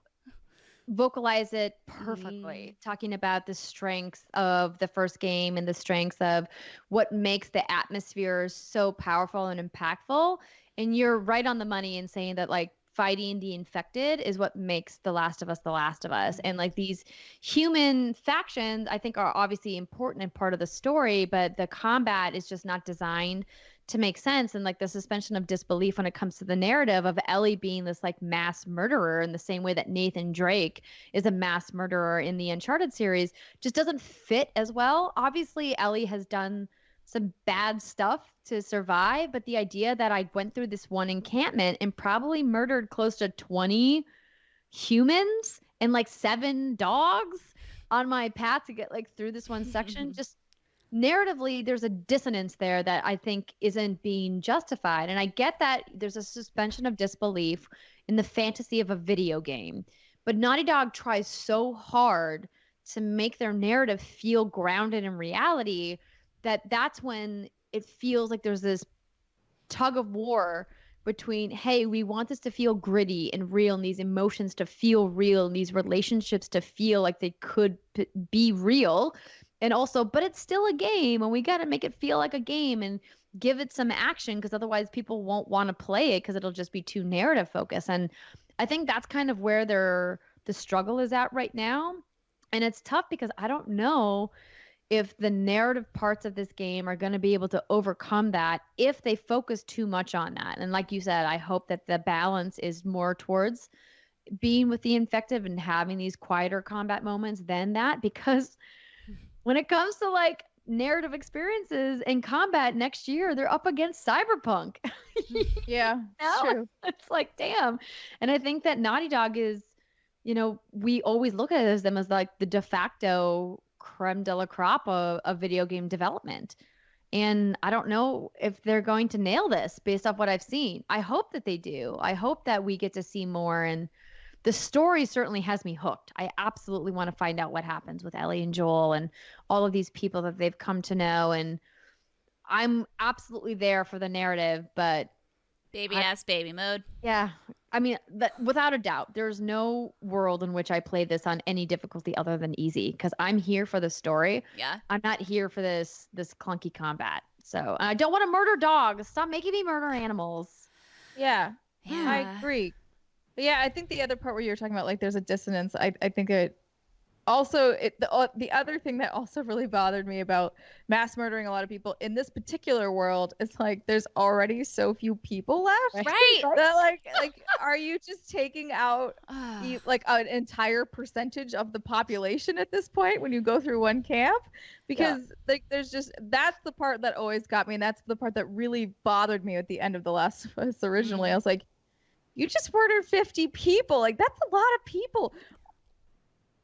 vocalize it perfectly, talking about the strengths of the first game and the strengths of what makes the atmosphere so powerful and impactful. And you're right on the money in saying that like fighting the infected is what makes The Last of Us The Last of Us. And like these human factions, I think, are obviously important and part of the story, but the combat is just not designed to make sense. And like the suspension of disbelief when it comes to the narrative of Ellie being this like mass murderer in the same way that Nathan Drake is a mass murderer in the Uncharted series just doesn't fit as well. Obviously, Ellie has done some bad stuff to survive, but the idea that I went through this one encampment and probably murdered close to 20 humans and like 7 dogs on my path to get like through this one section, just narratively there's a dissonance there that I think isn't being justified. And I get that there's a suspension of disbelief in the fantasy of a video game, but Naughty Dog tries so hard to make their narrative feel grounded in reality that's when it feels like there's this tug of war between, hey, we want this to feel gritty and real and these emotions to feel real and these relationships to feel like they could be real. And also, but it's still a game and we got to make it feel like a game and give it some action because otherwise people won't want to play it because it'll just be too narrative focused. And I think that's kind of where the struggle is at right now. And it's tough because I don't know if the narrative parts of this game are going to be able to overcome that if they focus too much on that. And like you said, I hope that the balance is more towards being with the infected and having these quieter combat moments than that, because when it comes to like narrative experiences and combat next year, they're up against Cyberpunk. Yeah, true. It's like, damn. And I think that Naughty Dog is, you know, we always look at them as like the de facto creme de la crop of video game development. And I don't know if they're going to nail this based off what I've seen. I hope that they do. I hope that we get to see more. And the story certainly has me hooked. I absolutely want to find out what happens with Ellie and Joel and all of these people that they've come to know. And I'm absolutely there for the narrative, but baby mode. Yeah. I mean, without a doubt, there's no world in which I play this on any difficulty other than easy because I'm here for the story. Yeah. I'm not here for this clunky combat. So I don't want to murder dogs. Stop making me murder animals. Yeah. I agree. But yeah, I think the other part where you're talking about like there's a dissonance. I think it also the other thing that also really bothered me about mass murdering a lot of people in this particular world is like there's already so few people left. Right. That like are you just taking out like an entire percentage of the population at this point when you go through one camp? Because like there's just that's the part that always got me, and that's the part that really bothered me at the end of The Last of Us originally. I was like, you just murdered 50 people. Like that's a lot of people.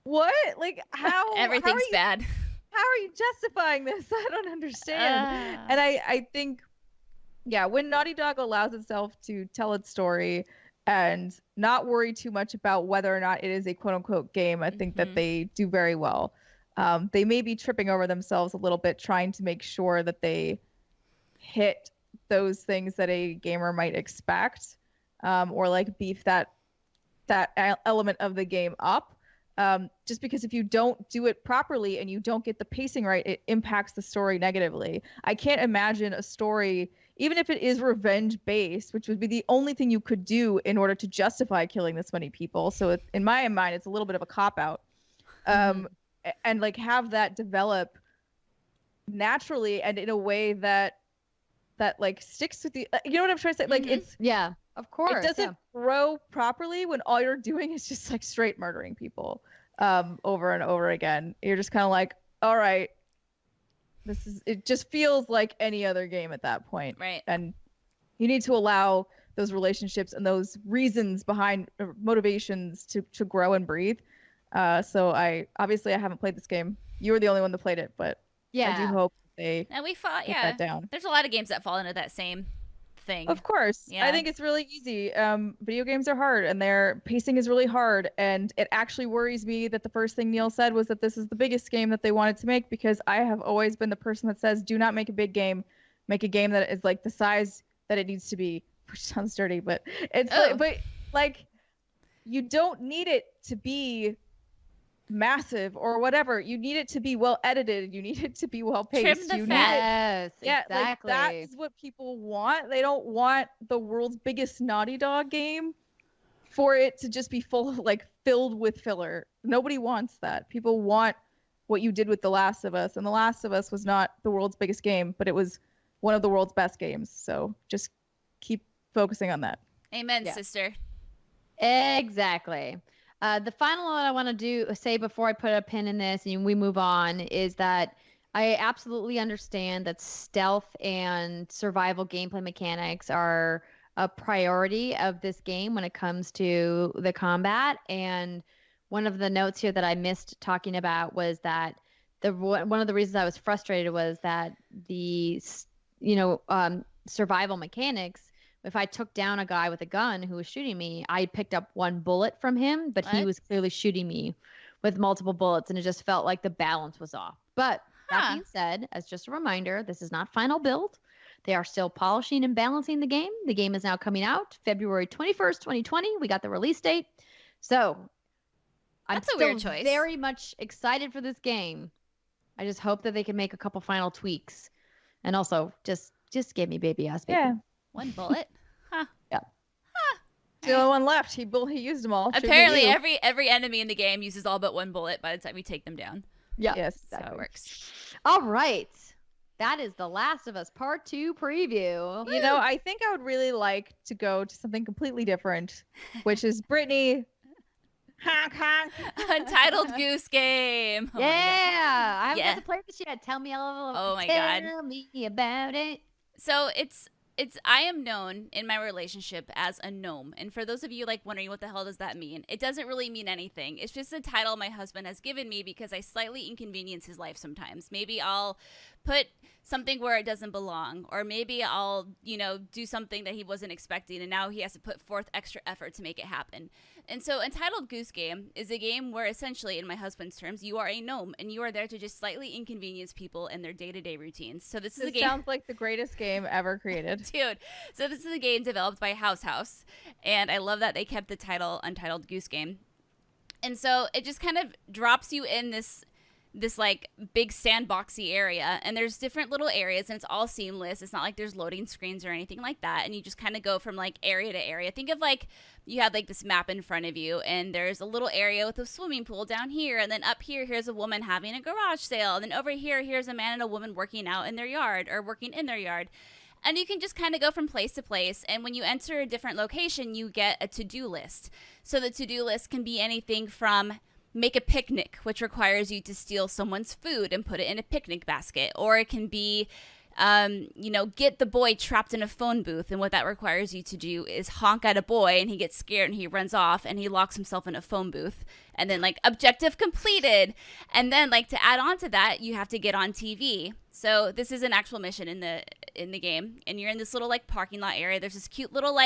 What? Like how? Everything's bad. How are you justifying this? I don't understand. And I think, yeah, when Naughty Dog allows itself to tell its story and not worry too much about whether or not it is a quote unquote game, I think that they do very well. They may be tripping over themselves a little bit trying to make sure that they hit those things that a gamer might expect, or like beef that element of the game up. Just because if you don't do it properly and you don't get the pacing right, it impacts the story negatively. I can't imagine a story, even if it is revenge based, which would be the only thing you could do in order to justify killing this many people. So in my mind, it's a little bit of a cop out. and like have that develop naturally and in a way that like sticks with you. You know what I'm trying to say? Like it's of course. It doesn't grow properly when all you're doing is just like straight murdering people over and over again. You're just kind of like, all right, it just feels like any other game at that point. Right. And you need to allow those relationships and those reasons behind motivations to grow and breathe. So I haven't played this game. You were the only one that played it, but I do hope they get that down. There's a lot of games that fall into that same thing. Of course. I think it's really easy. Video games are hard and their pacing is really hard. And it actually worries me that the first thing Neil said was that this is the biggest game that they wanted to make, because I have always been the person that says, do not make a big game. Make a game that is like the size that it needs to be, which sounds dirty, but it's like you don't need it to be massive or whatever. You need it to be well edited. You need it to be well paced. Yes, exactly. Like, that's what people want. They don't want the world's biggest Naughty Dog game for it to just be filled with filler. Nobody wants that. People want what you did with The Last of Us, and The Last of Us was not the world's biggest game, but it was one of the world's best games. So just keep focusing on that. Amen, sister. Exactly. The final one I want to say before I put a pin in this and we move on is that I absolutely understand that stealth and survival gameplay mechanics are a priority of this game when it comes to the combat. And one of the notes here that I missed talking about was that one of the reasons I was frustrated was that the survival mechanics, if I took down a guy with a gun who was shooting me, I picked up one bullet from him, but he was clearly shooting me with multiple bullets, and it just felt like the balance was off. But that being said, as just a reminder, this is not final build. They are still polishing and balancing the game. The game is now coming out February 21st, 2020. We got the release date. So I'm still very much excited for this game. I just hope that they can make a couple final tweaks. And also, just give me baby ass baby. Yeah. One bullet? Huh. Yeah. Huh. The only one left. He used them all. Apparently, every enemy in the game uses all but one bullet by the time you take them down. Yeah. Yes. Exactly. So it works. All right. That is The Last of Us Part 2 preview. You know, I think I would really like to go to something completely different, which is Brittany. Untitled Goose Game. Oh yeah. I haven't got to play this yet. Tell me all Oh my God. Tell me about it. So I am known in my relationship as a gnome. And for those of you wondering what the hell does that mean? It doesn't really mean anything. It's just a title my husband has given me because I slightly inconvenience his life sometimes. Maybe I'll put something where it doesn't belong, or maybe I'll, do something that he wasn't expecting and now he has to put forth extra effort to make it happen. And so Untitled Goose Game is a game where essentially, in my husband's terms, you are a gnome and you are there to just slightly inconvenience people in their day-to-day routines. So this is a game. Sounds like the greatest game ever created. Dude, so this is a game developed by House, and I love that they kept the title Untitled Goose Game. And so it just kind of drops you in this big sandboxy area, and there's different little areas, and it's all seamless. It's not like there's loading screens or anything like that, and you just kind of go from area to area. Think of you have this map in front of you, and there's a little area with a swimming pool down here, and then up here's a woman having a garage sale, and then over here's a man and a woman working out in their yard or working in their yard. And you can just kind of go from place to place, and when you enter a different location, you get a to-do list. So the to-do list can be anything from make a picnic, which requires you to steal someone's food and put it in a picnic basket. Or it can be, get the boy trapped in a phone booth. And what that requires you to do is honk at a boy and he gets scared and he runs off and he locks himself in a phone booth. And then objective completed. And then to add on to that, you have to get on TV. So this is an actual mission in the game, and you're in this little parking lot area. There's this cute little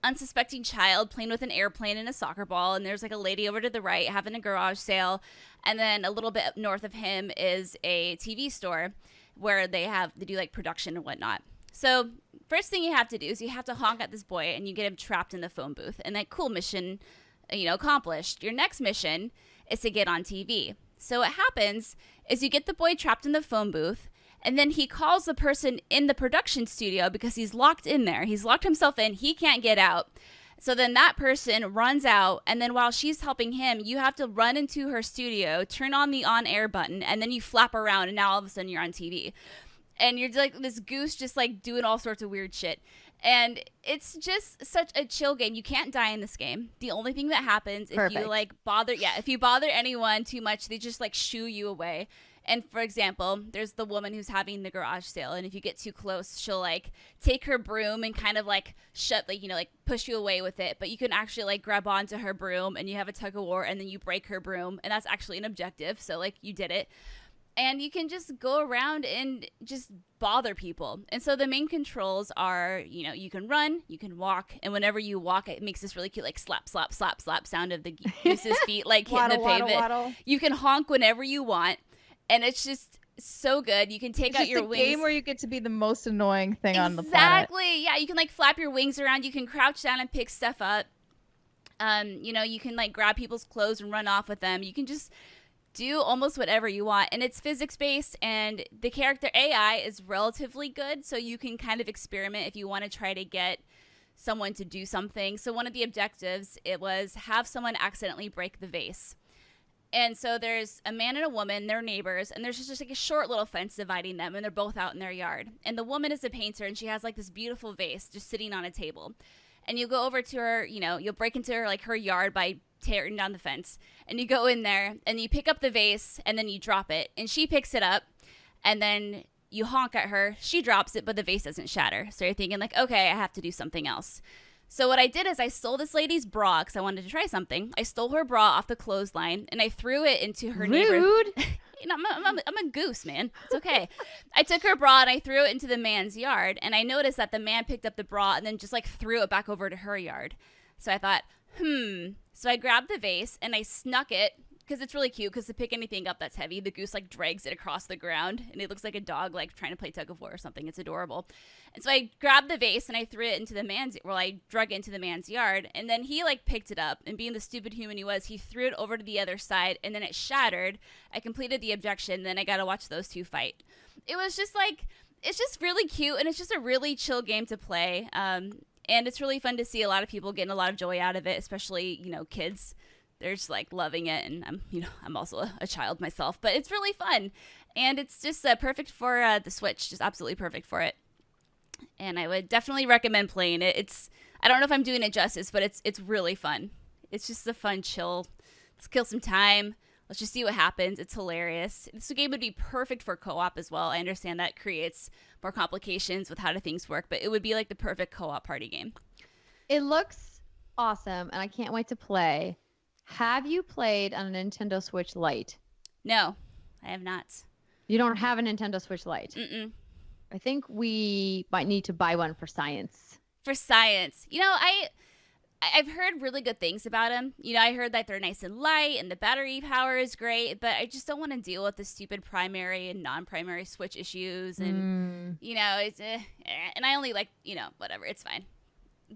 unsuspecting child playing with an airplane and a soccer ball, and there's a lady over to the right having a garage sale, and then a little bit up north of him is a TV store where they do production and whatnot. So first thing you have to do is you have to honk at this boy, and you get him trapped in the phone booth, and that cool mission, accomplished. Your next mission is to get on TV. So what happens is you get the boy trapped in the phone booth, and then he calls the person in the production studio because he's locked in there. He's locked himself in. He can't get out. So then that person runs out, and then while she's helping him, you have to run into her studio, turn on the on-air button, and then you flap around, and now all of a sudden you're on TV. And you're like this goose just like doing all sorts of weird shit. And it's just such a chill game. You can't die in this game. The only thing that happens if you like if you bother anyone too much, they just like shoo you away. And for example, there's the woman who's having the garage sale, and if you get too close, she'll like take her broom and kind of like push you away with it. But you can actually like grab onto her broom, and you have a tug of war, and then you break her broom, and that's actually an objective. So like you did it. And you can just go around and just bother people. And so the main controls are, you can run, you can walk, and whenever you walk, it makes this really cute, like slap, slap, slap, slap sound of the goose's feet, like hitting the pavement. Waddle. You can honk whenever you want, and it's just so good. You can take out your wings. It's a game where you get to be the most annoying thing on the planet. Exactly. Yeah, you can like flap your wings around. You can crouch down and pick stuff up. You can like grab people's clothes and run off with them. You can just do almost whatever you want, and it's physics-based, and the character AI is relatively good, so you can kind of experiment if you want to try to get someone to do something. So one of the objectives, it was have someone accidentally break the vase. And so there's a man and a woman, they're neighbors, and there's just like a short little fence dividing them, and they're both out in their yard. And the woman is a painter, and she has like this beautiful vase just sitting on a table. And you go over to her, you'll break into her, like her yard by tearing down the fence, and you go in there and you pick up the vase and then you drop it, and she picks it up, and then you honk at her, she drops it, but the vase doesn't shatter. So you're thinking like, okay, I have to do something else. So what I did is I stole this lady's bra because I wanted to try something. I stole her bra off the clothesline and I threw it into her neighborhood. I'm a goose, man. It's okay. I took her bra and I threw it into the man's yard, and I noticed that the man picked up the bra and then just like threw it back over to her yard. So I thought, So I grabbed the vase and I snuck it, because it's really cute, because to pick anything up that's heavy, the goose like drags it across the ground, and it looks like a dog like trying to play tug of war or something. It's adorable. And so I grabbed the vase and I threw it into I drug it into the man's yard, and then he like picked it up, and being the stupid human he was, he threw it over to the other side, and then it shattered. I completed the objection, then I got to watch those two fight. It was just like, it's just really cute, and it's just a really chill game to play. And it's really fun to see a lot of people getting a lot of joy out of it, especially, kids. They're just like loving it, and I'm also a child myself, but it's really fun, and it's just perfect for the Switch, just absolutely perfect for it. And I would definitely recommend playing it. I don't know if I'm doing it justice, but it's really fun. It's just a fun chill. Let's kill some time. Let's just see what happens. It's hilarious. This game would be perfect for co-op as well. I understand that creates more complications with how things work, but it would be like the perfect co-op party game. It looks awesome, and I can't wait to play. Have you played on a Nintendo Switch Lite? No, I have not. You don't have a Nintendo Switch Lite? Mm-mm. I think we might need to buy one for science. For science. I've heard really good things about them. I heard that they're nice and light and the battery power is great, but I just don't want to deal with the stupid primary and non-primary Switch issues. And, it's, and I only like, whatever, it's fine.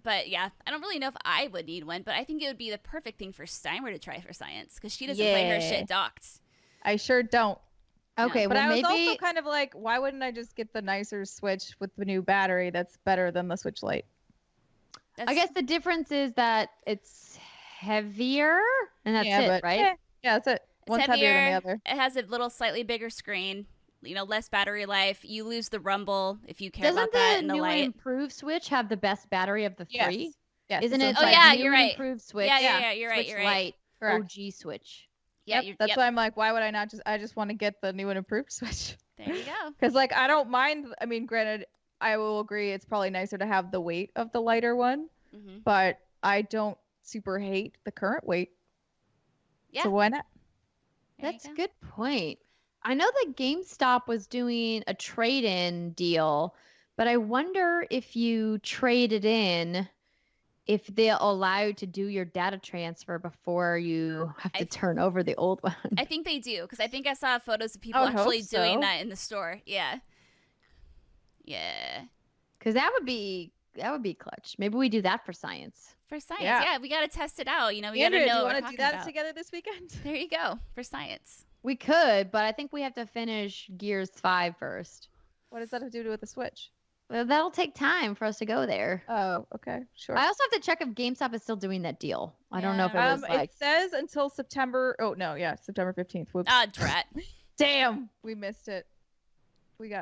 But yeah, I don't really know if I would need one, but I think it would be the perfect thing for Steimer to try for science, because she doesn't play her shit docked. I sure don't. Okay, but I was also kind of like, why wouldn't I just get the nicer Switch with the new battery that's better than the Switch Lite? I guess the difference is that it's heavier, and that's it, right? Yeah, that's it. One's heavier than the other. It has a little slightly bigger screen, less battery life. You lose the rumble if you care about that in the Lite. Doesn't the new improved Switch have the best battery of the three? Yes. Isn't it? Oh, yeah, you're right. Improved Switch. Yeah, you're right. Switch You're right. Lite, OG Switch. Yeah, that's why I'm like, why would I not I just want to get the new and improved Switch. There you go. Because I don't mind. I mean, granted, I will agree it's probably nicer to have the weight of the lighter one, but I don't super hate the current weight. Yeah. So why not? That's a good point. I know that GameStop was doing a trade-in deal, but I wonder if you traded in, if they'll allow you to do your data transfer before you have to turn over the old one. I think they do, because I think I saw photos of people actually doing that in the store. Yeah. Because that would be clutch. Maybe we do that for science. For science, yeah. We got to test it out. We got to know do you what want we're to talking do that about. together this weekend? There you go. For science. We could, but I think we have to finish Gears 5 first. What does that have to do with the Switch? Well, that'll take time for us to go there. Oh, okay, sure. I also have to check if GameStop is still doing that deal. I don't know if it was It says until September. Oh no, yeah, September 15th. Whoops. Drat. Damn, we missed it. We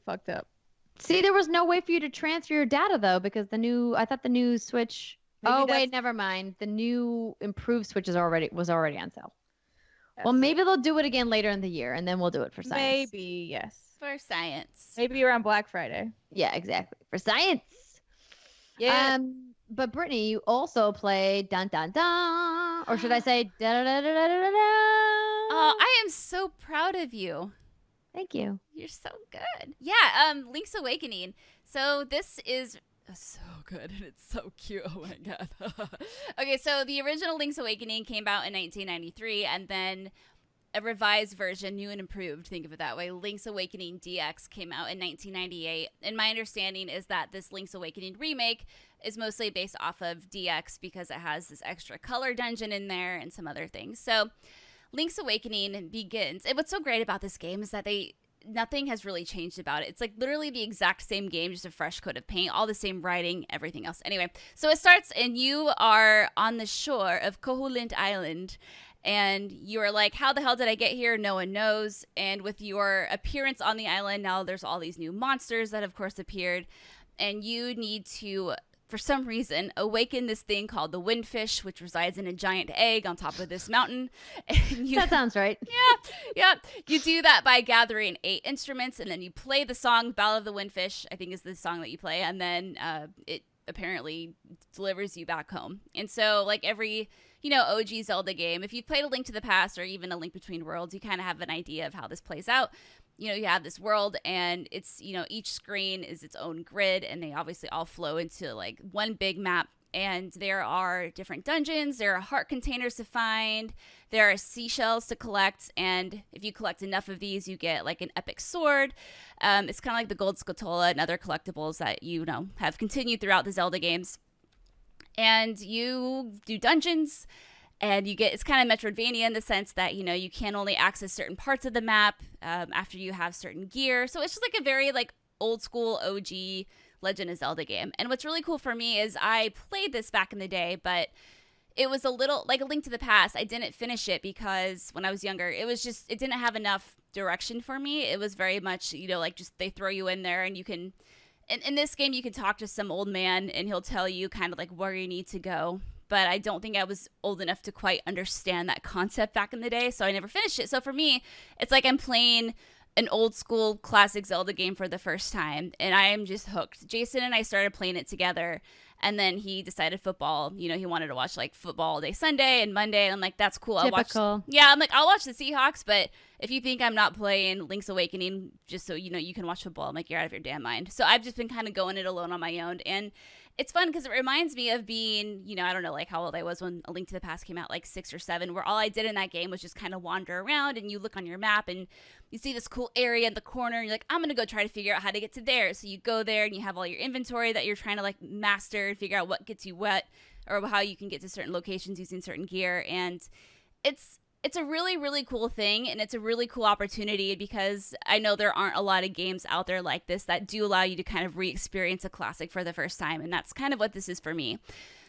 fucked up. See, there was no way for you to transfer your data though, because I thought the new Switch. Wait, never mind. The new improved Switch was already on sale. Well, maybe they'll do it again later in the year, and then we'll do it for science. Maybe, yes. For science. Maybe around Black Friday. Yeah, exactly. For science. Yeah. But Brittany, you also play dun dun dun, or should I say da da da da da da da? Oh, I am so proud of you. Thank you. You're so good. Yeah, Link's Awakening. So this is so good and it's so cute. Oh my god. Okay, so the original Link's Awakening came out in 1993, and then a revised version, new and improved, think of it that way, Link's Awakening DX came out in 1998. And my understanding is that this Link's Awakening remake is mostly based off of DX because it has this extra color dungeon in there and some other things. So Link's Awakening begins, and what's so great about this game is that nothing has really changed about it. It's like literally the exact same game, just a fresh coat of paint, all the same writing, everything else. Anyway, so it starts and you are on the shore of Kohulint Island, and you are like, how the hell did I get here? No one knows. And with your appearance on the island, now there's all these new monsters that of course appeared, and you need to, for some reason, awaken this thing called the windfish, which resides in a giant egg on top of this mountain. And that sounds right. Yeah. You do that by gathering 8 instruments, and then you play the song Ballad of the Windfish, I think is the song that you play, and then it apparently delivers you back home. And so, like every, OG Zelda game, if you've played A Link to the Past or even A Link Between Worlds, you kind of have an idea of how this plays out. You have this world, and it's, each screen is its own grid, and they obviously all flow into like one big map. And there are different dungeons, there are heart containers to find, there are seashells to collect, and if you collect enough of these, you get like an epic sword. It's kind of like the gold scatola and other collectibles that have continued throughout the Zelda games. And you do dungeons, and it's kind of Metroidvania in the sense that, you can only access certain parts of the map after you have certain gear. So it's just like a very like old school OG Legend of Zelda game. And what's really cool for me is I played this back in the day, but it was a little like A Link to the Past. I didn't finish it because when I was younger, it didn't have enough direction for me. It was very much, like just they throw you in there, and you can, in this game, you can talk to some old man and he'll tell you kind of like where you need to go. But I don't think I was old enough to quite understand that concept back in the day, so I never finished it. So for me, it's like I'm playing an old school classic Zelda game for the first time, and I am just hooked. Jason and I started playing it together, and then he decided football. He wanted to watch like football all day Sunday and Monday, and I'm like, that's cool. I'll watch the Seahawks, but if you think I'm not playing Link's Awakening just so you can watch football, I'm like, you're out of your damn mind. So I've just been kind of going it alone on my own, and it's fun because it reminds me of being, I don't know, like how old I was when A Link to the Past came out, like 6 or 7, where all I did in that game was just kind of wander around, and you look on your map and you see this cool area in the corner, and you're like, I'm going to go try to figure out how to get to there. So you go there and you have all your inventory that you're trying to like master and figure out what gets you wet or how you can get to certain locations using certain gear. And it's a really, really cool thing, and it's a really cool opportunity because I know there aren't a lot of games out there like this that do allow you to kind of re-experience a classic for the first time, and that's kind of what this is for me.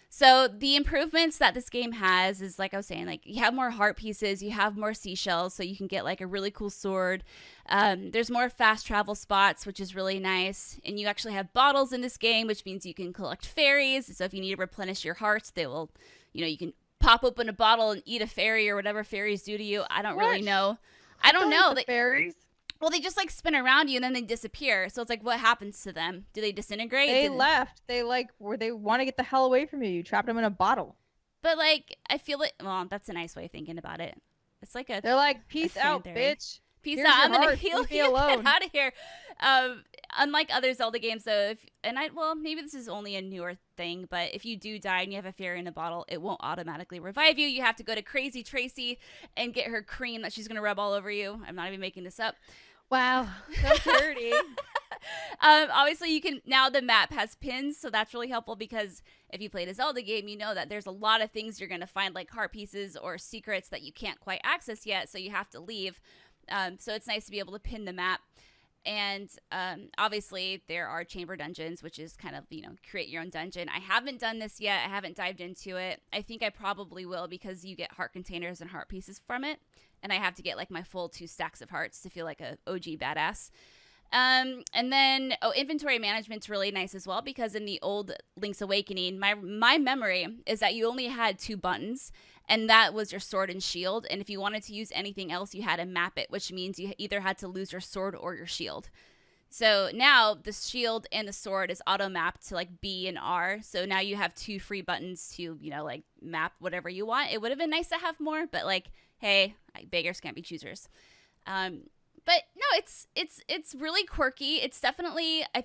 So the improvements that this game has is, like I was saying, like you have more heart pieces, you have more seashells, so you can get like a really cool sword. There's more fast travel spots, which is really nice, and you actually have bottles in this game, which means you can collect fairies. So if you need to replenish your hearts, they will, you can pop open a bottle and eat a fairy or whatever fairies do to you. I don't really know. I don't know. The fairies? Well, they just like spin around you and then they disappear. So it's like, what happens to them? Do they disintegrate? They left. They want to get the hell away from you. You trapped them in a bottle. But like, I feel like, well, that's a nice way of thinking about it. It's like they're like, peace out, bitch. Peace out. I'm gonna heal you. Get out of here. Unlike other Zelda games, though, maybe this is only a newer thing, but if you do die and you have a fairy in a bottle, it won't automatically revive you. You have to go to Crazy Tracy and get her cream that she's gonna rub all over you. I'm not even making this up. Wow, so dirty. Obviously, now the map has pins, so that's really helpful because if you played a Zelda game, you know that there's a lot of things you're gonna find, like heart pieces or secrets that you can't quite access yet, so you have to leave. So it's nice to be able to pin the map. And obviously there are chamber dungeons, which is kind of, create your own dungeon. I haven't done this yet. I haven't dived into it. I think I probably will, because you get heart containers and heart pieces from it. And I have to get like my full 2 stacks of hearts to feel like a OG badass. And then, inventory management's really nice as well, because in the old Link's Awakening, my memory is that you only had 2 buttons, and that was your sword and shield. And if you wanted to use anything else, you had to map it, which means you either had to lose your sword or your shield. So now the shield and the sword is auto mapped to like B and R. So now you have 2 free buttons to, like map whatever you want. It would have been nice to have more, but like, hey, beggars can't be choosers. But no, it's really quirky. It's definitely, I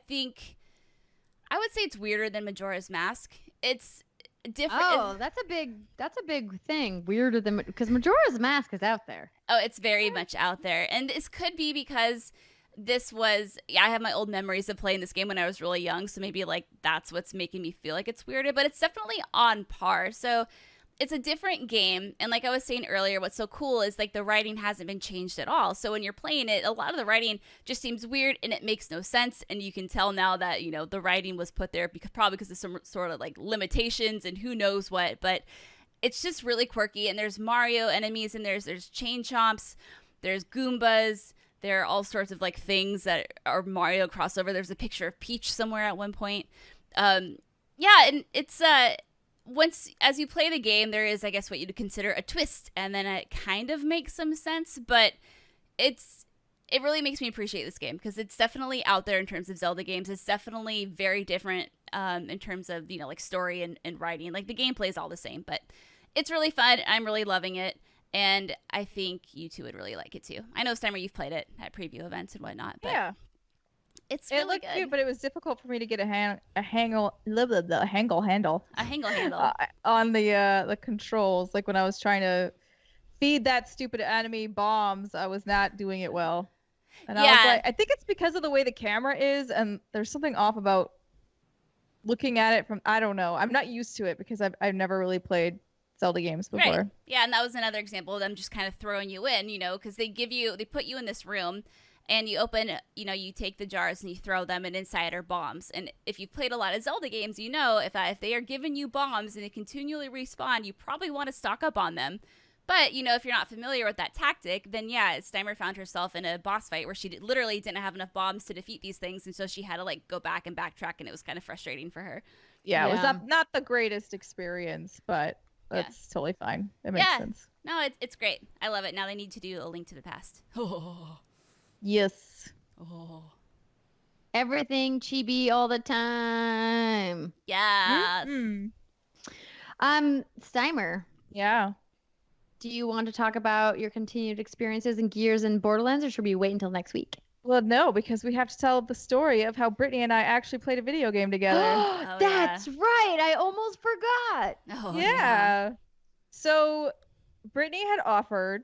would say it's weirder than Majora's Mask. It's different. Oh, that's a big thing. Weirder than, because Majora's Mask is out there. Oh, it's very much out there. And this could be because I have my old memories of playing this game when I was really young. So maybe like that's what's making me feel like it's weirder, but it's definitely on par. So it's a different game. And like I was saying earlier, what's so cool is like the writing hasn't been changed at all. So when you're playing it, a lot of the writing just seems weird and it makes no sense. And you can tell now that, the writing was put there probably because of some sort of like limitations and who knows what. But it's just really quirky. And there's Mario enemies, and there's chain chomps, there's Goombas. There are all sorts of like things that are Mario crossover. There's a picture of Peach somewhere at one point. And it's once as you play the game, there is, I guess, what you'd consider a twist, and then it kind of makes some sense, but it really makes me appreciate this game, because it's definitely out there in terms of Zelda games. It's definitely very different in terms of, like story and writing. Like the gameplay is all the same, but it's really fun. I'm really loving it, and I think you two would really like it too. I know, Steimer, you've played it at preview events and whatnot, but yeah. It's really it looked good. cute, but it was difficult for me to get a handle on the controls. Like when I was trying to feed that stupid enemy bombs, I was not doing it well. And I was like, I think it's because of the way the camera is, and there's something off about looking at it from, I don't know. I'm not used to it because I've never really played Zelda games before. Right. Yeah, and that was another example of them just kind of throwing you in, because they put you in this room. And you open, you take the jars and you throw them, and inside are bombs. And if you've played a lot of Zelda games, if they are giving you bombs and they continually respawn, you probably want to stock up on them. But, if you're not familiar with that tactic, then yeah, Steimer found herself in a boss fight where she literally didn't have enough bombs to defeat these things. And so she had to like go back and backtrack, and it was kind of frustrating for her. Yeah, it was not the greatest experience, but that's totally fine. It makes sense. No, it's great. I love it. Now they need to do A Link to the Past. Yes. Oh. Everything chibi all the time. Yeah. Steimer. Yeah. Do you want to talk about your continued experiences in Gears and Borderlands, or should we wait until next week? Well, no, because we have to tell the story of how Brittany and I actually played a video game together. That's right. I almost forgot. Oh, yeah. So Brittany had offered,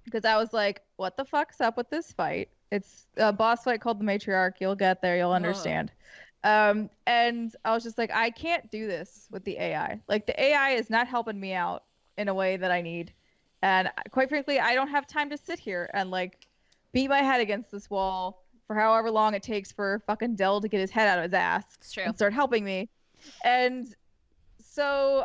because I was like, what the fuck's up with this fight? It's a boss fight called the Matriarch. You'll get there. You'll understand. And I was just like, I can't do this with the AI. Like, the AI is not helping me out in a way that I need. And quite frankly, I don't have time to sit here and, like, beat my head against this wall for however long it takes for fucking Dell to get his head out of his ass and start helping me. And so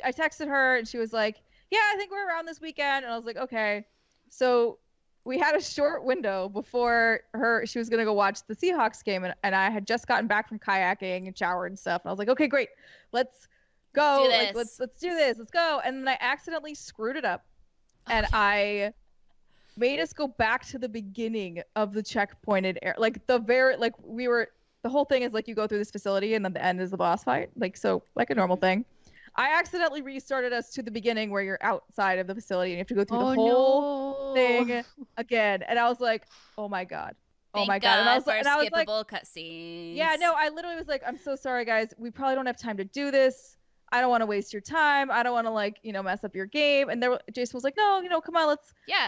I texted her, and she was like, yeah, I think we're around this weekend. And I was like, okay. So we had a short window before she was going to go watch the Seahawks game. And I had just gotten back from kayaking and showered and stuff. And I was like, okay, great. Let's go. Let's do this. Let's go. And then I accidentally screwed it up. And I made us go back to the beginning of the checkpointed area. Like the whole thing is like you go through this facility and then the end is the boss fight. Like a normal thing. I accidentally restarted us to the beginning where you're outside of the facility and you have to go through the whole thing again. And I was like, oh my God. Oh my God. And I was like, skippable cutscenes. Yeah, no, I literally was like, I'm so sorry, guys. We probably don't have time to do this. I don't want to waste your time. I don't want to mess up your game. And Jason was like, no, come on,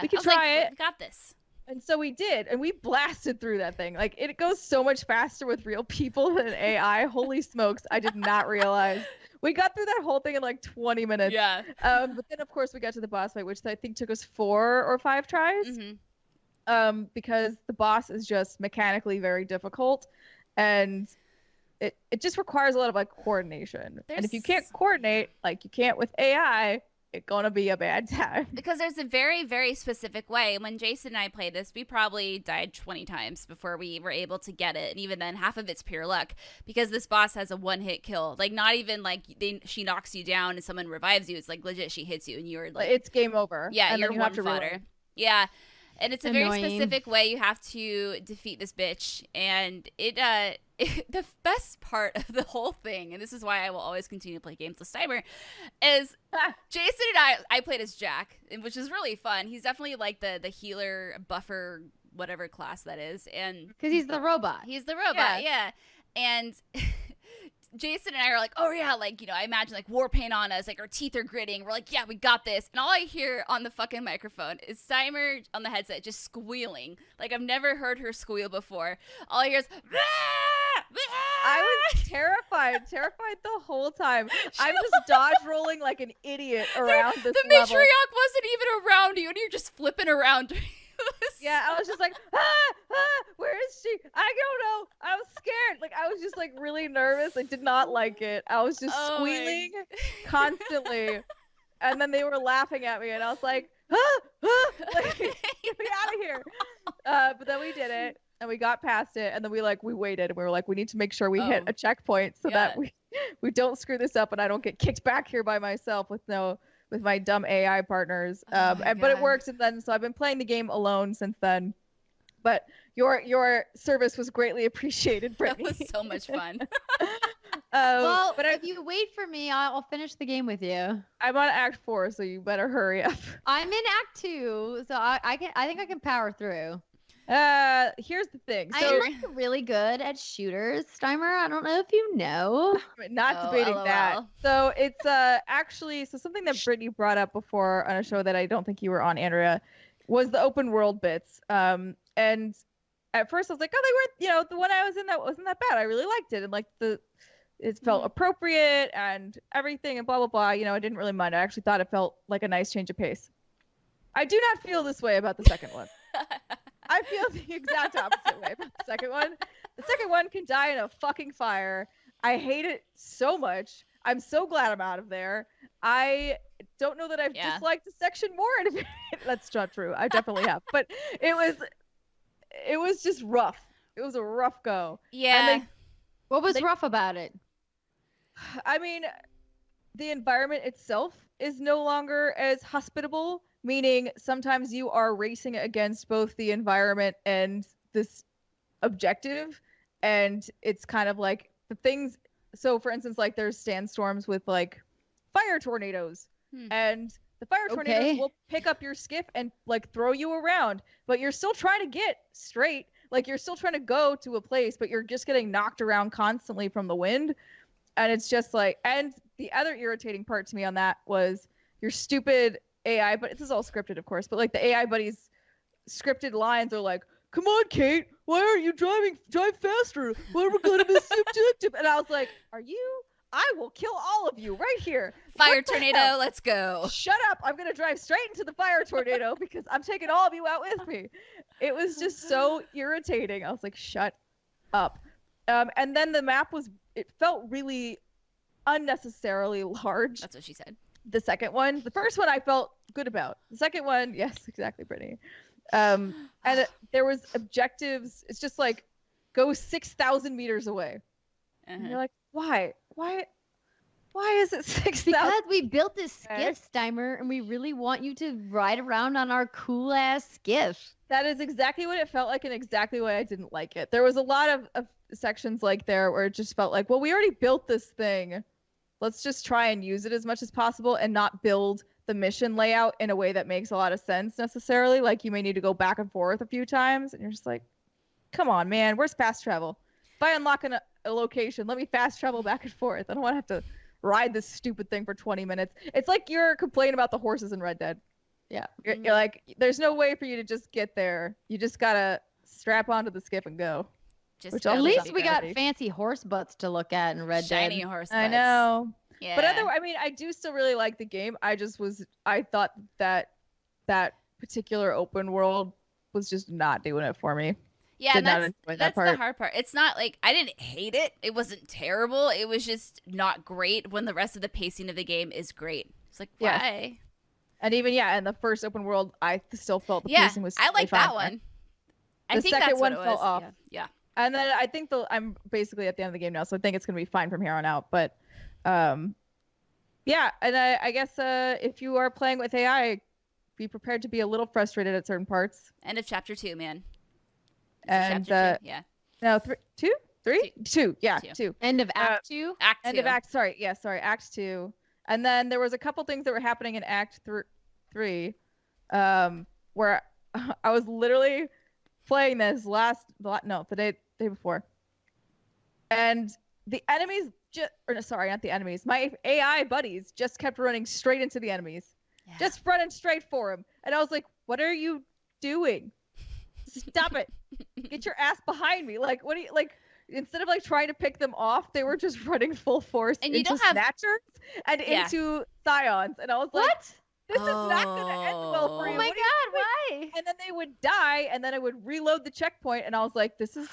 we can try it. We got this. And so we did, and we blasted through that thing. Like, it goes so much faster with real people than AI. Holy smokes, I did not realize. We got through that whole thing in like 20 minutes. Yeah. But then, of course, we got to the boss fight, which I think took us 4 or 5 tries. Mm-hmm. because the boss is just mechanically very difficult, and it just requires a lot of like coordination. And if you can't coordinate like you can't with AI, it's gonna be a bad time. Because there's a very, very specific way. When Jason and I played this, we probably died 20 times before we were able to get it. And even then, half of it's pure luck. Because this boss has a one-hit kill. Like, not even like she knocks you down and someone revives you. It's like legit she hits you and you're like... It's game over. Yeah, and you're then you one have to fodder. reload. Yeah. And it's a very Annoying. specific way you have to defeat this bitch. And the best part of the whole thing, and this is why I will always continue to play games with Steimer, is Jason and I played as Jack, which is really fun. He's definitely like the healer, buffer, whatever class that is. And Because he's the robot. he's the robot, yeah. And Jason and I are like, oh yeah, like, you know, I imagine like war paint on us, like our teeth are gritting. We're like, yeah, we got this. And all I hear on the fucking microphone is Steimer on the headset just squealing. Like, I've never heard her squeal before. All I hear is, "Bah! Bah!" I was terrified the whole time. I'm just dodge rolling like an idiot around this The level. matriarch wasn't even around you, and you're just flipping around. Yeah, I was just like, where is she? I don't know. I was scared. Like, I was just like really nervous. I did not like it. I was just squealing constantly. And then they were laughing at me, and I was like, like, get me out of here. But then we did it, and we got past it, and then we waited, and we were like, we need to make sure we hit a checkpoint so that we don't screw this up, and I don't get kicked back here by myself with my dumb AI partners. But it works, and then so I've been playing the game alone since then. But your service was greatly appreciated, Brittany. That was so much fun. Well, but if you wait for me, I'll finish the game with you. I'm on Act 4, so you better hurry up. I'm in Act 2, so I think I can power through. Here's the thing. So, I'm like really good at shooters, Steimer. I don't know if you know. Not debating that. So it's actually something that Brittany brought up before on a show that I don't think you were on, Andrea, was the open world bits. And at first I was like, oh, they weren't, the one I was in that wasn't that bad. I really liked it, and like it felt appropriate and everything and blah blah blah. I didn't really mind. I actually thought it felt like a nice change of pace. I do not feel this way about the second one. I feel the exact opposite way about the second one. The second one can die in a fucking fire. I hate it so much. I'm so glad I'm out of there. I don't know that I've disliked the section more. That's not true. I definitely have. But it was just rough. It was a rough go. Yeah. What was rough about it? I mean, the environment itself is no longer as hospitable. Meaning sometimes you are racing against both the environment and this objective. And it's kind of like the things. So for instance, like there's sandstorms with like fire tornadoes. And the fire tornadoes will pick up your skiff and like throw you around. But you're still trying to get straight. Like you're still trying to go to a place, but you're just getting knocked around constantly from the wind. And it's just like, and the other irritating part to me on that was your stupid AI, but this is all scripted, of course. But like the AI buddies' scripted lines are like, "Come on, Kate, why aren't you drive faster? What are we gonna miss the objective?" And I was like, I will kill all of you right here. Fire tornado, let's go. Shut up! I'm gonna drive straight into the fire tornado because I'm taking all of you out with me. It was just so irritating. I was like, shut up. And then the map it felt really unnecessarily large. That's what she said. The second one. The first one I felt good about. The second one, yes, exactly, Brittany. And there was objectives. It's just like, go 6,000 meters away. And you're like, why? Why is it 6,000? Because we built this skiff, Steimer, and we really want you to ride around on our cool-ass skiff. That is exactly what it felt like and exactly why I didn't like it. There was a lot of sections like there where it just felt like, well, we already built this thing. Let's just try and use it as much as possible and not build the mission layout in a way that makes a lot of sense necessarily. Like you may need to go back and forth a few times and you're just like, come on, man, where's fast travel? If I unlock a location, let me fast travel back and forth. I don't want to have to ride this stupid thing for 20 minutes. It's like you're complaining about the horses in Red Dead. Yeah. You're like, there's no way for you to just get there. You just got to strap onto the skiff and go. At least we got fancy horse butts to look at in Red Dead. Shiny horse butts. I know. Yeah. But I do still really like the game. I thought that particular open world was just not doing it for me. Yeah, Did not and enjoy that that's part. the hard part. It's not like I didn't hate it. It wasn't terrible. It was just not great when the rest of the pacing of the game is great. It's like, why? And even in the first open world, I still felt the pacing was I like that one. I think second that's one what it fell was. off. Yeah. And then I think I'm basically at the end of the game now, so I think it's gonna be fine from here on out. But and I guess if you are playing with AI, be prepared to be a little frustrated at certain parts. End of chapter 2, man. And chapter 2? Yeah. No, 2. Yeah, 2. End of Act 2. Act 2. Act 2. And then there was a couple things that were happening in Act 3, where I was literally playing this the day before, and the enemies not the enemies. My AI buddies just kept running straight into the enemies, just running straight for him, and I was like, "What are you doing? Stop it! Get your ass behind me!" Like, what do you like? Instead of like trying to pick them off, they were just running full force and you into don't have snatchers and into scions, and I was like, "What? This is not going to end well for you." Oh my God, why? And then they would die, and then I would reload the checkpoint, and I was like, this is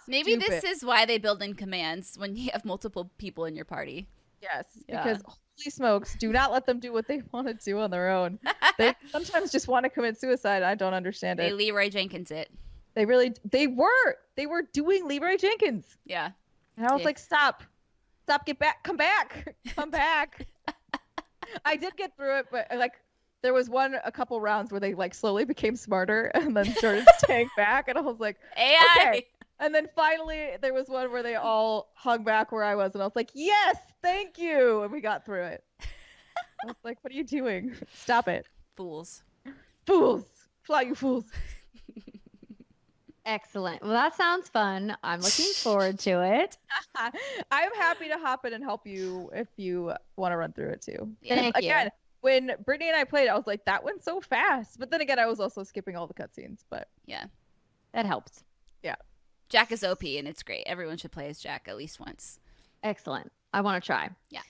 Maybe stupid. This is why they build in commands when you have multiple people in your party. Yes, because holy smokes, do not let them do what they want to do on their own. They sometimes just want to commit suicide. I don't understand it. They Leroy Jenkins it. They were doing Leroy Jenkins. Yeah. And I was like, stop, get back, come back. I did get through it, but like there was a couple rounds where they like slowly became smarter and then started staying back, and I was like, AI. Okay. And then finally there was one where they all hung back where I was, and I was like, yes, thank you, and we got through it. I was like, what are you doing? Stop it. Fools. Fly, you fools. Excellent. Well, that sounds fun. I'm looking forward to it. I'm happy to hop in and help you if you want to run through it too. Thank you. Again, when Brittany and I played, I was like, that went so fast. But then again, I was also skipping all the cutscenes. But yeah, that helps. Yeah. Jack is OP and it's great. Everyone should play as Jack at least once. Excellent. I want to try. Yeah.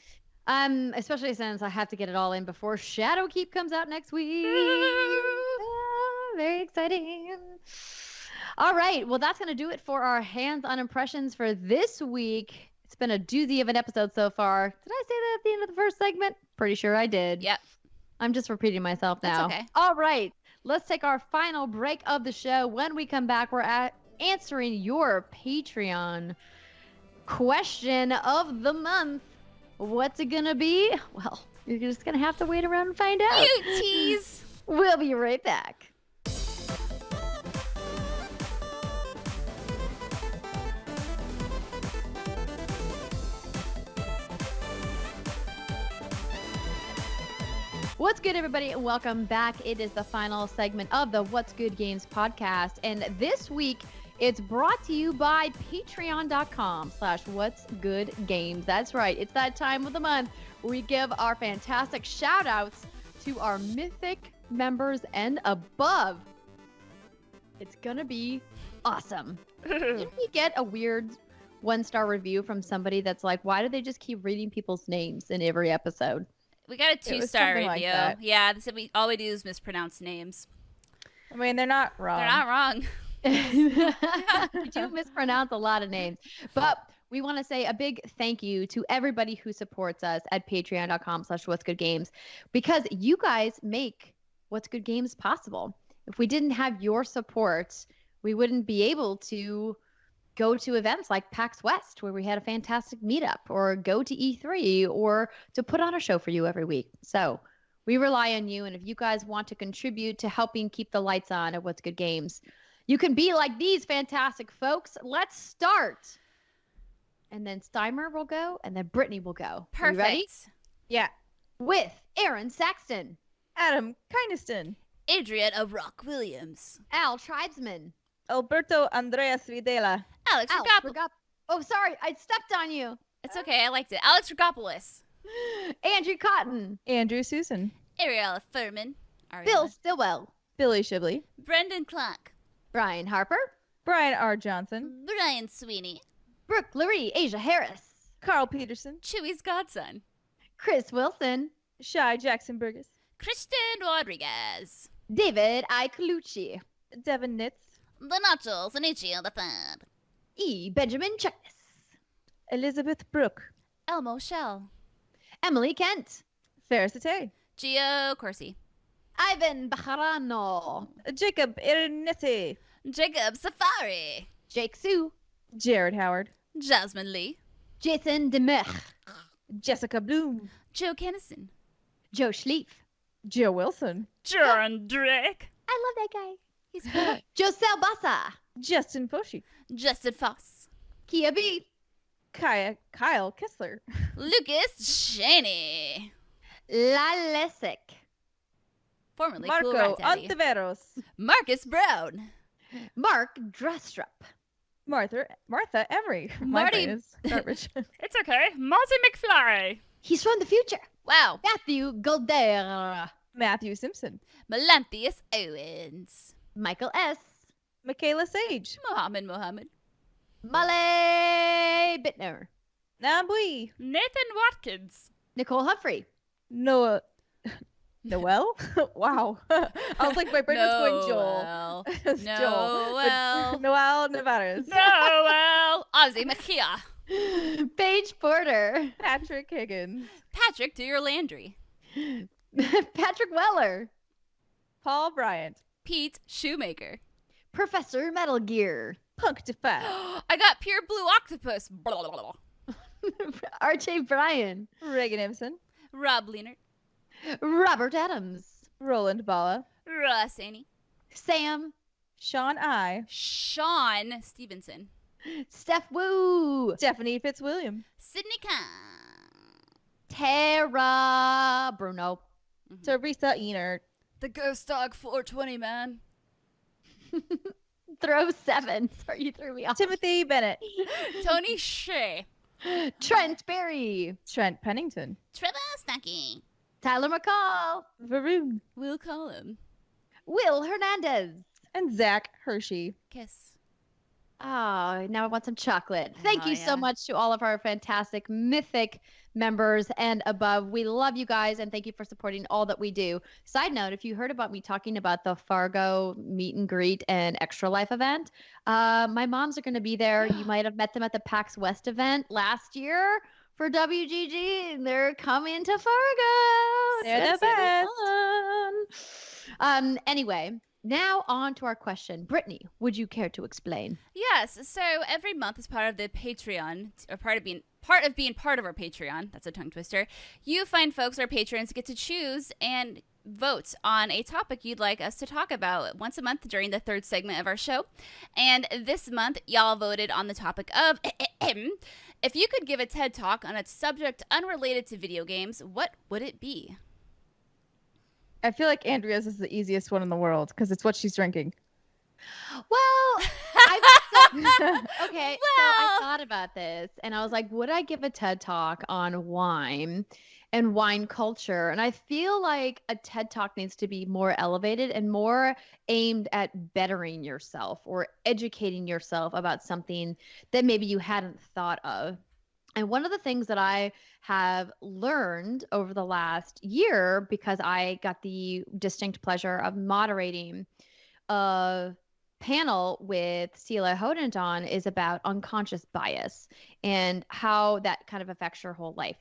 Especially since I have to get it all in before Shadowkeep comes out next week. Very exciting. All right. Well, that's going to do it for our hands-on impressions for this week. It's been a doozy of an episode so far. Did I say that at the end of the first segment? Pretty sure I did. Yep. I'm just repeating myself now. That's okay. All right. Let's take our final break of the show. When we come back, we're answering your Patreon question of the month. What's it going to be? Well, you're just going to have to wait around and find out. You tease. We'll be right back. What's good, everybody? Welcome back. It is the final segment of the What's Good Games podcast. And this week, it's brought to you by patreon.com/whatsgoodgames. That's right. It's that time of the month where we give our fantastic shout outs to our Mythic members and above. It's going to be awesome. Didn't we get a weird 1-star review from somebody that's like, why do they just keep reading people's names in every episode? We got a 2-star review. Like yeah, they said all we do is mispronounce names. I mean, they're not wrong. They're not wrong. We do mispronounce a lot of names, but we want to say a big thank you to everybody who supports us at patreon.com/whatsgoodgames, because you guys make What's Good Games possible. If we didn't have your support, we wouldn't be able to go to events like PAX West, where we had a fantastic meetup, or go to E3, or to put on a show for you every week. So we rely on you. And if you guys want to contribute to helping keep the lights on at What's Good Games, you can be like these fantastic folks. Let's start. And then Steimer will go, and then Brittany will go. Perfect. You ready? Yeah. With Aaron Saxton, Adam Kynaston, Adriana Rock Williams, Al Tribesman, Alberto Andreas Videla, Alex Rigopulos. Oh, sorry, I stepped on you. It's okay. I liked it. Alex Rigopulos, Andrew Cotton, Andrew Susan, Ariella Thurman, Bill Stillwell, Billy Shibley, Brendan Clark, Brian Harper, Brian R. Johnson, Brian Sweeney, Brooke Lurie, Asia Harris, Carl Peterson, Chewy's godson, Chris Wilson, Shy Jackson Burgess, Kristen Rodriguez, David Iacolucci, Devin Nitz. The Nachos, Anichio the Third. E. Benjamin Checkless. Elizabeth Brooke. Elmo Shell. Emily Kent. Faris Attieh. Gio Corsi. Ivan Bajarano. Jacob Irinetti. Jacob Safari. Jake Sue. Jared Howard. Jasmine Lee. Jason Demer. Jessica Bloom. Joe Kennison. Joe Schlief. Joe Wilson. John Drake. I love that guy. He's cool. Josel Bassa. Justin Foshi. Justin Foss. Kia B. Kyle Kessler. Lucas Shaney. La Lesic. Formerly Marco Cool Rat Daddy. Ontiveros. Marcus Brown. Mark Drestrup. Martha Emery. My Marty- brain is garbage. It's okay. Marty McFly. He's from the future. Wow. Matthew Golder. Matthew Simpson. Melanthius Owens. Michael S. Michaela Sage. Mohammed Mohammed. Malay Bittner. Nambui. Nathan Watkins. Nicole Humphrey. Noah. Noel? Wow. I was like, my brain was going Joel. It's Joel. But Noel Navarez. Noel. Ozzy McKeah. Paige Porter. Patrick Higgins. Patrick, do your Landry. Patrick Weller. Paul Bryant. Pete Shoemaker. Professor Metal Gear. Punctified. I got pure blue octopus. RJ Bryan. Reagan Ibsen. Rob Leonard. Robert Adams. Roland Balla. Ross Annie. Sam. Sean I. Sean Stevenson. Steph Woo. Stephanie Fitzwilliam. Sydney Khan. Tara Bruno. Teresa Enert. The Ghost Dog 420 man. Throw 7. Sorry, you threw me off. Timothy Bennett. Tony Shea. Trent Berry. Trent Pennington. Trevor Stuckey. Tyler McCall. Varun. We'll call him. Will Hernandez. And Zach Hershey. Kiss. Oh, now I want some chocolate. Thank Oh, you so yeah. much to all of our fantastic Mythic members and above. We love you guys and thank you for supporting all that we do. Side note, if you heard about me talking about the Fargo meet and greet and Extra Life event, my moms are going to be there. You might have met them at the PAX West event last year for WGG, and they're coming to Fargo. They're the It's gonna best. be fun. Anyway, now on to our question. Brittany, would you care to explain? Yes. So every month, as part of the Patreon, or part of being part of our Patreon, that's a tongue twister, you find folks, our patrons, get to choose and vote on a topic you'd like us to talk about once a month during the third segment of our show. And this month, y'all voted on the topic of if you could give a TED Talk on a subject unrelated to video games, what would it be? I feel like Andrea's is the easiest one in the world because it's what she's drinking. Well, okay, so I thought about this and I was like, would I give a TED Talk on wine and wine culture? And I feel like a TED Talk needs to be more elevated and more aimed at bettering yourself or educating yourself about something that maybe you hadn't thought of. And one of the things that I have learned over the last year, because I got the distinct pleasure of moderating a panel with Sela Hodendon, is about unconscious bias and how that kind of affects your whole life.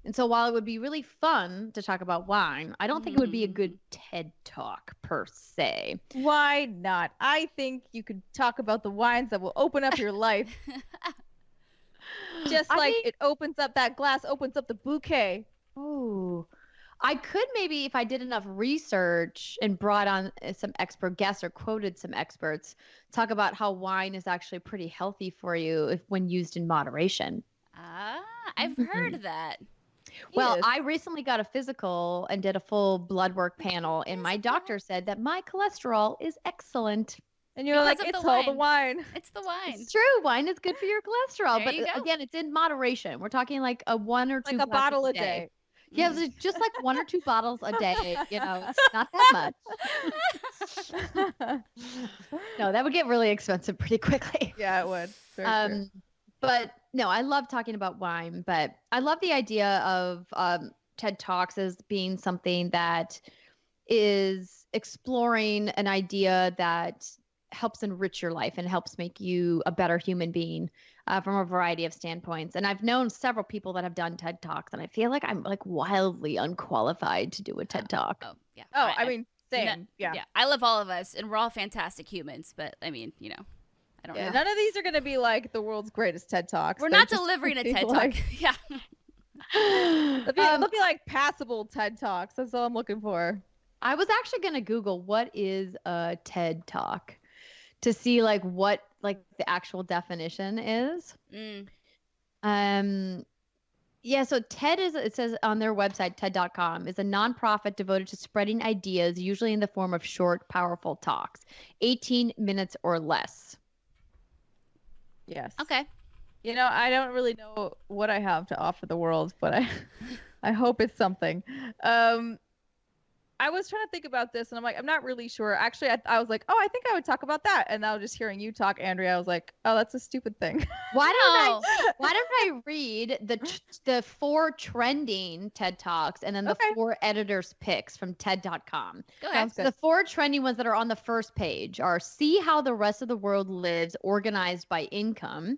And so while it would be really fun to talk about wine, I don't think it would be a good TED Talk per se. Why not? I think you could talk about the wines that will open up your life. Just like it opens up, that glass opens up the bouquet. Oh, I could maybe, if I did enough research and brought on some expert guests or quoted some experts, talk about how wine is actually pretty healthy for you if when used in moderation. I've heard that. Well, Yes. I recently got a physical and did a full blood work panel, and my doctor said that my cholesterol is excellent. And you're Because like, of it's the all the wine. wine. It's the wine. It's true. Wine is good for your cholesterol. There But you go. again, it's in moderation. We're talking like a 1 or 2 Like a glasses bottle a day. Yeah, it's just like 1 or 2 bottles a day. You know, it's not that much. No, that would get really expensive pretty quickly. Yeah, it would. Very true. But no, I love talking about wine, but I love the idea of TED Talks as being something that is exploring an idea that helps enrich your life and helps make you a better human being from a variety of standpoints. And I've known several people that have done TED Talks, and I feel like I'm like wildly unqualified to do a TED Talk. Oh, yeah. Oh, I mean, same. Yeah. I love all of us, and we're all fantastic humans. But I mean, I don't know. None of these are going to be like the world's greatest TED Talks. We're not delivering a TED Talk. Yeah. They'll be like passable TED Talks. That's all I'm looking for. I was actually going to Google what is a TED Talk to see like what like the actual definition is. Yeah, so TED it says on their website, TED.com, is a nonprofit devoted to spreading ideas, usually in the form of short, powerful talks, 18 minutes or less. Yes. Okay. I don't really know what I have to offer the world, but I hope it's something. I was trying to think about this, and I'm like, I'm not really sure. Actually, I was like, oh, I think I would talk about that. And now just hearing you talk, Andrea, I was like, oh, that's a stupid thing. Why don't I read the 4 trending TED Talks and then the 4 editors' picks from TED.com? Go ahead. The 4 trending ones that are on the first page are: see how the rest of the world lives, organized by income;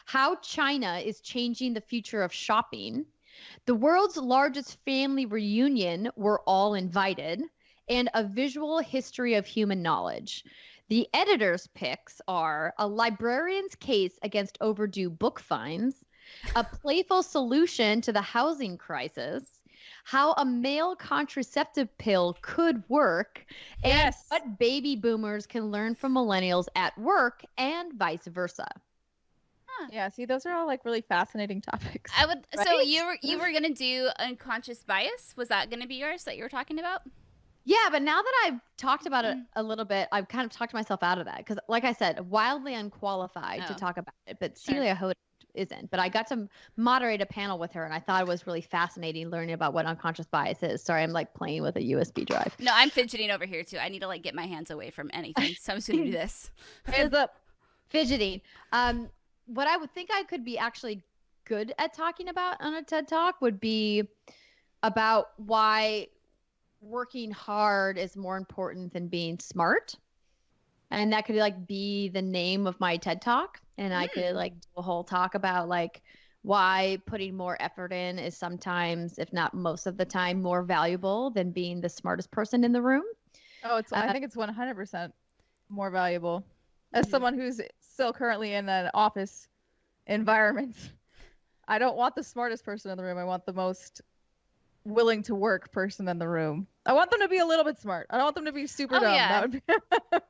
how China is changing the future of shopping; the world's largest family reunion, we're all invited; and a visual history of human knowledge. The editor's picks are: a librarian's case against overdue book fines; a playful solution to the housing crisis; how a male contraceptive pill could work; and what baby boomers can learn from millennials at work, and vice versa. Yeah, see, those are all like really fascinating topics. I would. Right? So you were gonna do unconscious bias? Was that gonna be yours that you were talking about? Yeah, but now that I've talked about it a little bit, I've kind of talked myself out of that because, like I said, wildly unqualified to talk about it. But Celia Hoda isn't. But I got to moderate a panel with her, and I thought it was really fascinating learning about what unconscious bias is. Sorry, I'm like playing with a USB drive. No, I'm fidgeting over here too. I need to like get my hands away from anything, so I'm just gonna do this. Hands up. Fidgeting. What I would think I could be actually good at talking about on a TED Talk would be about why working hard is more important than being smart. And that could like be the name of my TED Talk. And I could like do a whole talk about like why putting more effort in is sometimes, if not most of the time, more valuable than being the smartest person in the room. Oh, I think it's 100% more valuable. As someone who's still currently in an office environment, I don't want the smartest person in the room. I want the most willing to work person in the room. I want them to be a little bit smart. I don't want them to be super dumb. Yeah. That would be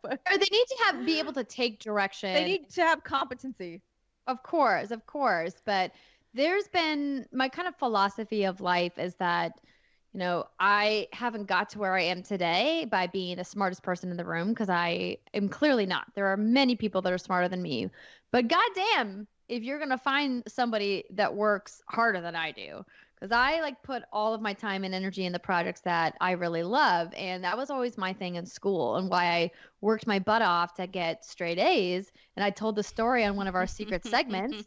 Or they need to be able to take direction. They need to have competency. Of course. But there's been my kind of philosophy of life is that, I haven't got to where I am today by being the smartest person in the room, because I am clearly not. There are many people that are smarter than me. But goddamn, if you're going to find somebody that works harder than I do, because I like put all of my time and energy in the projects that I really love. And that was always my thing in school and why I worked my butt off to get straight A's. And I told the story on one of our secret segments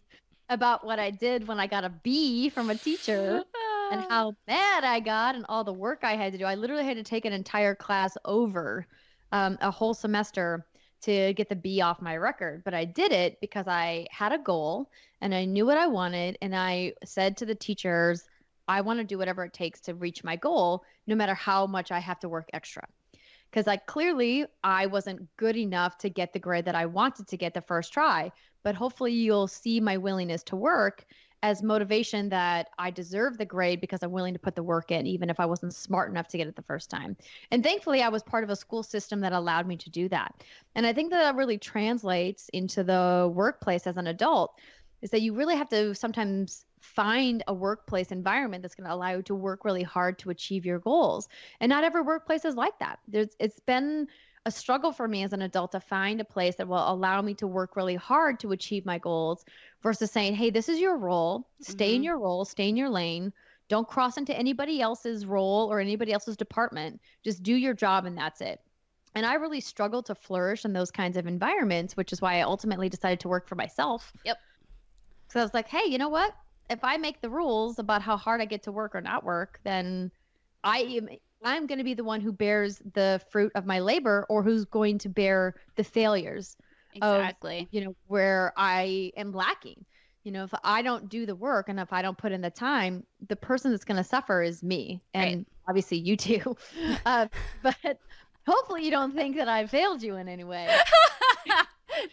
about what I did when I got a B from a teacher and how mad I got and all the work I had to do. I literally had to take an entire class over a whole semester to get the B off my record. But I did it because I had a goal and I knew what I wanted. And I said to the teachers, I want to do whatever it takes to reach my goal, no matter how much I have to work extra. Because clearly I wasn't good enough to get the grade that I wanted to get the first try. But hopefully you'll see my willingness to work as motivation that I deserve the grade because I'm willing to put the work in, even if I wasn't smart enough to get it the first time. And thankfully, I was part of a school system that allowed me to do that. And I think that really translates into the workplace as an adult, is that you really have to sometimes find a workplace environment that's going to allow you to work really hard to achieve your goals. And not every workplace is like that. It's been a struggle for me as an adult to find a place that will allow me to work really hard to achieve my goals versus saying, hey, this is your role. Stay in your role, stay in your lane. Don't cross into anybody else's role or anybody else's department. Just do your job and that's it. And I really struggled to flourish in those kinds of environments, which is why I ultimately decided to work for myself. Yep. So I was like, hey, you know what? If I make the rules about how hard I get to work or not work, then I am I'm going to be the one who bears the fruit of my labor, or who's going to bear the failures exactly of, where I am lacking. If I don't do the work and if I don't put in the time, the person that's going to suffer is me. And obviously you too. But hopefully you don't think that I failed you in any way.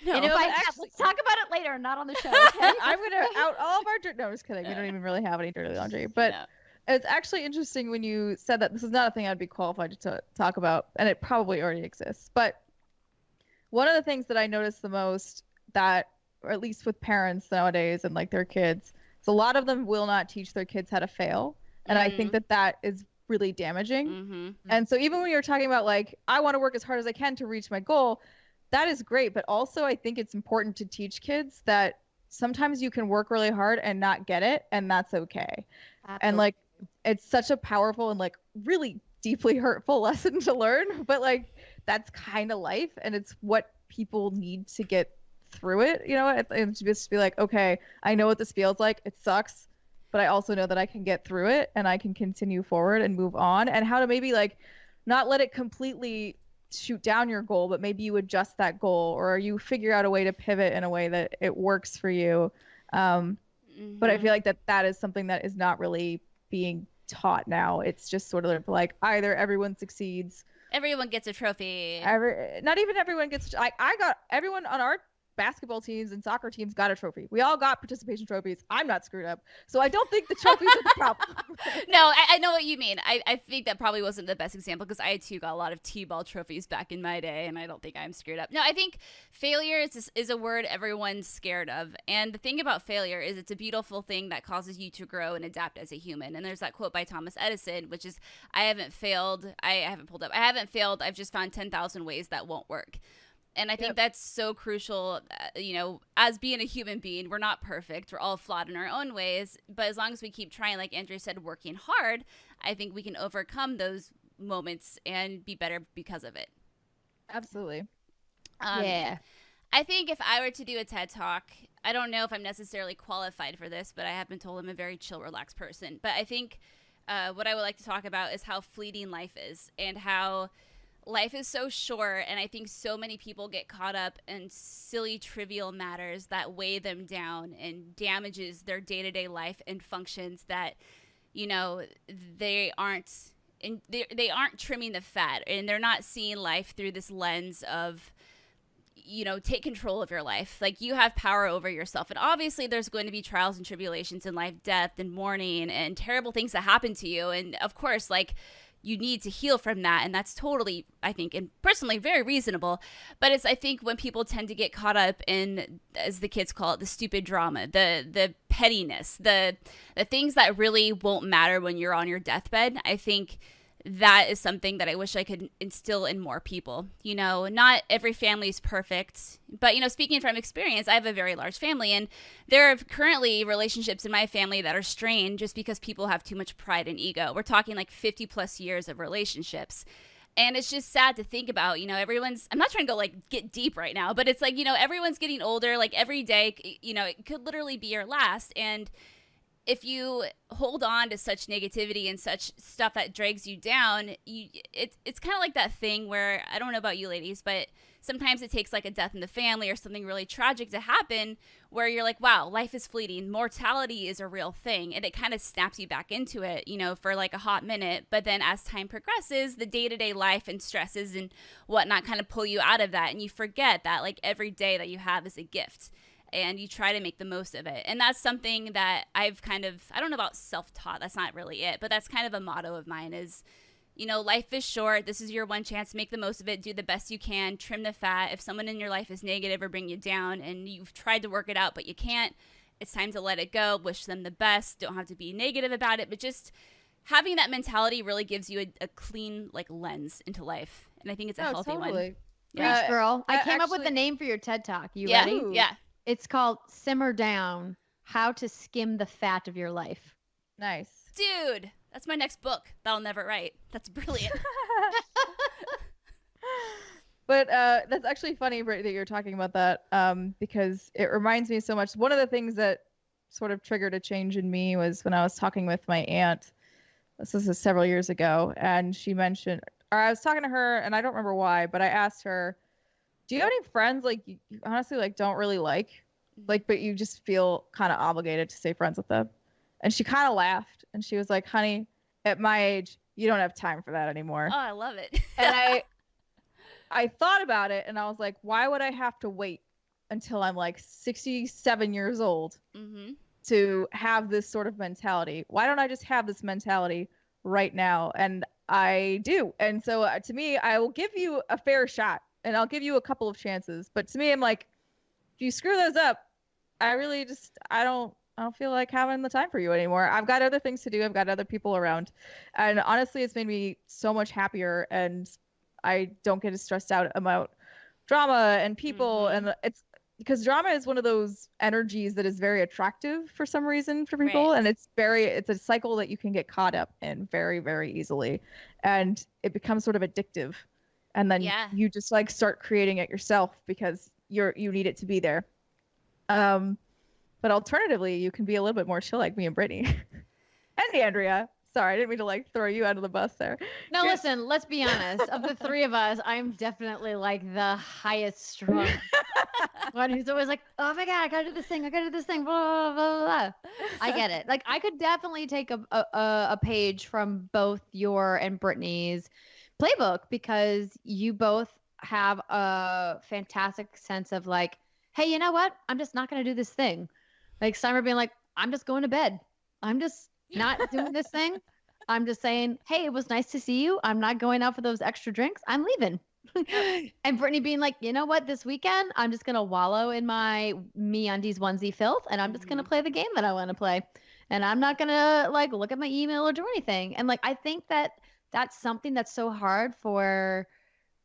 No, and if I have, let's talk about it later, not on the show. Okay? I'm going to out all of our dirt. No, I'm just kidding. We don't even really have any dirty laundry. But it's actually interesting when you said that this is not a thing I'd be qualified to talk about, and it probably already exists. But one of the things that I noticed the most that, or at least with parents nowadays and like their kids, so a lot of them will not teach their kids how to fail. And I think that is really damaging. And so even when you're talking about like, I want to work as hard as I can to reach my goal, that is great. But also I think it's important to teach kids that sometimes you can work really hard and not get it. And that's okay. Absolutely. And like, it's such a powerful and like really deeply hurtful lesson to learn. But like, that's kind of life. And it's what people need to get through it, and to just be like, okay, I know what this feels like. It sucks, but I also know that I can get through it and I can continue forward and move on, and how to maybe like not let it completely shoot down your goal, but maybe you adjust that goal, or you figure out a way to pivot in a way that it works for you. But I feel like that is something that is not really being taught now. It's just sort of like either everyone succeeds, everyone gets a trophy. Not even everyone gets. I got everyone on our basketball teams and soccer teams got a trophy. We all got participation trophies. I'm not screwed up. So I don't think the trophies are the problem. No, I know what you mean. I think that probably wasn't the best example, because I too got a lot of T-ball trophies back in my day, and I don't think I'm screwed up. No, I think failure is a word everyone's scared of. And the thing about failure is it's a beautiful thing that causes you to grow and adapt as a human. And there's that quote by Thomas Edison, which is, I haven't failed. I've just found 10,000 ways that won't work. And I think that's so crucial, as being a human being. We're not perfect. We're all flawed in our own ways. But as long as we keep trying, like Andrea said, working hard, I think we can overcome those moments and be better because of it. Absolutely. Yeah. I think if I were to do a TED Talk, I don't know if I'm necessarily qualified for this, but I have been told I'm a very chill, relaxed person. But I think what I would like to talk about is how fleeting life is, and how life is so short, and I think so many people get caught up in silly, trivial matters that weigh them down and damages their day-to-day life and functions that, they aren't trimming the fat, and they're not seeing life through this lens of, take control of your life. Like, you have power over yourself. And obviously there's going to be trials and tribulations in life, death and mourning and terrible things that happen to you. And of course, like, you need to heal from that, and that's totally, I think, and personally very reasonable. But it's, I think, when people tend to get caught up in, as the kids call it, the stupid drama, the pettiness, the things that really won't matter when you're on your deathbed, I think that is something that I wish I could instill in more people. Not every family is perfect, but, speaking from experience, I have a very large family, and there are currently relationships in my family that are strained just because people have too much pride and ego. We're talking like 50 plus years of relationships. And it's just sad to think about, I'm not trying to go like get deep right now, but it's like, everyone's getting older, like every day, it could literally be your last. And if you hold on to such negativity and such stuff that drags you down, it's kind of like that thing where, I don't know about you ladies, but sometimes it takes like a death in the family or something really tragic to happen where you're like, wow, life is fleeting. Mortality is a real thing. And it kind of snaps you back into it, for like a hot minute. But then as time progresses, the day-to-day life and stresses and whatnot kind of pull you out of that. And you forget that like every day that you have is a gift. And you try to make the most of it. And that's something that I've kind of, I don't know about self-taught, that's not really it, but that's kind of a motto of mine is, life is short. This is your one chance. Make the most of it. Do the best you can. Trim the fat. If someone in your life is negative or bring you down and you've tried to work it out, but you can't, it's time to let it go. Wish them the best. Don't have to be negative about it, but just having that mentality really gives you a clean like lens into life. And I think it's a healthy one. Yeah, girl. I came up with the name for your TED Talk. You ready? Ooh. Yeah. It's called Simmer Down, How to Skim the Fat of Your Life. Nice. Dude, that's my next book that I'll never write. That's brilliant. But that's actually funny, Britt, that you're talking about that, because it reminds me so much. One of the things that sort of triggered a change in me was when I was talking with my aunt This is several years ago, and she mentioned, or I was talking to her, and I don't remember why, but I asked her, do you have any friends like you honestly like don't really like, but you just feel kind of obligated to stay friends with them? And she kind of laughed, and she was like, honey, at my age, you don't have time for that anymore. Oh, I love it. And I thought about it, and I was like, why would I have to wait until I'm like 67 years old to have this sort of mentality? Why don't I just have this mentality right now? And I do. And so to me, I will give you a fair shot, and I'll give you a couple of chances. But to me, I'm like, if you screw those up, I really just, I don't feel like having the time for you anymore. I've got other things to do. I've got other people around. And honestly, it's made me so much happier, and I don't get as stressed out about drama and people. And it's because drama is one of those energies that is very attractive for some reason for people. Right. And it's a cycle that you can get caught up in very, very easily. And it becomes sort of addictive. And then you just like start creating it yourself because you need it to be there. But alternatively, you can be a little bit more chill like me and Brittany. And Andrea. Sorry, I didn't mean to like throw you under the bus there. No, listen, let's be honest. Of the three of us, I'm definitely like the highest strung one who's always like, oh my God, I gotta do this thing, blah, blah, blah, blah. I get it. Like, I could definitely take a page from both your and Brittany's playbook, because you both have a fantastic sense of like, hey, you know what? I'm just not gonna do this thing. Like Steimer being like, I'm just going to bed. I'm just not doing this thing. I'm just saying, hey, it was nice to see you. I'm not going out for those extra drinks. I'm leaving. And Brittany being like, you know what? This weekend, I'm just going to wallow in my MeUndies onesie filth, and I'm just going to play the game that I want to play. And I'm not going to like look at my email or do anything. And like, I think that that's something that's so hard for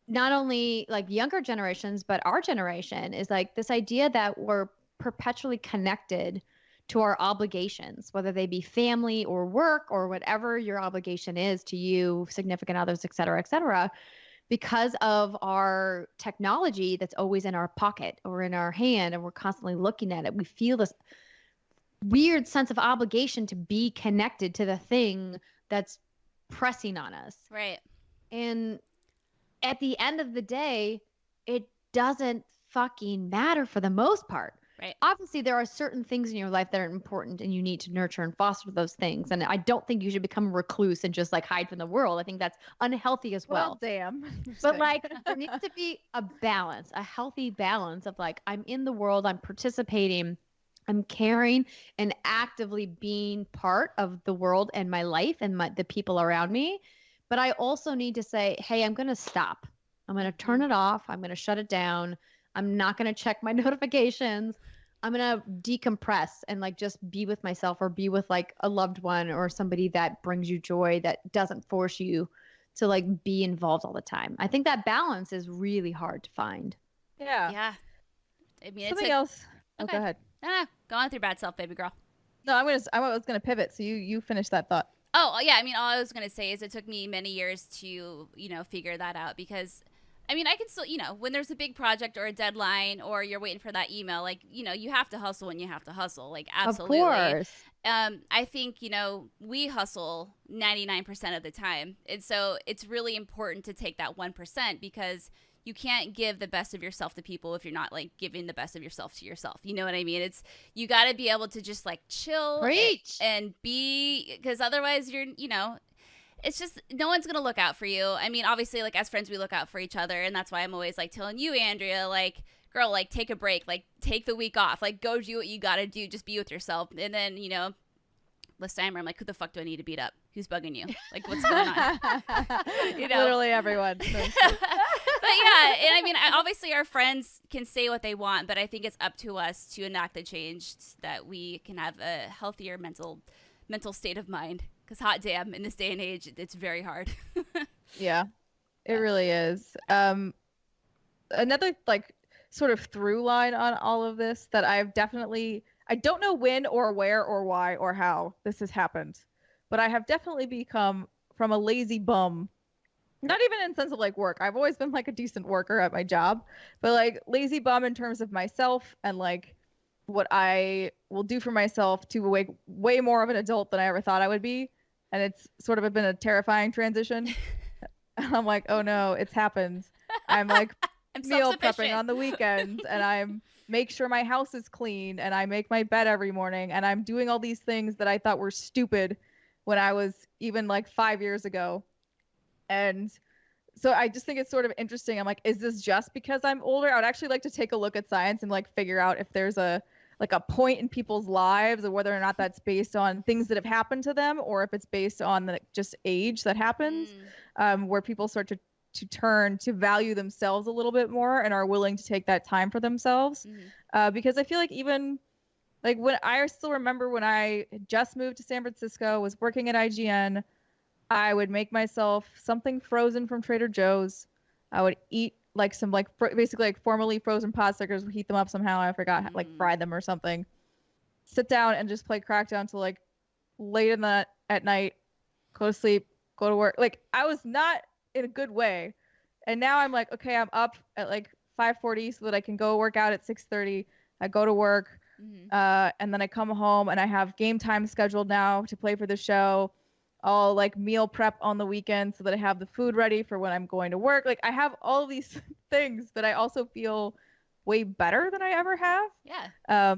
not only like younger generations, but our generation, is like this idea that we're perpetually connected to our obligations, whether they be family or work or whatever your obligation is to you, significant others, et cetera, because of our technology that's always in our pocket or in our hand, and we're constantly looking at it. We feel this weird sense of obligation to be connected to the thing that's pressing on us. Right. And at the end of the day, it doesn't fucking matter for the most part. Right. Obviously, there are certain things in your life that are important, and you need to nurture and foster those things. And I don't think you should become a recluse and just like hide from the world. I think that's unhealthy as well. Damn. But like, there needs to be a balance, a healthy balance of like, I'm in the world, I'm participating, I'm caring, and actively being part of the world and my life and the people around me. But I also need to say, hey, I'm going to stop. I'm going to turn it off. I'm going to shut it down. I'm not going to check my notifications. I'm going to decompress and like just be with myself, or be with like a loved one or somebody that brings you joy, that doesn't force you to like be involved all the time. I think that balance is really hard to find. Yeah. Yeah. I mean, something else. Okay. Oh, go ahead. No, go on with your bad self, baby girl. No, I was going to pivot. So you finish that thought. Oh, yeah. I mean, all I was going to say is it took me many years to, figure that out, because I mean, I can still, when there's a big project or a deadline, or you're waiting for that email, like, you have to hustle when you have to hustle. Like, absolutely. Of course. I think, we hustle 99% of the time. And so it's really important to take that 1%, because you can't give the best of yourself to people if you're not like giving the best of yourself to yourself. You know what I mean? You got to be able to just like chill and be, because otherwise you're, it's just, no one's going to look out for you. I mean, obviously, like, as friends, we look out for each other. And that's why I'm always, like, telling you, Andrea, like, girl, like, take a break. Like, take the week off. Like, go do what you got to do. Just be with yourself. And then, this time I'm like, who the fuck do I need to beat up? Who's bugging you? Like, what's going on? Literally everyone. But, yeah. And, I mean, obviously, our friends can say what they want. But I think it's up to us to enact the change so that we can have a healthier mental state of mind. Because hot damn, in this day and age, it's very hard. Yeah, it really is. Another like sort of through line on all of this that I don't know when or where or why or how this has happened, but I have definitely become from a lazy bum, not even in sense of like work. I've always been like a decent worker at my job, but like lazy bum in terms of myself and like what I will do for myself, to way more of an adult than I ever thought I would be. and it's sort of been a terrifying transition. I'm like, oh no, it's happened. I'm like meal prepping on the weekends, and I'm make sure my house is clean, and I make my bed every morning, and I'm doing all these things that I thought were stupid when I was even like 5 years ago. And so I just think it's sort of interesting. I'm like, is this just because I'm older? I would actually like to take a look at science and like figure out if there's a point in people's lives, or whether or not that's based on things that have happened to them, or if it's based on the just age that happens, where people start to turn to value themselves a little bit more and are willing to take that time for themselves. Because I feel like even like when I still remember when I had just moved to San Francisco, was working at IGN, I would make myself something frozen from Trader Joe's. I would eat like some like basically like formerly frozen pot stickers, heat them up somehow. I forgot like fry them or something. Sit down and just play Crackdown till like late at night. Go to sleep. Go to work. Like I was not in a good way, and now I'm like, okay, I'm up at like 5:40 so that I can go work out at 6:30. I go to work, and then I come home and I have game time scheduled now to play for the show. I'll like meal prep on the weekend so that I have the food ready for when I'm going to work. Like I have all these things, but I also feel way better than I ever have. Yeah.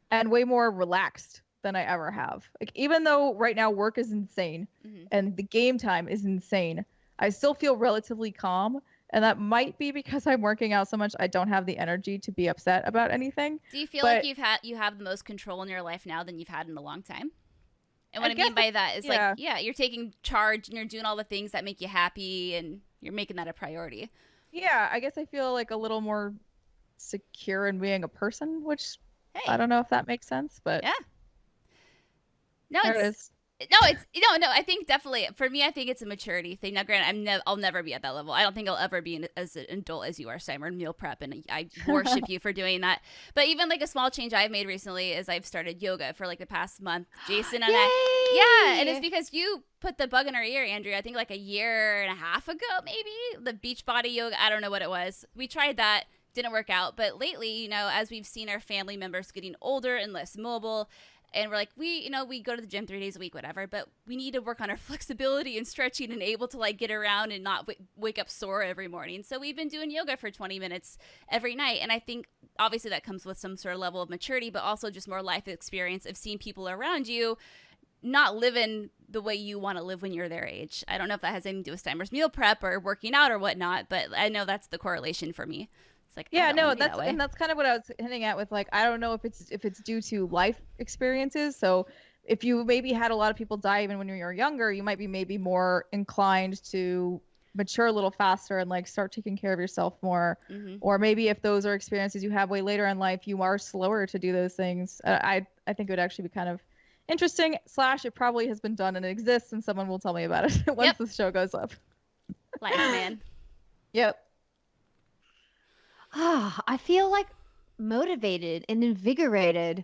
And way more relaxed than I ever have. Like even though right now work is insane and the game time is insane, I still feel relatively calm. And that might be because I'm working out so much, I don't have the energy to be upset about anything. Do you feel like you have the most control in your life now than you've had in a long time? And what I mean by that is you're taking charge and you're doing all the things that make you happy and you're making that a priority. Yeah, I guess I feel like a little more secure in being a person, which I don't know if that makes sense, but yeah. No, there it is. No, I think definitely for me, I think it's a maturity thing. Now, granted, I'll never be at that level. I don't think I'll ever be as an adult as you are, Steimer, and meal prep, and I worship you for doing that. But even like a small change I've made recently is I've started yoga for like the past month. Jason and and it's because you put the bug in our ear, Andrea. I think like a year and a half ago, maybe the Beachbody yoga. I don't know what it was. We tried that. Didn't work out. But lately, as we've seen our family members getting older and less mobile, and we're like, we go to the gym 3 days a week, whatever, but we need to work on our flexibility and stretching and able to like get around and not wake up sore every morning. So we've been doing yoga for 20 minutes every night. And I think obviously that comes with some sort of level of maturity, but also just more life experience of seeing people around you not living the way you want to live when you're their age. I don't know if that has anything to do with Steimer's meal prep or working out or whatnot, but I know that's the correlation for me. Like, yeah, no, that's kind of what I was hinting at with like, I don't know if it's due to life experiences. So if you maybe had a lot of people die even when you were younger, you might be maybe more inclined to mature a little faster and like start taking care of yourself more. Or maybe if those are experiences you have way later in life, you are slower to do those things. I think it would actually be kind of interesting. / it probably has been done and it exists, and someone will tell me about it once the show goes up. Life, man. Yep. I feel like motivated and invigorated,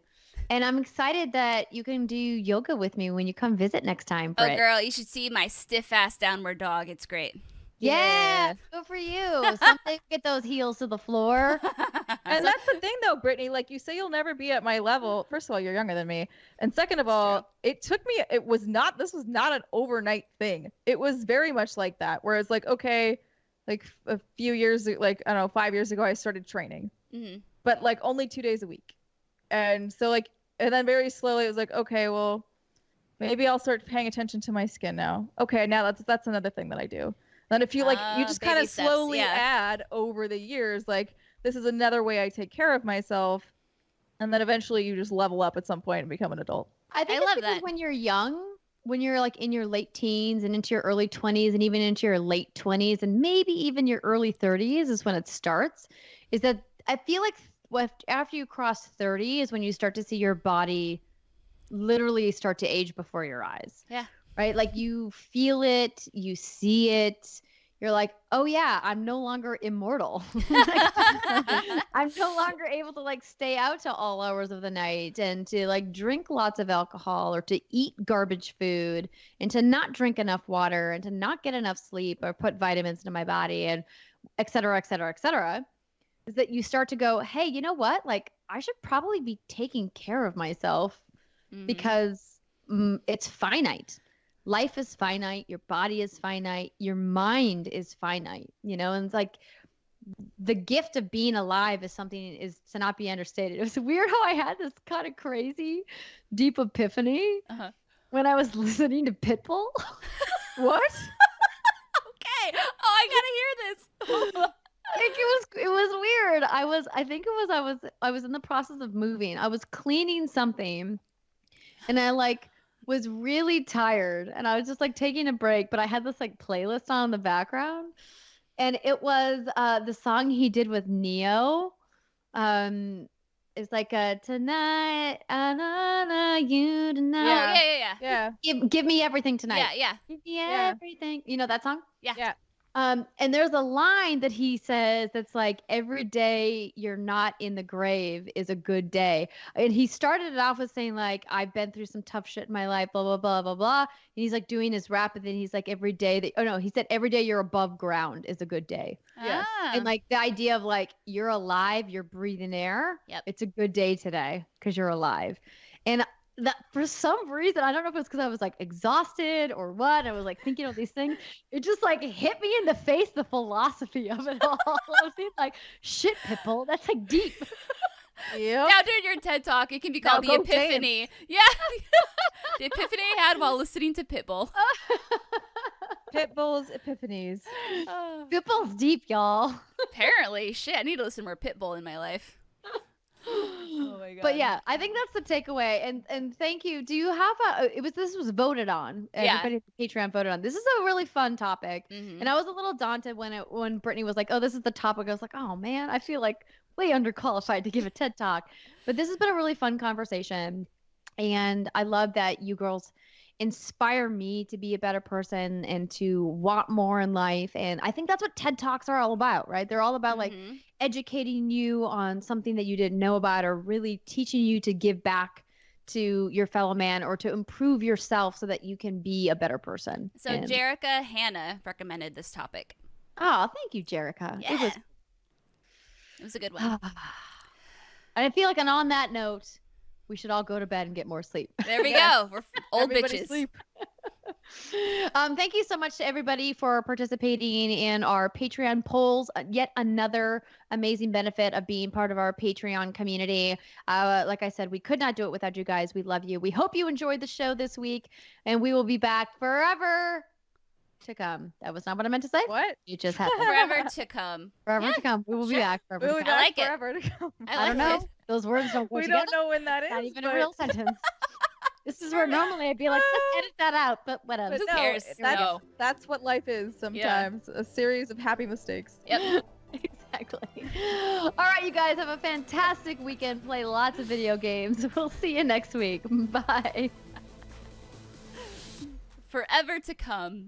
and I'm excited that you can do yoga with me when you come visit next time, Britt. Oh, girl, you should see my stiff-ass downward dog. It's great. Yeah, good for you. Someday get those heels to the floor. And that's the thing, though, Brittany. Like you say, you'll never be at my level. First of all, you're younger than me, and second of all, it took me. This was not an overnight thing. It was very much like that, where it's like, okay. Like a few years, like, I don't know, 5 years ago, I started training, but like only 2 days a week. And so like, and then very slowly it was like, okay, well, maybe I'll start paying attention to my skin now. Okay. Now that's another thing that I do. Then if you like, you just kind of slowly add over the years, like this is another way I take care of myself. And then eventually you just level up at some point and become an adult. I think it's because when you're young, when you're like in your late teens and into your early 20s and even into your late 20s and maybe even your early 30s is when it starts, is that I feel like after you cross 30 is when you start to see your body literally start to age before your eyes. Yeah. Right? Like you feel it, you see it. You're like, oh yeah, I'm no longer immortal. I'm no longer able to like stay out till all hours of the night and to like drink lots of alcohol or to eat garbage food and to not drink enough water and to not get enough sleep or put vitamins into my body and et cetera, et cetera, et cetera. Is that you start to go, hey, you know what? Like I should probably be taking care of myself because it's finite. life is finite, your body is finite, your mind is finite, you know, and it's like the gift of being alive is something is to not be understated. It was weird how I had this kind of crazy deep epiphany when I was listening to Pitbull. What? Okay. Oh, I gotta hear this. It was weird. I was in the process of moving. I was cleaning something and I like was really tired and I was just like taking a break, but I had this like playlist on in the background and it was the song he did with Neo. It's like a tonight, you tonight. Yeah. Give me everything tonight. Yeah. Give me everything. You know that song? Yeah. And there's a line that he says that's like, every day you're not in the grave is a good day. And he started it off with saying like, I've been through some tough shit in my life, blah, blah, blah, blah, blah. And he's like doing his rap. And then he's like, every day he said every day you're above ground is a good day. Yes. And like the idea of like, you're alive, you're breathing air. Yep. It's a good day today because you're alive. And that for some reason, I don't know if it's because I was like exhausted or what. I was like thinking of these things. It just like hit me in the face, the philosophy of it all. I was like, shit, Pitbull, that's like deep. Yep. Now during your TED Talk, it can be called the Epiphany. Yeah. The epiphany I had while listening to Pitbull. Pitbull's epiphanies. Pitbull's deep, y'all. Apparently. Shit, I need to listen to more Pitbull in my life. Oh my god. But yeah, I think that's the takeaway. And thank you. Do you have this was voted on. Everybody at the Patreon voted on. This is a really fun topic. And I was a little daunted when Brittany was like, oh, this is the topic. I was like, oh man, I feel like way underqualified to give a TED Talk. But this has been a really fun conversation. And I love that you girls inspire me to be a better person and to want more in life. And I think that's what TED Talks are all about, right? They're all about like educating you on something that you didn't know about, or really teaching you to give back to your fellow man or to improve yourself so that you can be a better person. So Jerica Hannah recommended this topic. Oh, thank you, Jerica. Yeah. It was a good one. I feel like, and on that note, we should all go to bed and get more sleep. There we go. We're old Everybody bitches. Sleep. Thank you so much to everybody for participating in our Patreon polls. Yet another amazing benefit of being part of our Patreon community. Like I said, we could not do it without you guys. We love you. We hope you enjoyed the show this week, and we will be back forever to come. That was not what I meant to say. What? You just had Forever to come. forever to come. We will be back forever to come. I like it. Forever to come. I don't know. Those words don't go We together. don't know when that is. Not even a real sentence. This is where normally I'd be like, let's edit that out, but whatever. But Who no, cares? That's what life is sometimes. A series of happy mistakes. Yep. Exactly. All right, you guys have a fantastic weekend. Play lots of video games. We'll see you next week. Bye. Forever to come.